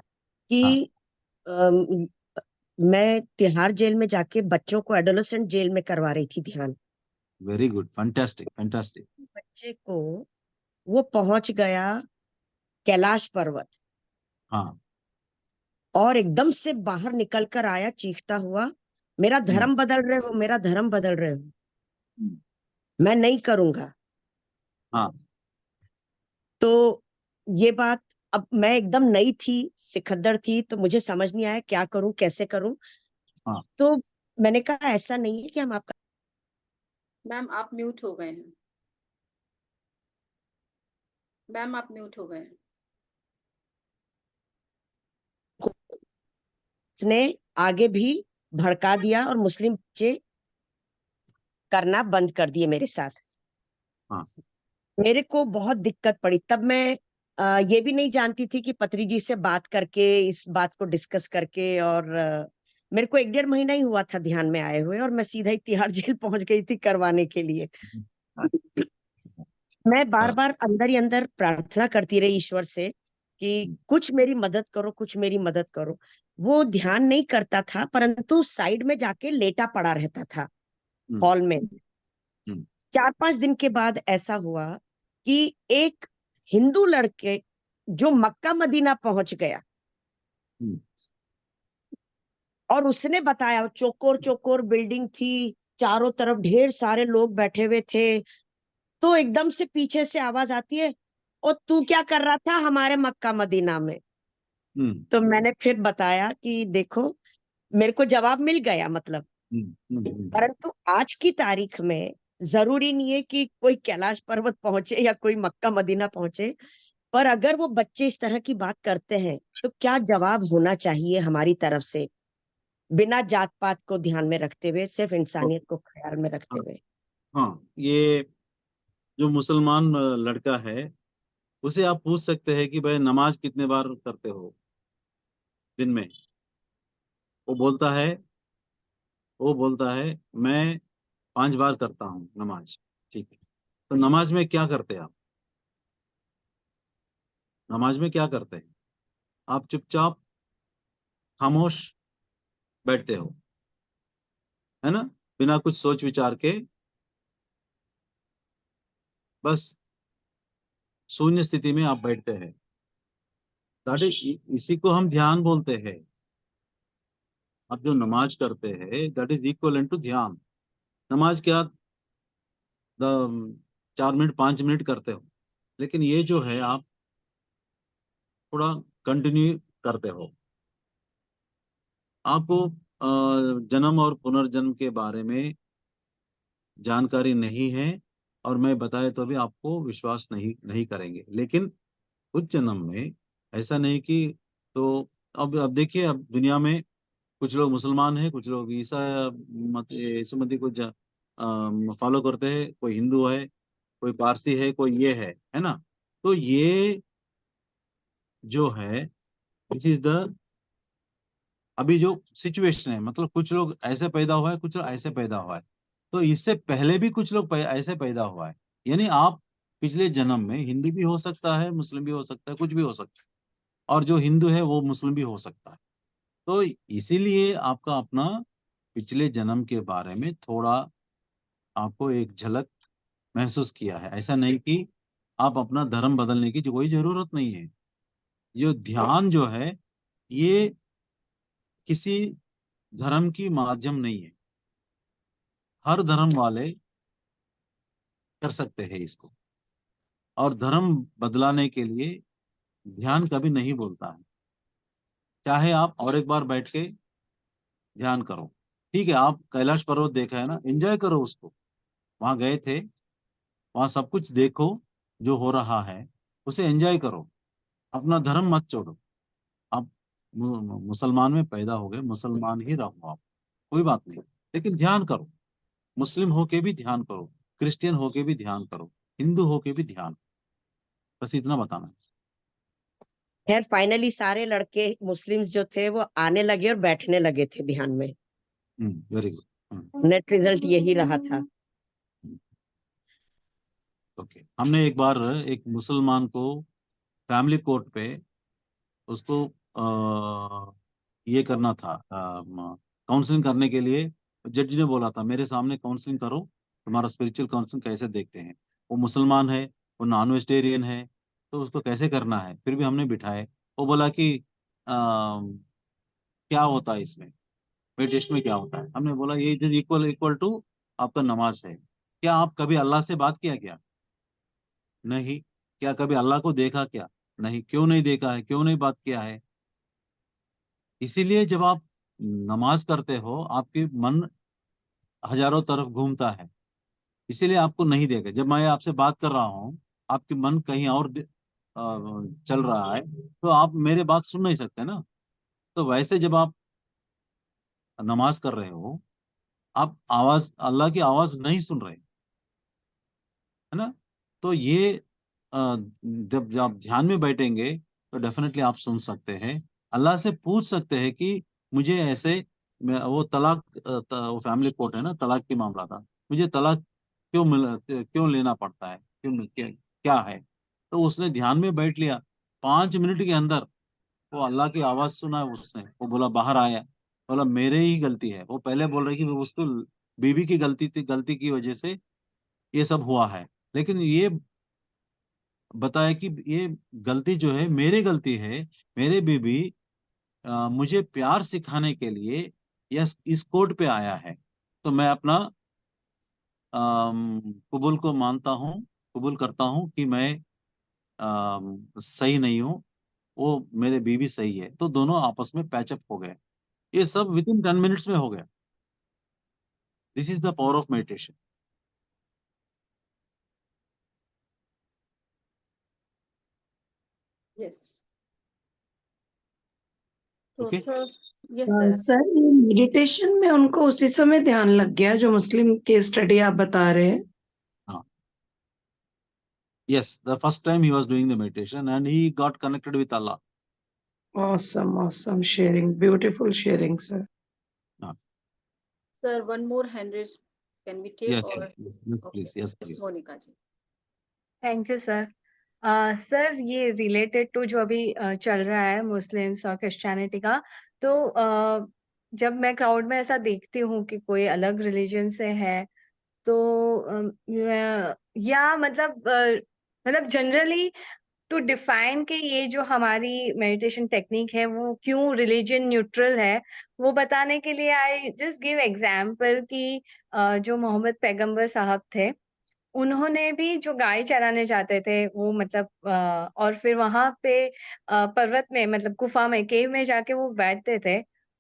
कि अम, मैं तिहाड़ जेल में जाके बच्चों को एडोलेसेंट जेल में करवा रही थी ध्यान। Very good, fantastic fantastic. बच्चे को वो पहुंच गया कैलाश पर्वत हाँ, और एकदम से बाहर निकल कर आया चीखता हुआ, मेरा धर्म बदल रहे हो, मेरा धर्म बदल रहे हो, हम्म, मैं नहीं करूंगा। हाँ, तो ये बात, अब मैं एकदम नई थी, सिकंदर थी, तो मुझे समझ नहीं आया क्या करूं कैसे करूं। हाँ। तो मैंने कहा ऐसा नहीं है कि हम आपका। मैम आप म्यूट हो गए हैं। मैम आप म्यूट हो गए हैं। ने आगे भी भड़का दिया और मुस्लिम बच्चे करना बंद कर दिए मेरे साथ। हाँ, मेरे को बहुत दिक्कत पड़ी। तब मैं ये भी नहीं जानती थी कि पत्री जी से बात करके, इस बात को डिस्कस करके, और मेरे को 1.5 महीना ही हुआ था ध्यान में आए हुए, और मैं सीधा ही तिहाड़ जेल पहुंच गई थी करवाने के लिए। मैं बार बार अंदर ही अंदर प्रार्थना करती रही ईश्वर से कि कुछ मेरी मदद करो, कुछ मेरी मदद करो। वो ध्यान नहीं करता था, परंतु साइड में जाके लेटा पड़ा रहता था हॉल में। 4-5 दिन के बाद ऐसा हुआ कि एक हिंदू लड़के जो मक्का मदीना पहुंच गया, और उसने बताया, चौकोर चौकोर बिल्डिंग थी, चारों तरफ ढेर सारे लोग बैठे हुए थे। तो एकदम से पीछे से आवाज आती है, और तू क्या कर रहा था हमारे मक्का मदीना में? तो मैंने फिर बताया कि देखो, मेरे को जवाब मिल गया मतलब। परंतु आज की तारीख में जरूरी नहीं है कि कोई कैलाश पर्वत पहुंचे या कोई मक्का मदीना पहुंचे, पर अगर वो बच्चे इस तरह की बात करते हैं तो क्या जवाब होना चाहिए हमारी तरफ से, बिना जात पात को ध्यान में रखते हुए, सिर्फ इंसानियत को ख्याल में रखते हुए। हाँ, ये जो मुसलमान लड़का है, उसे आप पूछ सकते हैं कि भाई नमाज कितने बार करते हो दिन में? वो बोलता है वो बोलता है मैं 5 बार करता हूँ नमाज। ठीक है, तो नमाज में क्या करते हैं आप? नमाज में क्या करते हैं? आप चुपचाप खामोश बैठते हो, है ना, बिना कुछ सोच विचार के, बस शून्य स्थिति में आप बैठते हैं। इसी को हम ध्यान बोलते हैं। आप जो नमाज करते हैं, दैट इज इक्वल टू ध्यान। नमाज क्या 4 मिनट 5 मिनट करते हो, लेकिन ये जो है आप थोड़ा कंटिन्यू करते हो। आपको जन्म और पुनर्जन्म के बारे में जानकारी नहीं है, और मैं बताए तो भी आपको विश्वास नहीं करेंगे। लेकिन उस जन्म में ऐसा नहीं कि, तो अब देखिए, अब दुनिया में कुछ लोग मुसलमान हैं, कुछ लोग ईसा मत को फॉलो करते हैं, कोई हिंदू है, कोई पारसी है, कोई ये है ना। तो ये जो है, दिस इज द अभी जो सिचुएशन है, मतलब कुछ लोग ऐसे पैदा हुआ है, कुछ लोग ऐसे पैदा हुआ है, तो इससे पहले भी कुछ लोग ऐसे पैदा हुआ है। यानी आप पिछले जन्म में हिंदू भी हो सकता है, मुस्लिम भी हो सकता है, कुछ भी हो सकता है, और जो हिंदू है वो मुस्लिम भी हो सकता है। तो इसीलिए आपका अपना पिछले जन्म के बारे में थोड़ा आपको एक झलक महसूस किया है। ऐसा नहीं कि आप अपना धर्म बदलने की जो कोई जरूरत नहीं है। ये ध्यान जो है, ये किसी धर्म की माध्यम नहीं है, हर धर्म वाले कर सकते हैं इसको। और धर्म बदलाने के लिए ध्यान कभी नहीं बोलता है। चाहे आप और एक बार बैठ के ध्यान करो, ठीक है, आप कैलाश पर्वत देखा है ना, एंजॉय करो उसको, वहां गए थे, वहां सब कुछ देखो जो हो रहा है, उसे एंजॉय करो, अपना धर्म मत छोड़ो। आप मुसलमान में पैदा हो गए, मुसलमान ही रहो आप, कोई बात नहीं, लेकिन ध्यान करो। मुस्लिम होके भी ध्यान करो, क्रिश्चियन होके भी ध्यान करो, हिंदू होके भी ध्यान, बस इतना बताना है। खैर फाइनली सारे लड़के मुस्लिम्स जो थे वो आने लगे और बैठने लगे थे ध्यान में। Very good. नेट रिजल्ट यही रहा था। ओके, हमने एक बार एक मुसलमान को फैमिली कोर्ट पे उसको ये करना था, काउंसलिंग करने के लिए जज ने बोला था मेरे सामने काउंसलिंग करो, तुम्हारा स्पिरिचुअल काउंसलिंग कैसे देखते हैं। वो मुसलमान है, वो नॉन वेजिटेरियन है, तो उसको कैसे करना है। फिर भी हमने बिठाए। वो बोला कि क्या होता है इसमें, मेडिटेशन में क्या होता है। हमने बोला ये इज इक्वल इक्वल टू आपका नमाज है। क्या आप कभी अल्लाह से बात किया क्या? नहीं। क्या कभी अल्लाह को देखा क्या? नहीं। क्यों नहीं देखा है, क्यों नहीं बात किया है? इसीलिए जब आप नमाज करते हो आपके मन हजारों तरफ घूमता है, इसीलिए आपको नहीं देगा। जब मैं आपसे बात कर रहा हूँ आपके मन कहीं और चल रहा है, तो आप मेरे बात सुन नहीं सकते ना। तो वैसे जब आप नमाज कर रहे हो आप आवाज, अल्लाह की आवाज नहीं सुन रहे, है ना। तो ये जब आप ध्यान में बैठेंगे तो डेफिनेटली आप सुन सकते हैं, अल्लाह से पूछ सकते हैं कि मुझे ऐसे वो तलाक वो फैमिली कोर्ट है ना, तलाक की मामला था, मुझे तलाक क्यों मिला, क्यों लेना पड़ता है, क्यों क्या है। तो उसने ध्यान में बैठ लिया, 5 मिनट के अंदर वो अल्लाह की आवाज सुना उसने। वो बोला, बाहर आया, बोला मेरे ही गलती है। वो पहले बोल रही कि वो उसको बीवी की गलती थी, गलती की वजह से ये सब हुआ है। लेकिन ये बताया कि ये गलती जो है मेरी गलती है, मेरे बीबी मुझे प्यार सिखाने के लिए यस इस कोर्ट पे आया है, तो मैं अपना कबूल को मानता हूँ, कबूल करता हूँ कि मैं सही नहीं हूँ, वो मेरे बीवी सही है। तो दोनों आपस में पैचअप हो गए। ये सब विद इन 10 मिनट्स में हो गया। This is the power of meditation. Yes. तो okay. Sir, yes sir. Sir ये मेडिटेशन में उनको उसी समय ध्यान लग गया जो मुस्लिम केस स्टडी आप बता रहे हैं? हाँ, yes, the first time he was doing the meditation and he got connected with Allah. Awesome sharing, beautiful sharing, sir. Sir, one more hand raise can we take? Yes, or yes, okay, please, yes, Miss please. Monika ji. Thank you sir. Sir ये related to जो अभी चल रहा है Muslims और Christianity का, तो जब मैं क्राउड में ऐसा देखती हूँ कि कोई अलग रिलीजन से है, तो या मतलब जनरली टू डिफाइन के ये जो हमारी मेडिटेशन टेक्निक है वो क्यों रिलीजन न्यूट्रल है, वो बताने के लिए आई जस्ट गिव एग्जांपल कि जो मोहम्मद पैगंबर साहब थे, उन्होंने भी जो गाय चराने जाते थे वो मतलब और फिर वहां पे पर्वत में मतलब गुफा में केव में जाके वो बैठते थे,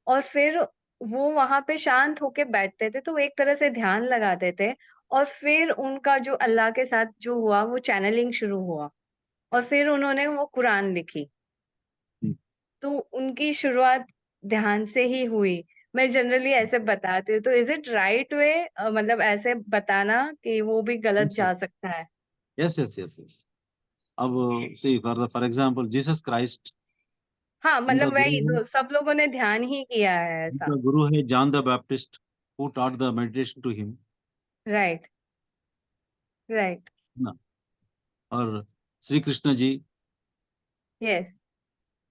और फिर वो वहां पे शांत होके बैठते थे, तो वो एक तरह से ध्यान लगाते थे, और फिर उनका जो अल्लाह के साथ जो हुआ वो चैनलिंग शुरू हुआ, और फिर उन्होंने वो कुरान लिखी। तो उनकी शुरुआत ध्यान से ही हुई। मैं जनरली ऐसे बताती हूँ, तो इज इट राइट वे, मतलब ऐसे बताना कि वो भी गलत Yes, जा सकता है? yes. अब see for example Jesus Christ, हाँ, उनका मतलब गुरु वही है, तो सब लोगों ने ध्यान ही किया है ऐसा। उनका गुरु है John the Baptist who taught the meditation to him, right right. है ना। और श्री कृष्ण जी, यस।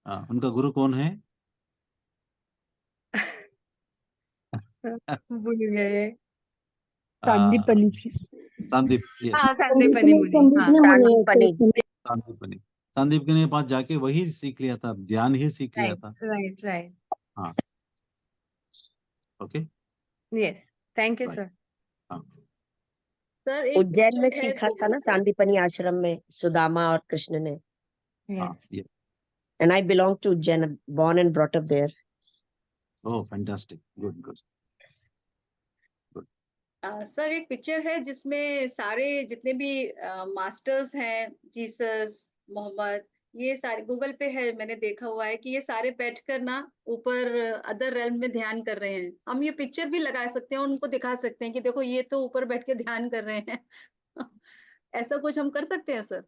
उनका गुरु कौन है? भूल गए। सांदीपनी संदीप, yes, हाँ, संदीपनी मुनि, हाँ। संदीपनी। संदीप के पास जाके वही सीख लिया था, ध्यान ही सीख लिया था। Right right. हाँ, okay, yes, thank you right. Sir. हाँ, सर एक उज्जैन में पिक्चर है सीखा था ना सांदीपनी आश्रम में सुदामा और कृष्ण ने। हाँ, यस। ये, and I belong to Ujjain, born and brought up there. Oh fantastic, good. Sir एक पिक्चर है जिसमें सारे जितने भी मास्टर्स हैं, जीसस, मोहम्मद, ये सारे गूगल पे है, मैंने देखा हुआ है कि ये सारे बैठकर ना ऊपर अदर रेल्म में ध्यान कर रहे हैं। हम ये पिक्चर भी लगा सकते हैं, उनको दिखा सकते हैं कि देखो ये तो ऊपर बैठ के ध्यान कर रहे हैं। ऐसा कुछ हम कर सकते हैं सर?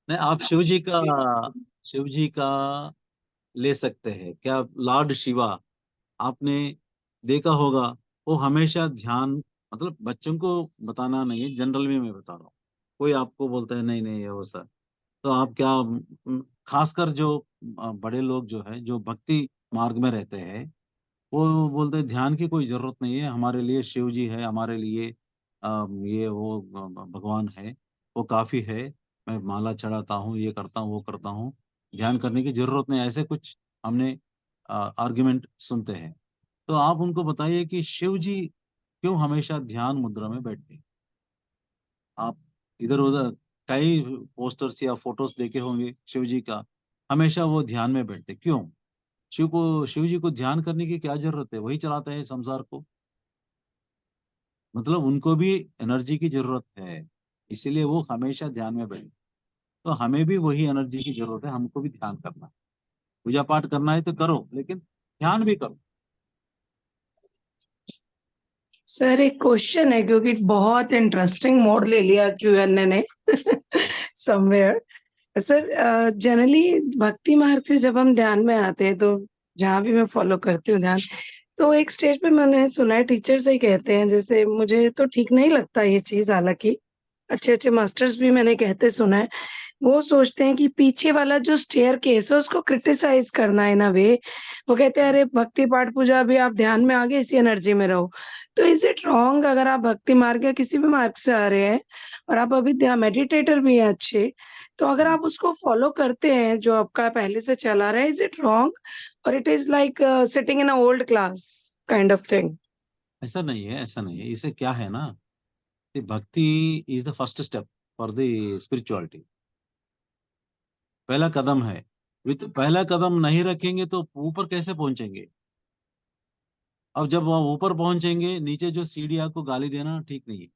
नहीं, आप शिव जी का ले सकते हैं क्या? लॉर्ड शिवा, आपने देखा होगा, वो हमेशा ध्यान, मतलब बच्चों को बताना नहीं है, जनरल में मैं बता रहा हूँ। कोई आपको बोलता है नहीं नहीं ये वो सर, तो आप क्या खासकर जो बड़े लोग जो है, जो भक्ति मार्ग में रहते हैं, वो बोलते हैं ध्यान की कोई जरूरत नहीं है, हमारे लिए शिव जी है, हमारे लिए ये वो भगवान है, वो काफी है, मैं माला चढ़ाता हूँ, ये करता हूँ, वो करता हूँ, ध्यान करने की जरूरत नहीं, ऐसे कुछ हमने आर्गुमेंट सुनते हैं। तो आप उनको बताइए कि शिव जी क्यों हमेशा ध्यान मुद्रा में बैठते हैं। आप इधर उधर कई पोस्टर्स या फोटोज देखे होंगे शिव जी का, हमेशा वो ध्यान में बैठते, क्यों? शिव जी को ध्यान करने की क्या जरूरत है, वही चलाते हैं संसार को। मतलब उनको भी एनर्जी की जरूरत है, इसीलिए वो हमेशा ध्यान में बैठे। तो हमें भी वही एनर्जी की जरूरत है, हमको भी ध्यान करना है। पूजा पाठ करना है तो करो, लेकिन ध्यान भी करो। सर एक क्वेश्चन है, क्योंकि बहुत इंटरेस्टिंग मोड ले लिया Q&A ने समवेयर। सर जनरली भक्ति मार्ग से जब हम ध्यान में आते हैं, तो जहाँ भी मैं फॉलो करती हूँ ध्यान, तो एक स्टेज पे मैंने सुना है टीचर से ही कहते हैं, जैसे मुझे तो ठीक नहीं लगता ये चीज, हालांकि अच्छे अच्छे मास्टर्स भी मैंने कहते सुना है, वो सोचते हैं कि पीछे वाला जो स्टेयर केस है उसको क्रिटिसाइज करना है ना वे। वो कहते हैं अरे भक्ति पाठ पूजा, अभी आप ध्यान में आ गए, इसी एनर्जी में रहो। तो इज इट रॉन्ग, अगर आप भक्ति मार्ग या किसी भी मार्ग से आ रहे हैं और आप अभी ध्यान मेडिटेटर भी हैं अच्छे, तो अगर आप उसको फॉलो करते हैं जो आपका पहले से चला रहा है, इज इट रॉन्ग और it is like sitting in a old class kind of thing? ऐसा नहीं है, ऐसा नहीं है। इसे क्या है ना, भक्ति is the first step for the spirituality. पहला कदम है। विद पहला कदम नहीं रखेंगे तो ऊपर कैसे पहुंचेंगे? अब जब वह ऊपर पहुंचेंगे, नीचे जो सीढ़ी आपको गाली देना ठीक नहीं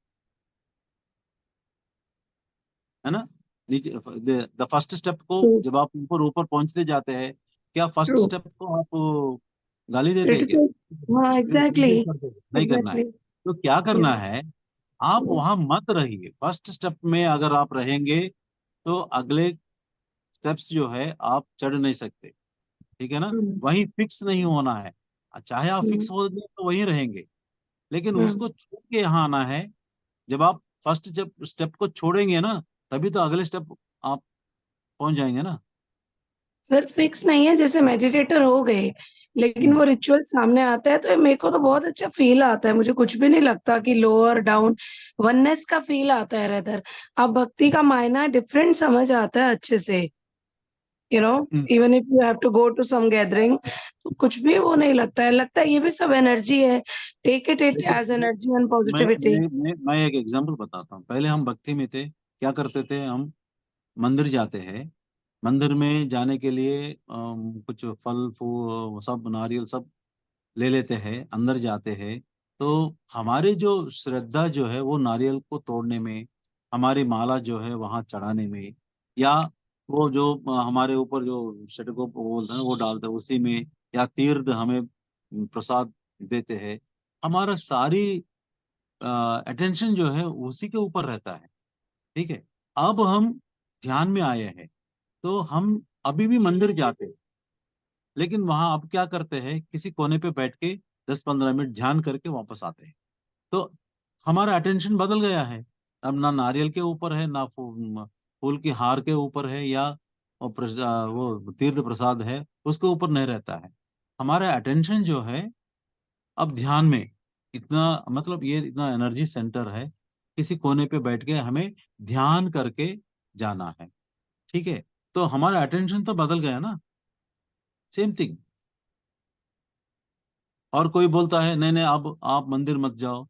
है ना। नीचे द फर्स्ट स्टेप को जब आप ऊपर ऊपर पहुंचते जाते हैं, क्या फर्स्ट True. स्टेप को आप गाली देते हैं क्या? हाँ एग्जैक्टली नहीं करना है। एग्जैक्टली तो क्या करना है, आप वहां मत रहिए। फर्स्ट स्टेप में अगर आप रहेंगे तो अगले स्टेप्स जो है आप चढ़ नहीं सकते, ठीक है ना। वहीं फिक्स नहीं होना है। चाहे आप फिक्स हो गए तो वहीं रहेंगे, लेकिन उसको छोड़ के यहाँ आना है। जब आप फर्स्ट स्टेप को छोड़ेंगे ना, तभी तो अगले स्टेप आप पहुंच जाएंगे ना। सर फिक्स नहीं है, जैसे मेडिटेटर हो गए लेकिन वो रिचुअल सामने आता है तो मेरे को तो बहुत अच्छा फील आता है, मुझे कुछ भी नहीं लगता कि लोअर डाउन, वननेस का फील आता है रेदर। अब भक्ति का मायना डिफरेंट समझ आता है अच्छे से, you know, even if you have to go to some gathering, तो कुछ भी वो नहीं लगता है, लगता है ये भी सब एनर्जी है, टेक इट लेकिन एज एनर्जी एंड मैं पॉजिटिविटी। मैं एक एग्जांपल बताता हूँ। पहले हम भक्ति में थे, क्या करते थे, हम मंदिर जाते हैं। मंदिर में जाने के लिए कुछ फल फूल सब नारियल सब ले लेते हैं, अंदर जाते हैं। तो हमारे जो श्रद्धा जो है वो नारियल को तोड़ने में, हमारी माला जो है वहां चढ़ाने में, या वो जो हमारे ऊपर जो षटकोप बोलते हैं वो डालते हैं उसी में, या तीर्थ हमें प्रसाद देते हैं। हमारा सारी अटेंशन जो है उसी के ऊपर रहता है, ठीक है। अब हम ध्यान में आए हैं तो हम अभी भी मंदिर जाते हैं, लेकिन वहां अब क्या करते हैं, किसी कोने पे बैठ के 10-15 मिनट ध्यान करके वापस आते हैं। तो हमारा अटेंशन बदल गया है। अब ना नारियल के ऊपर है, ना फूल की हार के ऊपर है, या वो तीर्थ प्रसाद है उसके ऊपर नहीं रहता है। हमारा अटेंशन जो है अब ध्यान में, इतना मतलब ये इतना एनर्जी सेंटर है, किसी कोने पे बैठ के हमें ध्यान करके जाना है, ठीक है। तो हमारा अटेंशन तो बदल गया ना, सेम थिंग। और कोई बोलता है नहीं नहीं अब आप मंदिर मत जाओ,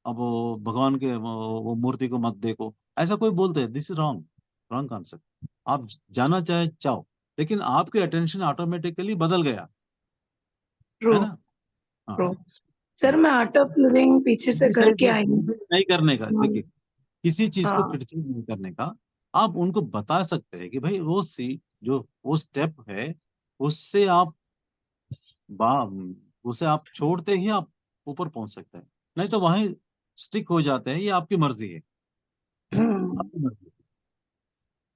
अब वो भगवान के वो मूर्ति को मत देखो, ऐसा कोई बोलते हैं, this is wrong, wrong concept. आप जाना चाहे चाहो, लेकिन आपके अटेंशन ऑटोमेटिकली बदल गया, ट्रू है ना। हाँ, ट्रू। सर मैं आर्ट ऑफ लिविंग पीछे से करके आई हूँ। नहीं करने का, देखिए किसी चीज को हाँ क्रिटिसाइज नहीं करने का। आप उनको बता सकते हैं कि भाई वो जो वो स्टेप है, उससे आप बा उसे आप छोड़ते ही आप ऊपर पहुंच सकते हैं, नहीं तो वहीं स्टिक हो जाते हैं। ये आपकी मर्जी है, आपकी मर्जी है।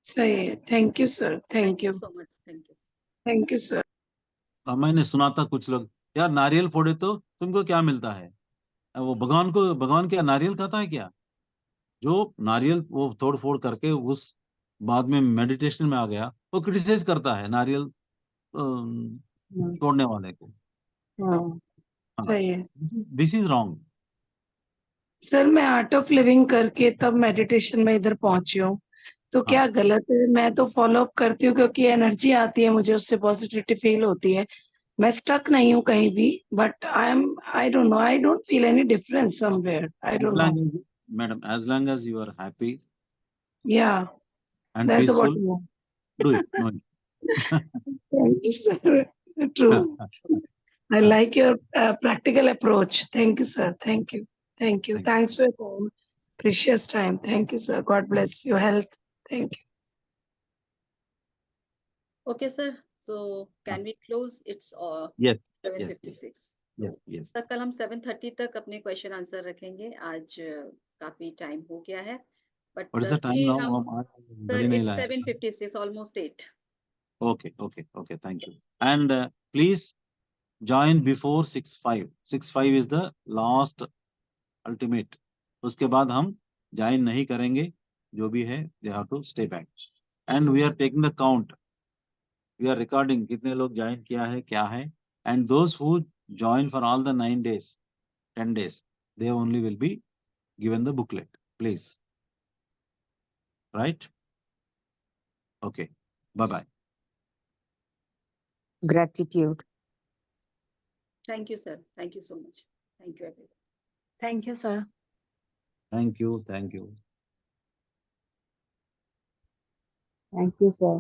सही है। Thank you sir, thank you, so much, thank you. Thank you sir. अब मैंने सुना था कुछ लोग, यार नारियल फोड़े तो तुमको क्या मिलता है? वो भगवान क्या नारियल खाता है क्या? जो नारियल वो तोड़ फोड़ करके उस बाद में मेडिटेशन में आ गया, वो क्रिटिसाइज करता है नारियल तोड़ने वाले को। हाँ, सही है दिस इज रॉन्ग। सर। मैं आर्ट ऑफ लिविंग करके तब मेडिटेशन में इधर पहुंची हूँ, तो हाँ, क्या गलत है? मैं तो फॉलो अप करती हूँ क्योंकि एनर्जी आती है मुझे, उससे पॉजिटिविटी फील होती है। मैं स्टक नहीं हूँ कहीं भी, but I don't know, I don't feel any difference somewhere, I don't know. Madam, as long as you are happy या and that's peaceful, what do it. No. Thank you sir. True. I like your practical approach. Thank you, sir. Thank you. Thank you. Thank Thanks for your time. Precious time. Thank you, sir. God bless your health. Thank you. Okay, sir. So can we close? It's Yes, yes, 7:56. yes, yes. Sir कल हम 7:30 तक अपने question answer रखेंगे। आज काफी time हो गया है, but What is the time ये now? हम हम आज सर घड़ी नहीं इट्स लाया। 7:56, almost 8। Okay, okay, okay. Thank you. And please join before 6:05. 6:05 is the last ultimate. उसके बाद हम ज्वाइन नहीं करेंगे। जो भी है, they have to stay back. And we are taking the count. We are recording कितने लोग ज्वाइन किया है, क्या है. And those who join for all the 9 days, 10 days, they only will be given the booklet. Please. Right? Okay. Bye-bye. Gratitude. Thank you sir, thank you so much, thank you everyone. Thank you, sir. Thank you. Thank you. Thank you, sir.